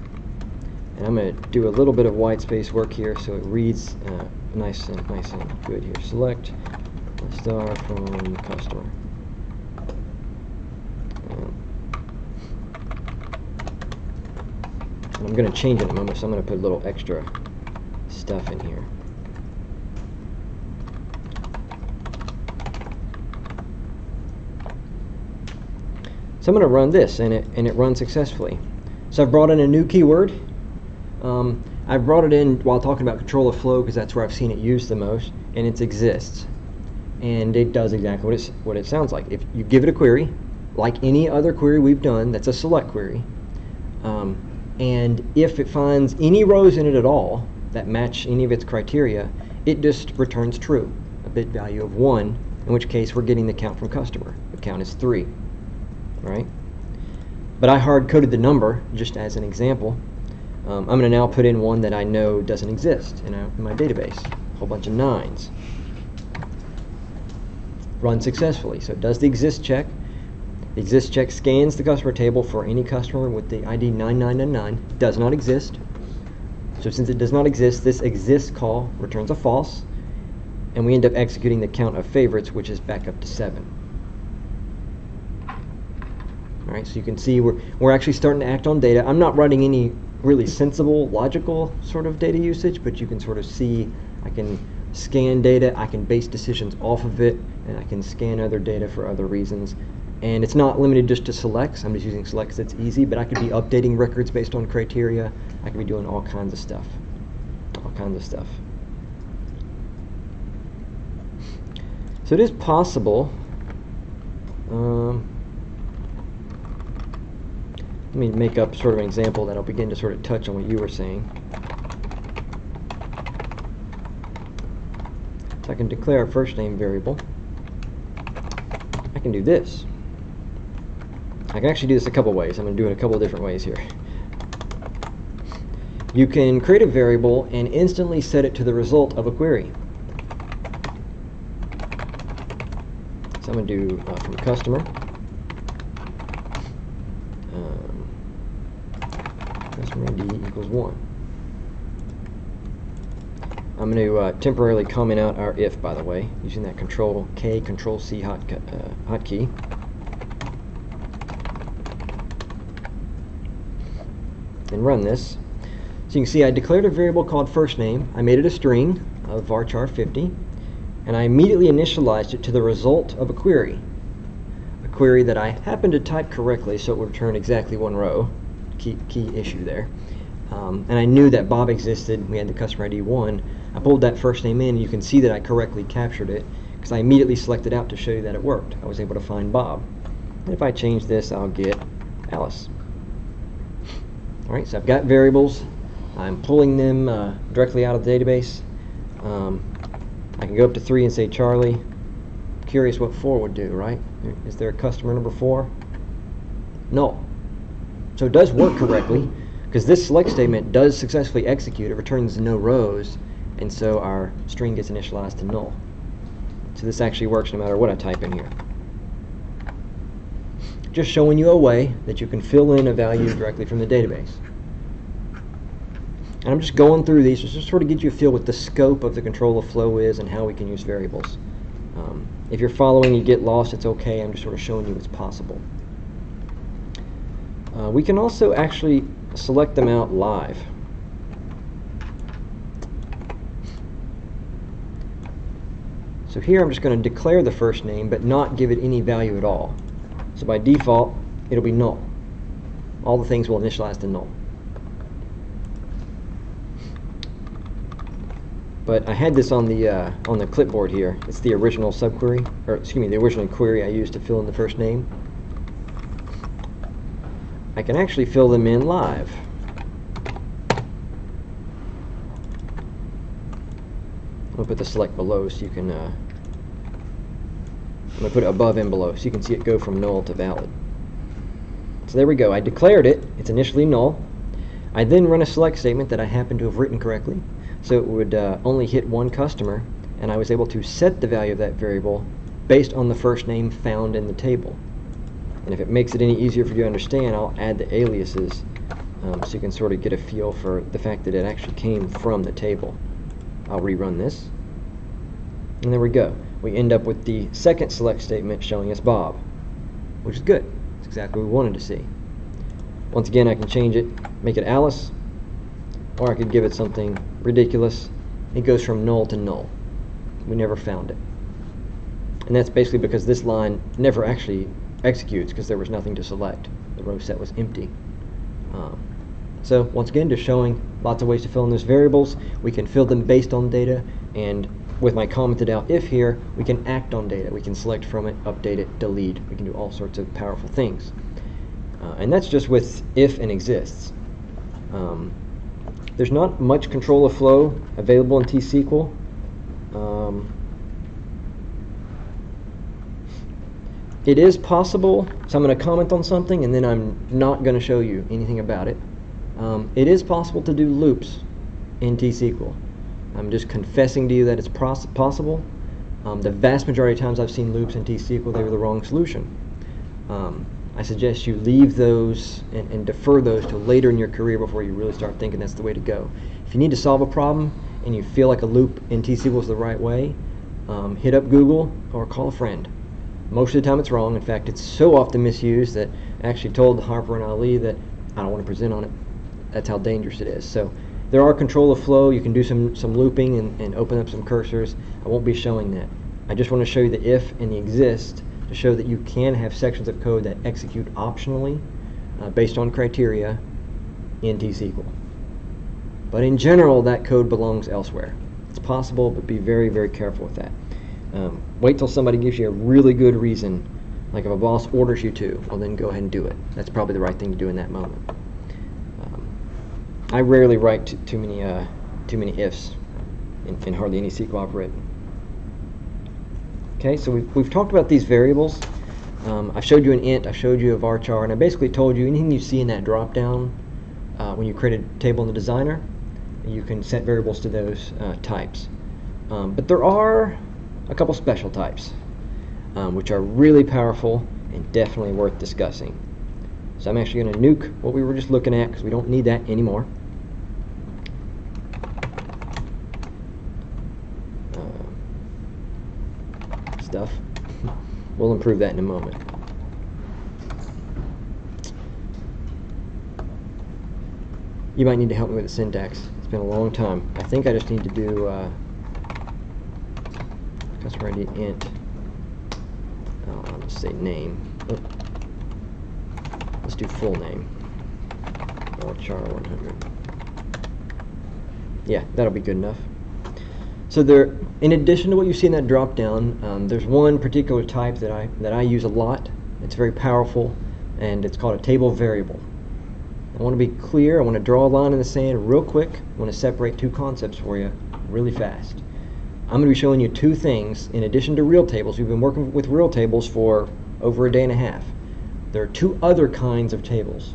And I'm gonna do a little bit of white space work here so it reads nice and good here. Select a star from customer. And I'm going to change it in a moment, so I'm going to put a little extra stuff in here. So I'm going to run this, and it runs successfully. So I've brought in a new keyword. I've brought it in while talking about control of flow because that's where I've seen it used the most, and it exists. And it does exactly what it sounds like. If you give it a query, like any other query we've done, that's a select query. And if it finds any rows in it at all that match any of its criteria, it just returns true, a bit value of 1, in which case we're getting the count from customer. The count is 3, right? But I hard-coded the number just as an example. I'm going to now put in one that I know doesn't exist in my database, a whole bunch of 9s. Run successfully. So it does the exist check. The exist check scans the customer table for any customer with the ID 9999. Does not exist. So since it does not exist, this exist call returns a false, and we end up executing the count of favorites, which is back up to 7. All right, so you can see we're actually starting to act on data. I'm not writing any really sensible, logical sort of data usage, but you can sort of see I can scan data, I can base decisions off of it, and I can scan other data for other reasons. And it's not limited just to selects. I'm just using selects, it's easy, but I could be updating records based on criteria. I could be doing all kinds of stuff. All kinds of stuff. So it is possible. Let me make up sort of an example that'll begin to sort of touch on what you were saying. So I can declare a first name variable. I can do this. I can actually do this a couple ways. I'm going to do it a couple different ways here. You can create a variable and instantly set it to the result of a query. So I'm going to do from customer. Customer ID equals 1. I'm going to temporarily comment out our if, by the way, using that Control K, Control C hotkey. And run this. So you can see I declared a variable called first name. I made it a string of varchar 50, and I immediately initialized it to the result of a query that I happened to type correctly, so it would return exactly 1 row. Key issue there. And I knew that Bob existed. We had the customer ID 1. I pulled that first name in, and you can see that I correctly captured it because I immediately selected out to show you that it worked. I was able to find Bob. And if I change this, I'll get Alice. All right, so I've got variables. I'm pulling them directly out of the database. I can go up to 3 and say Charlie. Curious what 4 would do, right? Is there a customer number 4? No. So it does work correctly because this select statement does successfully execute. It returns no rows, and so our string gets initialized to null. So this actually works no matter what I type in here. Just showing you a way that you can fill in a value directly from the database. And I'm just going through these just to sort of get you a feel what the scope of the control of flow is and how we can use variables. If you're following, you get lost, it's okay. I'm just sort of showing you what's possible. We can also actually select them out live. So here I'm just going to declare the first name but not give it any value at all. So by default, it'll be null. All the things will initialize to null. But I had this on the clipboard here. It's the original subquery, or excuse me, the original query I used to fill in the first name. I can actually fill them in live. I'm gonna put the select below so you can, I'm gonna put it above and below so you can see it go from null to valid. So there we go. I declared it. It's initially null. I then run a select statement that I happen to have written correctly, so it would only hit one customer, and I was able to set the value of that variable based on the first name found in the table. And if it makes it any easier for you to understand, I'll add the aliases so you can sort of get a feel for the fact that it actually came from the table. I'll rerun this, and there we go. We end up with the second select statement showing us Bob, which is good. It's exactly what we wanted to see. Once again, I can change it, make it Alice, or I could give it something ridiculous. It goes from null to null. We never found it. And that's basically because this line never actually executes because there was nothing to select. The row set was empty. So once again, just showing lots of ways to fill in those variables. We can fill them based on data, and with my commented out if here, we can act on data. We can select from it, update it, delete. We can do all sorts of powerful things. And that's just with if and exists. There's not much control of flow available in T-SQL. It is possible, so I'm going to comment on something and then I'm not going to show you anything about it. It is possible to do loops in T-SQL. I'm just confessing to you that it's possible. The vast majority of times I've seen loops in T-SQL, they were the wrong solution. I suggest you leave those and defer those till later in your career before you really start thinking that's the way to go. If you need to solve a problem and you feel like a loop in T-SQL is the right way, hit up Google or call a friend. Most of the time it's wrong. In fact, it's so often misused that I actually told Harper and Ali that I don't want to present on it. That's how dangerous it is. So there are control of flow. You can do some looping and open up some cursors. I won't be showing that. I just want to show you the if and the exist to show that you can have sections of code that execute optionally based on criteria in T-SQL. But in general, that code belongs elsewhere. It's possible, but be very, very careful with that. Wait till somebody gives you a really good reason, like if a boss orders you to, well then go ahead and do it. That's probably the right thing to do in that moment. I rarely write too many ifs in hardly any SQL I've written. Okay, so we've talked about these variables. I showed you an int, I showed you a varchar, and I basically told you anything you see in that drop-down when you create a table in the designer, you can set variables to those types. But there are a couple special types, which are really powerful and definitely worth discussing. So I'm actually going to nuke what we were just looking at because we don't need that anymore. Stuff. We'll improve that in a moment. You might need to help me with the syntax. It's been a long time. I think I just need to do customer ID int. I'll just say name. Oh. Let's do full name. Char 100. Yeah, that'll be good enough. So there, in addition to what you see in that drop down, there's one particular type that I use a lot. It's very powerful, and it's called a table variable. I want to be clear. I want to draw a line in the sand real quick. I want to separate two concepts for you really fast. I'm going to be showing you two things in addition to real tables. We've been working with real tables for over a day and a half. There are two other kinds of tables.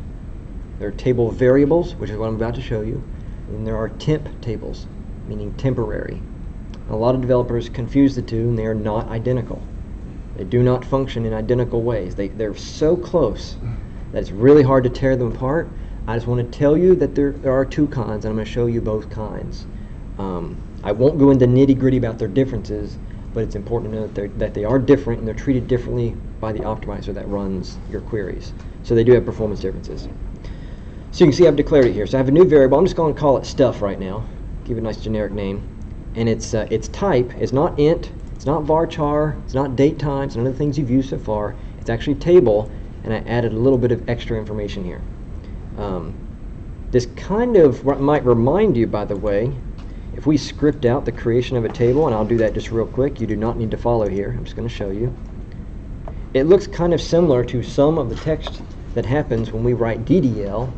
There are table variables, which is what I'm about to show you, and there are temp tables, meaning temporary. A lot of developers confuse the two, and they are not identical. They do not function in identical ways. They're so close that it's really hard to tear them apart. I just want to tell you that there are two kinds, and I'm going to show you both kinds. I won't go into nitty-gritty about their differences, but it's important to know that they are different, and they're treated differently by the optimizer that runs your queries. So they do have performance differences. So you can see I've declared it here. So I have a new variable. I'm just going to call it stuff right now. Give it a nice generic name. And its type is not int, it's not varchar, it's not date times, none of the things you've used so far. It's actually table, and I added a little bit of extra information here. This kind of might remind you, by the way, if we script out the creation of a table, and I'll do that just real quick, you do not need to follow here, I'm just going to show you. It looks kind of similar to some of the text that happens when we write DDL,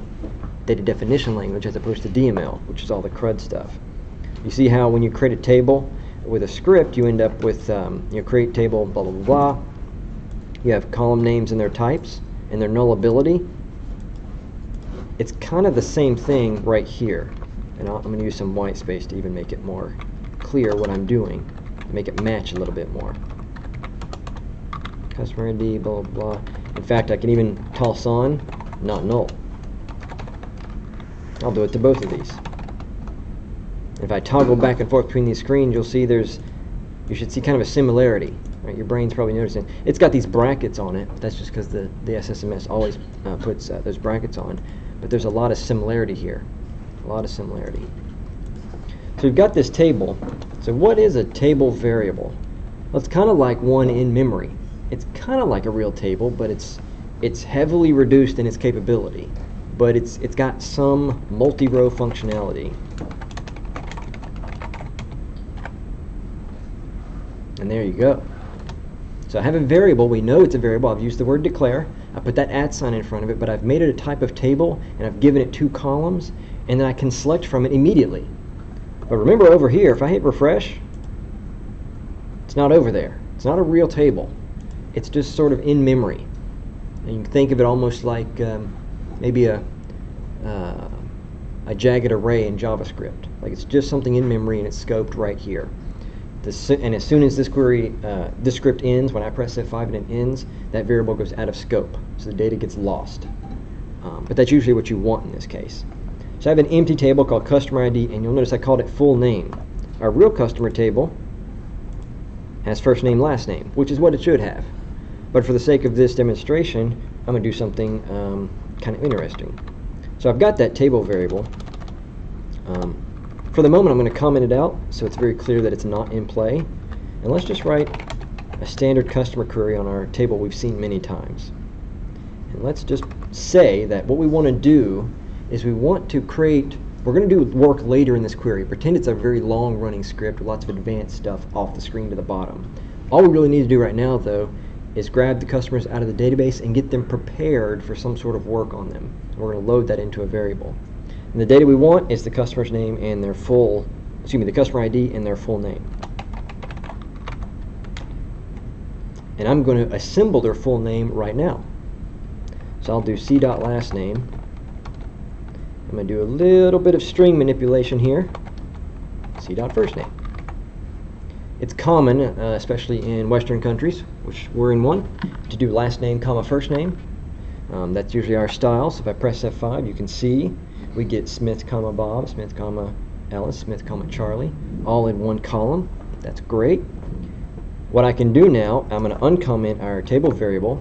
data definition language, as opposed to DML, which is all the CRUD stuff. You see how when you create a table, with a script, you end up with create table, blah, blah, blah, blah. You have column names and their types and their nullability. It's kind of the same thing right here. And I'm going to use some white space to even make it more clear what I'm doing, to make it match a little bit more. Customer ID, blah, blah, blah. In fact, I can even toss on not null. I'll do it to both of these. If I toggle back and forth between these screens, you'll see you should see kind of a similarity. Right? Your brain's probably noticing. It's got these brackets on it. That's just because the SSMS always puts those brackets on. But there's a lot of similarity here. A lot of similarity. So we've got this table. So what is a table variable? Well, it's kind of like one in memory. It's kind of like a real table, but it's heavily reduced in its capability. But it's got some multi-row functionality. And there you go. So I have a variable. We know it's a variable. I've used the word declare. I put that @ sign in front of it, but I've made it a type of table, and I've given it 2 columns, and then I can select from it immediately. But remember over here, if I hit refresh, it's not over there. It's not a real table. It's just sort of in memory. And you can think of it almost like maybe a jagged array in JavaScript. Like it's just something in memory, and it's scoped right here. And as soon as this query, this script ends, when I press F5 and it ends, that variable goes out of scope, so the data gets lost. But that's usually what you want in this case. So I have an empty table called customer ID, and you'll notice I called it full name. Our real customer table has first name, last name, which is what it should have. But for the sake of this demonstration, I'm going to do something kind of interesting. So I've got that table variable. For the moment, I'm going to comment it out so it's very clear that it's not in play. And let's just write a standard customer query on our table we've seen many times. And let's just say that what we want to do is we want to create, we're going to do work later in this query. Pretend it's a very long running script with lots of advanced stuff off the screen to the bottom. All we really need to do right now, though, is grab the customers out of the database and get them prepared for some sort of work on them. We're going to load that into a variable. And the data we want is the customer's name and their full, the customer ID and their full name. And I'm going to assemble their full name right now. So I'll do c.lastname. I'm going to do a little bit of string manipulation here. c.firstname. It's common, especially in Western countries, which we're in one, to do last name, comma, first name. That's usually our style. So if I press F5, you can see we get Smith, comma, Bob, Smith, comma, Alice, Smith, comma, Charlie, all in one column. That's great. What I can do now, I'm going to uncomment our table variable.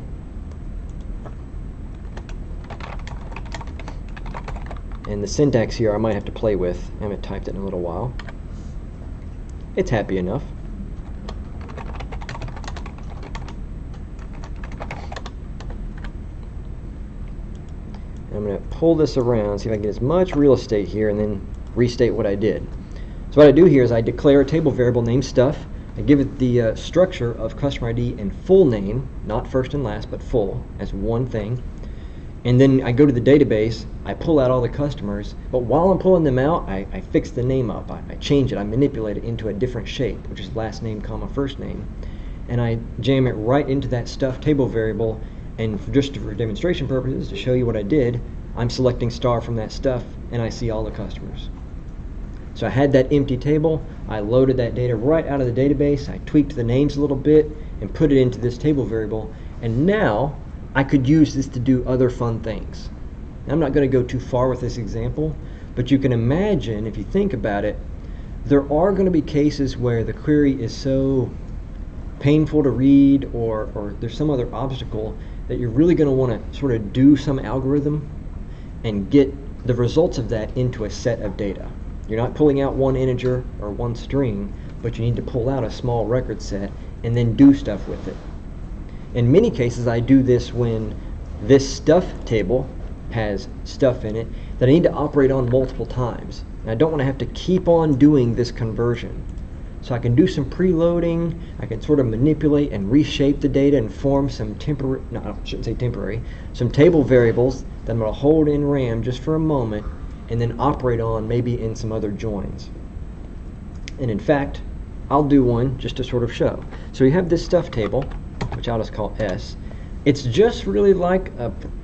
And the syntax here I might have to play with. I haven't typed it in a little while. It's happy enough. I'm going to pull this around, see if I can get as much real estate here, and then restate what I did. So what I do here is I declare a table variable named stuff. I give it the structure of customer ID and full name, not first and last, but full, as one thing. And then I go to the database, I pull out all the customers, but while I'm pulling them out, I fix the name up. I change it, I manipulate it into a different shape, which is last name, comma, first name. And I jam it right into that stuff table variable. And just for demonstration purposes, to show you what I did, I'm selecting star from that stuff, and I see all the customers. So I had that empty table, I loaded that data right out of the database, I tweaked the names a little bit, and put it into this table variable, and now I could use this to do other fun things. Now, I'm not going to go too far with this example, but you can imagine, if you think about it, there are going to be cases where the query is so painful to read, or there's some other obstacle that you're really going to want to sort of do some algorithm and get the results of that into a set of data. You're not pulling out one integer or one string, but you need to pull out a small record set and then do stuff with it. In many cases, I do this when this stuff table has stuff in it that I need to operate on multiple times. And I don't want to have to keep on doing this conversion. So I can do some preloading, I can sort of manipulate and reshape the data and form some temporary, no, I shouldn't say temporary, some table variables that I'm going to hold in RAM just for a moment and then operate on maybe in some other joins. And in fact, I'll do one just to sort of show. So you have this stuff table, which I'll just call S. It's just really like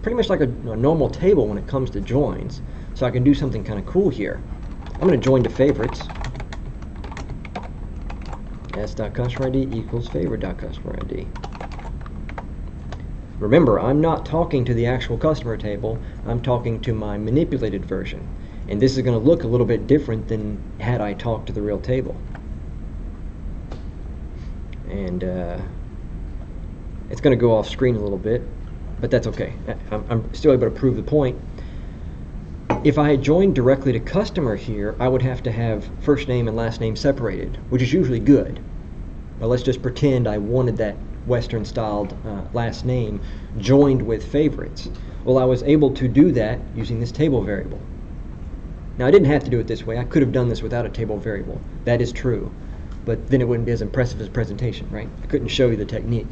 pretty much like a normal table when it comes to joins. So I can do something kind of cool here. I'm going to join to favorites. S.customer ID equals favorite.customer ID. Remember, I'm not talking to the actual customer table. I'm talking to my manipulated version. And this is going to look a little bit different than had I talked to the real table. And it's going to go off screen a little bit, but that's okay. I'm still able to prove the point. If I had joined directly to customer here, I would have to have first name and last name separated, which is usually good. But let's just pretend I wanted that Western styled last name joined with favorites. Well, I was able to do that using this table variable. Now, I didn't have to do it this way. I could have done this without a table variable. That is true. But then it wouldn't be as impressive as a presentation, right? I couldn't show you the technique.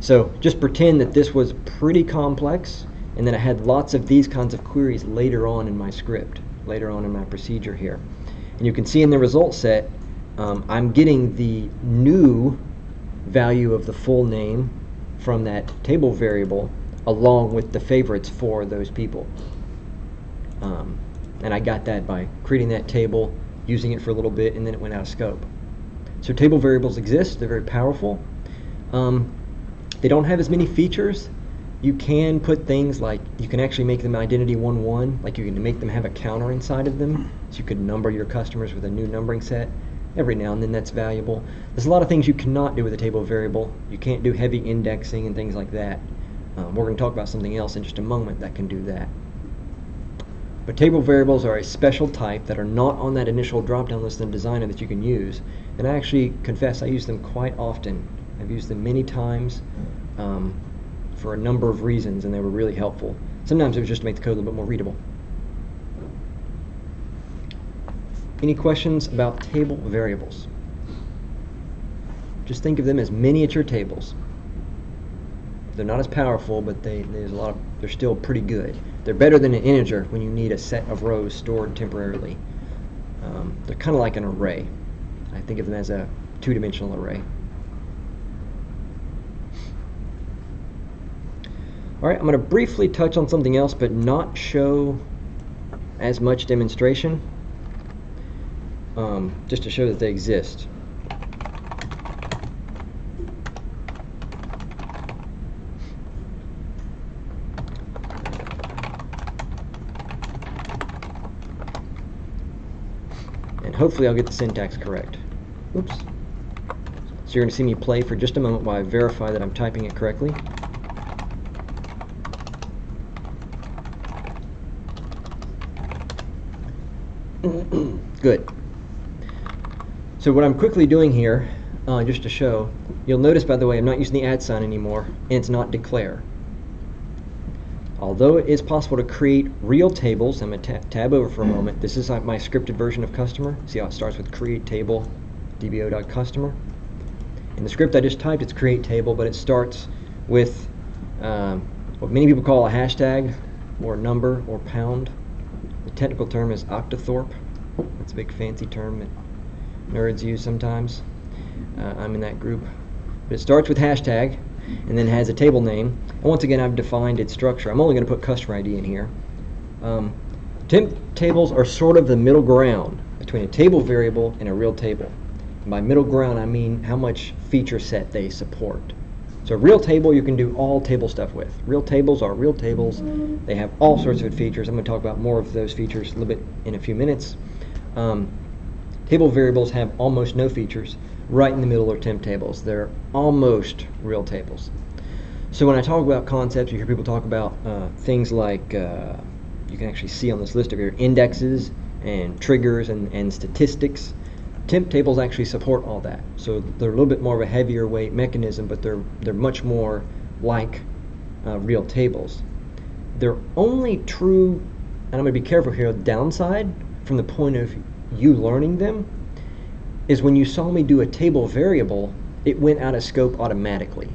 So just pretend that this was pretty complex, and then I had lots of these kinds of queries later on in my script, later on in my procedure here. And you can see in the result set, I'm getting the new value of the full name from that table variable along with the favorites for those people. And I got that by creating that table, using it for a little bit, and then it went out of scope. So table variables exist. They're very powerful. They don't have as many features. You can put things like, you can actually make them identity 1-1, like you can make them have a counter inside of them, so you could number your customers with a new numbering set. Every now and then that's valuable. There's a lot of things you cannot do with a table variable. You can't do heavy indexing and things like that. We're going to talk about something else in just a moment that can do that. But table variables are a special type that are not on that initial drop-down list in Designer that you can use. And I actually confess I use them quite often. I've used them many times for a number of reasons, and they were really helpful. Sometimes it was just to make the code a little bit more readable. Any questions about table variables? Just think of them as miniature tables. They're not as powerful, but they're still pretty good. They're better than an integer when you need a set of rows stored temporarily. They're kind of like an array. I think of them as a two-dimensional array. All right, I'm going to briefly touch on something else, but not show as much demonstration, just to show that they exist. And hopefully I'll get the syntax correct. Oops. So you're going to see me play for just a moment while I verify that I'm typing it correctly. Good. So what I'm quickly doing here, just to show, you'll notice, by the way, I'm not using the @ sign anymore, and it's not declare. Although it is possible to create real tables, I'm going to tab over for a moment. This is my scripted version of customer. See how it starts with create table, dbo.customer. In the script I just typed, it's create table, but it starts with what many people call a hashtag, or number, or pound. The technical term is octothorpe. That's a big fancy term that nerds use sometimes. I'm in that group. But it starts with hashtag, and then has a table name. And once again, I've defined its structure. I'm only going to put customer ID in here. Temp tables are sort of the middle ground between a table variable and a real table. And by middle ground, I mean how much feature set they support. So a real table you can do all table stuff with. Real tables are real tables. They have all sorts of features. I'm going to talk about more of those features a little bit in a few minutes. Table variables have almost no features. Right in the middle are temp tables. They're almost real tables. So when I talk about concepts, you hear people talk about things like, you can actually see on this list over here, indexes and triggers and statistics. Temp tables actually support all that. So they're a little bit more of a heavier weight mechanism, but they're much more like real tables. They're only true, and I'm going to be careful here, downside from the point of you learning them is when you saw me do a table variable, it went out of scope automatically.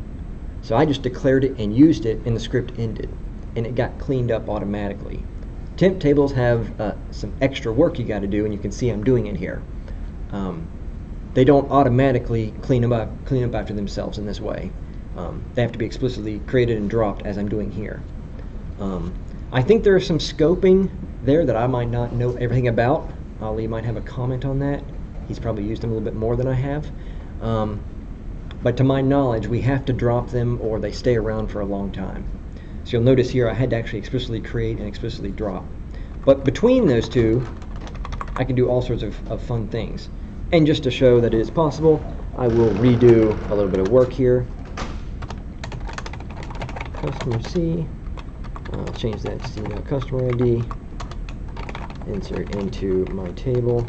So I just declared it and used it, and the script ended, and it got cleaned up automatically. Temp tables have some extra work you got to do, and you can see I'm doing it here. they don't automatically clean up after themselves in this way. They have to be explicitly created and dropped as I'm doing here. I think there's some scoping there that I might not know everything about. Ali might have a comment on that. He's probably used them a little bit more than I have. But to my knowledge, we have to drop them or they stay around for a long time. So you'll notice here I had to actually explicitly create and explicitly drop. But between those two, I can do all sorts of fun things. And just to show that it is possible, I will redo a little bit of work here. Customer C, I'll change that to C customer ID, insert into my table,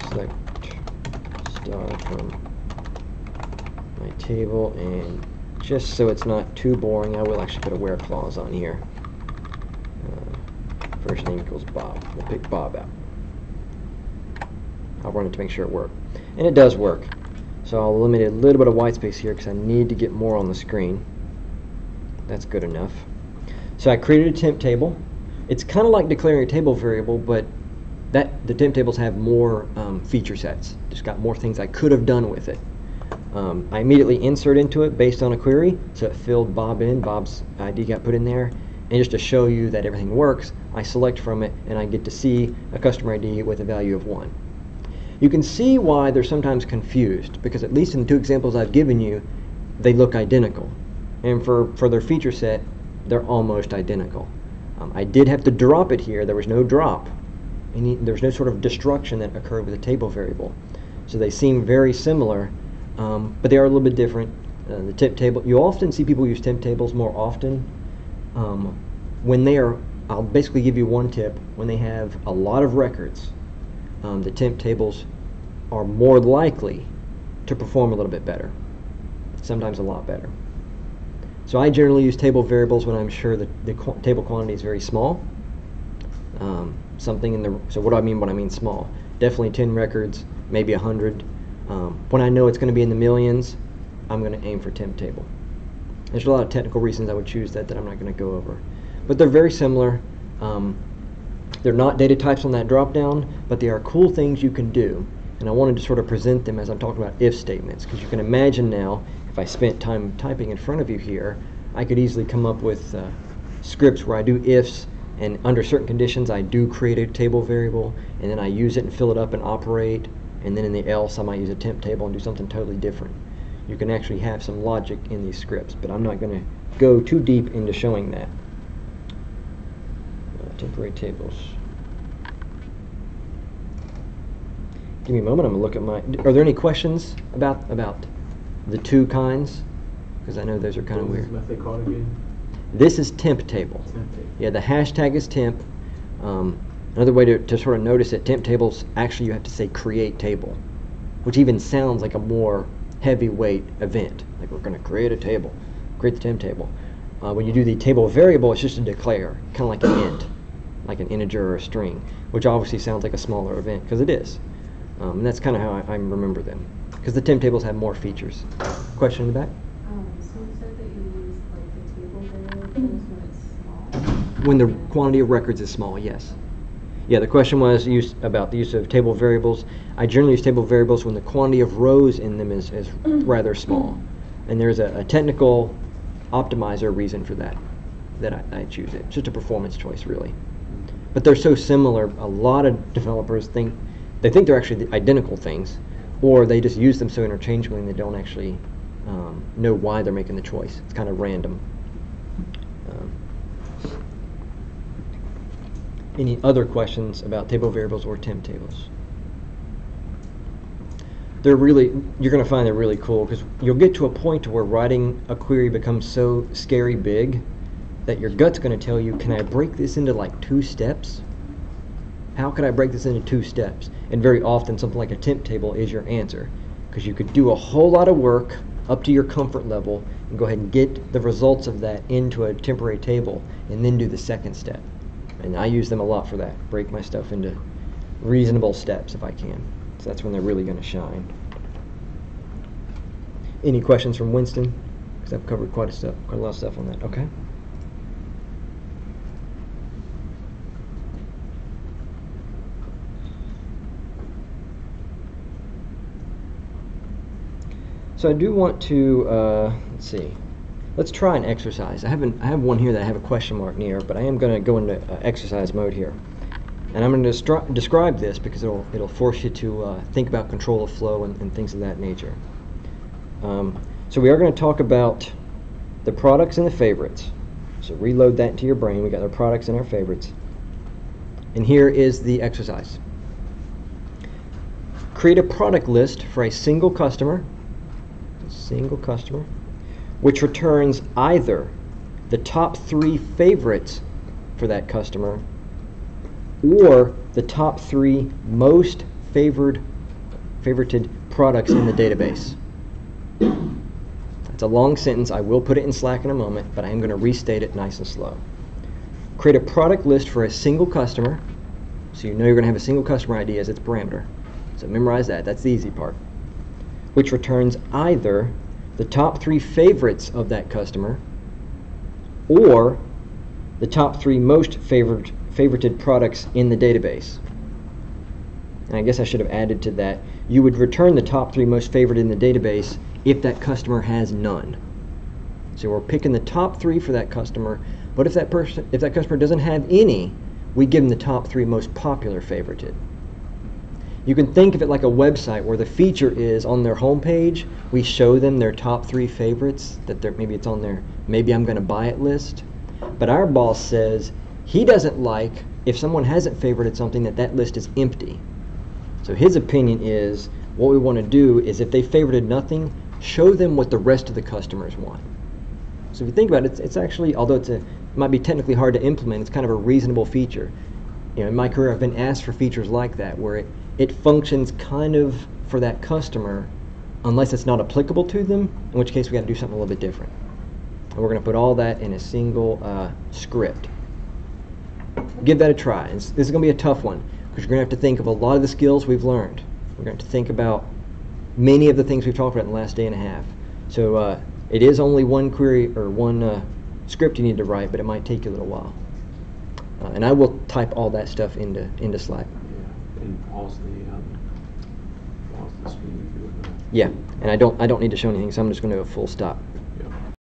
select star from my table, and just so it's not too boring, I will actually put a where clause on here. First name equals Bob. We'll pick Bob out. I'll run it to make sure it works. And it does work. So I'll eliminate a little bit of white space here because I need to get more on the screen. That's good enough. So I created a temp table. It's kind of like declaring a table variable, but the temp tables have more feature sets. Just got more things I could have done with it. I immediately insert into it based on a query, so it filled Bob in. Bob's ID got put in there. And just to show you that everything works, I select from it and I get to see a customer ID with a value of 1. You can see why they're sometimes confused, because at least in the two examples I've given you, they look identical. And for their feature set, they're almost identical. I did have to drop it here. There was no drop. There's no sort of destruction that occurred with a table variable. So they seem very similar, but they are a little bit different. The temp table, you often see people use temp tables more often. When they are, I'll basically give you one tip, when they have a lot of records, the temp tables are more likely to perform a little bit better, sometimes a lot better. So I generally use table variables when I'm sure that the table quantity is very small. So what do I mean when I mean small? Definitely 10 records, maybe 100. When I know it's going to be in the millions, I'm going to aim for temp table. There's a lot of technical reasons I would choose that I'm not going to go over. But they're very similar. They're not data types on that drop-down, but they are cool things you can do. And I wanted to sort of present them as I'm talking about if statements, because you can imagine now, if I spent time typing in front of you here, I could easily come up with scripts where I do ifs, and under certain conditions I do create a table variable, and then I use it and fill it up and operate, and then in the else I might use a temp table and do something totally different. You can actually have some logic in these scripts, but I'm not going to go too deep into showing that. Temporary tables. Give me a moment, I'm going to look at my... Are there any questions about the two kinds? Because I know those are kind of weird. What was this method called again? This is temp table. Temp table. Yeah, the hashtag is temp. Another way to sort of notice it, temp tables, actually you have to say create table, which even sounds like a more heavyweight event. Like we're going to create a table, create the temp table. When you do the table variable, it's just a declare, kind of like an int, like an integer or a string, which obviously sounds like a smaller event, because it is. And that's kind of how I remember them, because the temp tables have more features. Question in the back? So you said that you use like the table variables when it's small? When the quantity of records is small, yes. Yeah, the question was about the use of table variables. I generally use table variables when the quantity of rows in them is rather small. And there's a technical optimizer reason for that I choose it. It's just a performance choice, really. But they're so similar, a lot of developers think they're actually identical things, or they just use them so interchangeably and they don't actually know why they're making the choice. It's kind of random. Any other questions about table variables or temp tables? You're going to find they're really cool, because you'll get to a point to where writing a query becomes so scary big that your gut's going to tell you, can I break this into like 2 steps? How could I break this into 2 steps? And very often something like a temp table is your answer, because you could do a whole lot of work up to your comfort level and go ahead and get the results of that into a temporary table and then do the second step. And I use them a lot for that. Break my stuff into reasonable steps if I can. So that's when they're really going to shine. Any questions from Winston? Because I've covered quite a lot of stuff on that. Okay. So I do want to, let's see. Let's try an exercise. I have one here that I have a question mark near, but I am going to go into exercise mode here. And I'm going to describe this because it'll force you to think about control of flow and things of that nature. So we are going to talk about the products and the favorites. So reload that into your brain. We got our products and our favorites. And here is the exercise. Create a product list for a single customer, which returns either the top 3 favorites for that customer or the top 3 most favorited products in the database. It's a long sentence. I will put it in Slack in a moment, but I am going to restate it nice and slow. Create a product list for a single customer, so you know you're going to have a single customer ID as its parameter. So memorize that. That's the easy part. Which returns either the top 3 favorites of that customer or the top 3 most favorited products in the database. And I guess I should have added to that, you would return the top 3 most favorited in the database if that customer has none. So we're picking the top 3 for that customer, but if that customer doesn't have any, we give them the top 3 most popular favorited. You can think of it like a website where the feature is on their homepage, we show them their top 3 favorites, that maybe it's on their maybe I'm going to buy it list. But our boss says he doesn't like if someone hasn't favorited something that list is empty. So his opinion is what we want to do is if they favorited nothing, show them what the rest of the customers want. So if you think about it, it's actually, although it might be technically hard to implement, it's kind of a reasonable feature. In my career I've been asked for features like that where it functions kind of for that customer unless it's not applicable to them, in which case we got to do something a little bit different. And we're going to put all that in a single script. Give that a try. This is going to be a tough one because you're going to have to think of a lot of the skills we've learned. We're going to have to think about many of the things we've talked about in the last day and a half. So it is only one query or one script you need to write, but it might take you a little while. And I will type all that stuff into Slack. Yeah, and pause the screen if you would. Yeah, and I don't need to show anything, so I'm just going to do a full stop.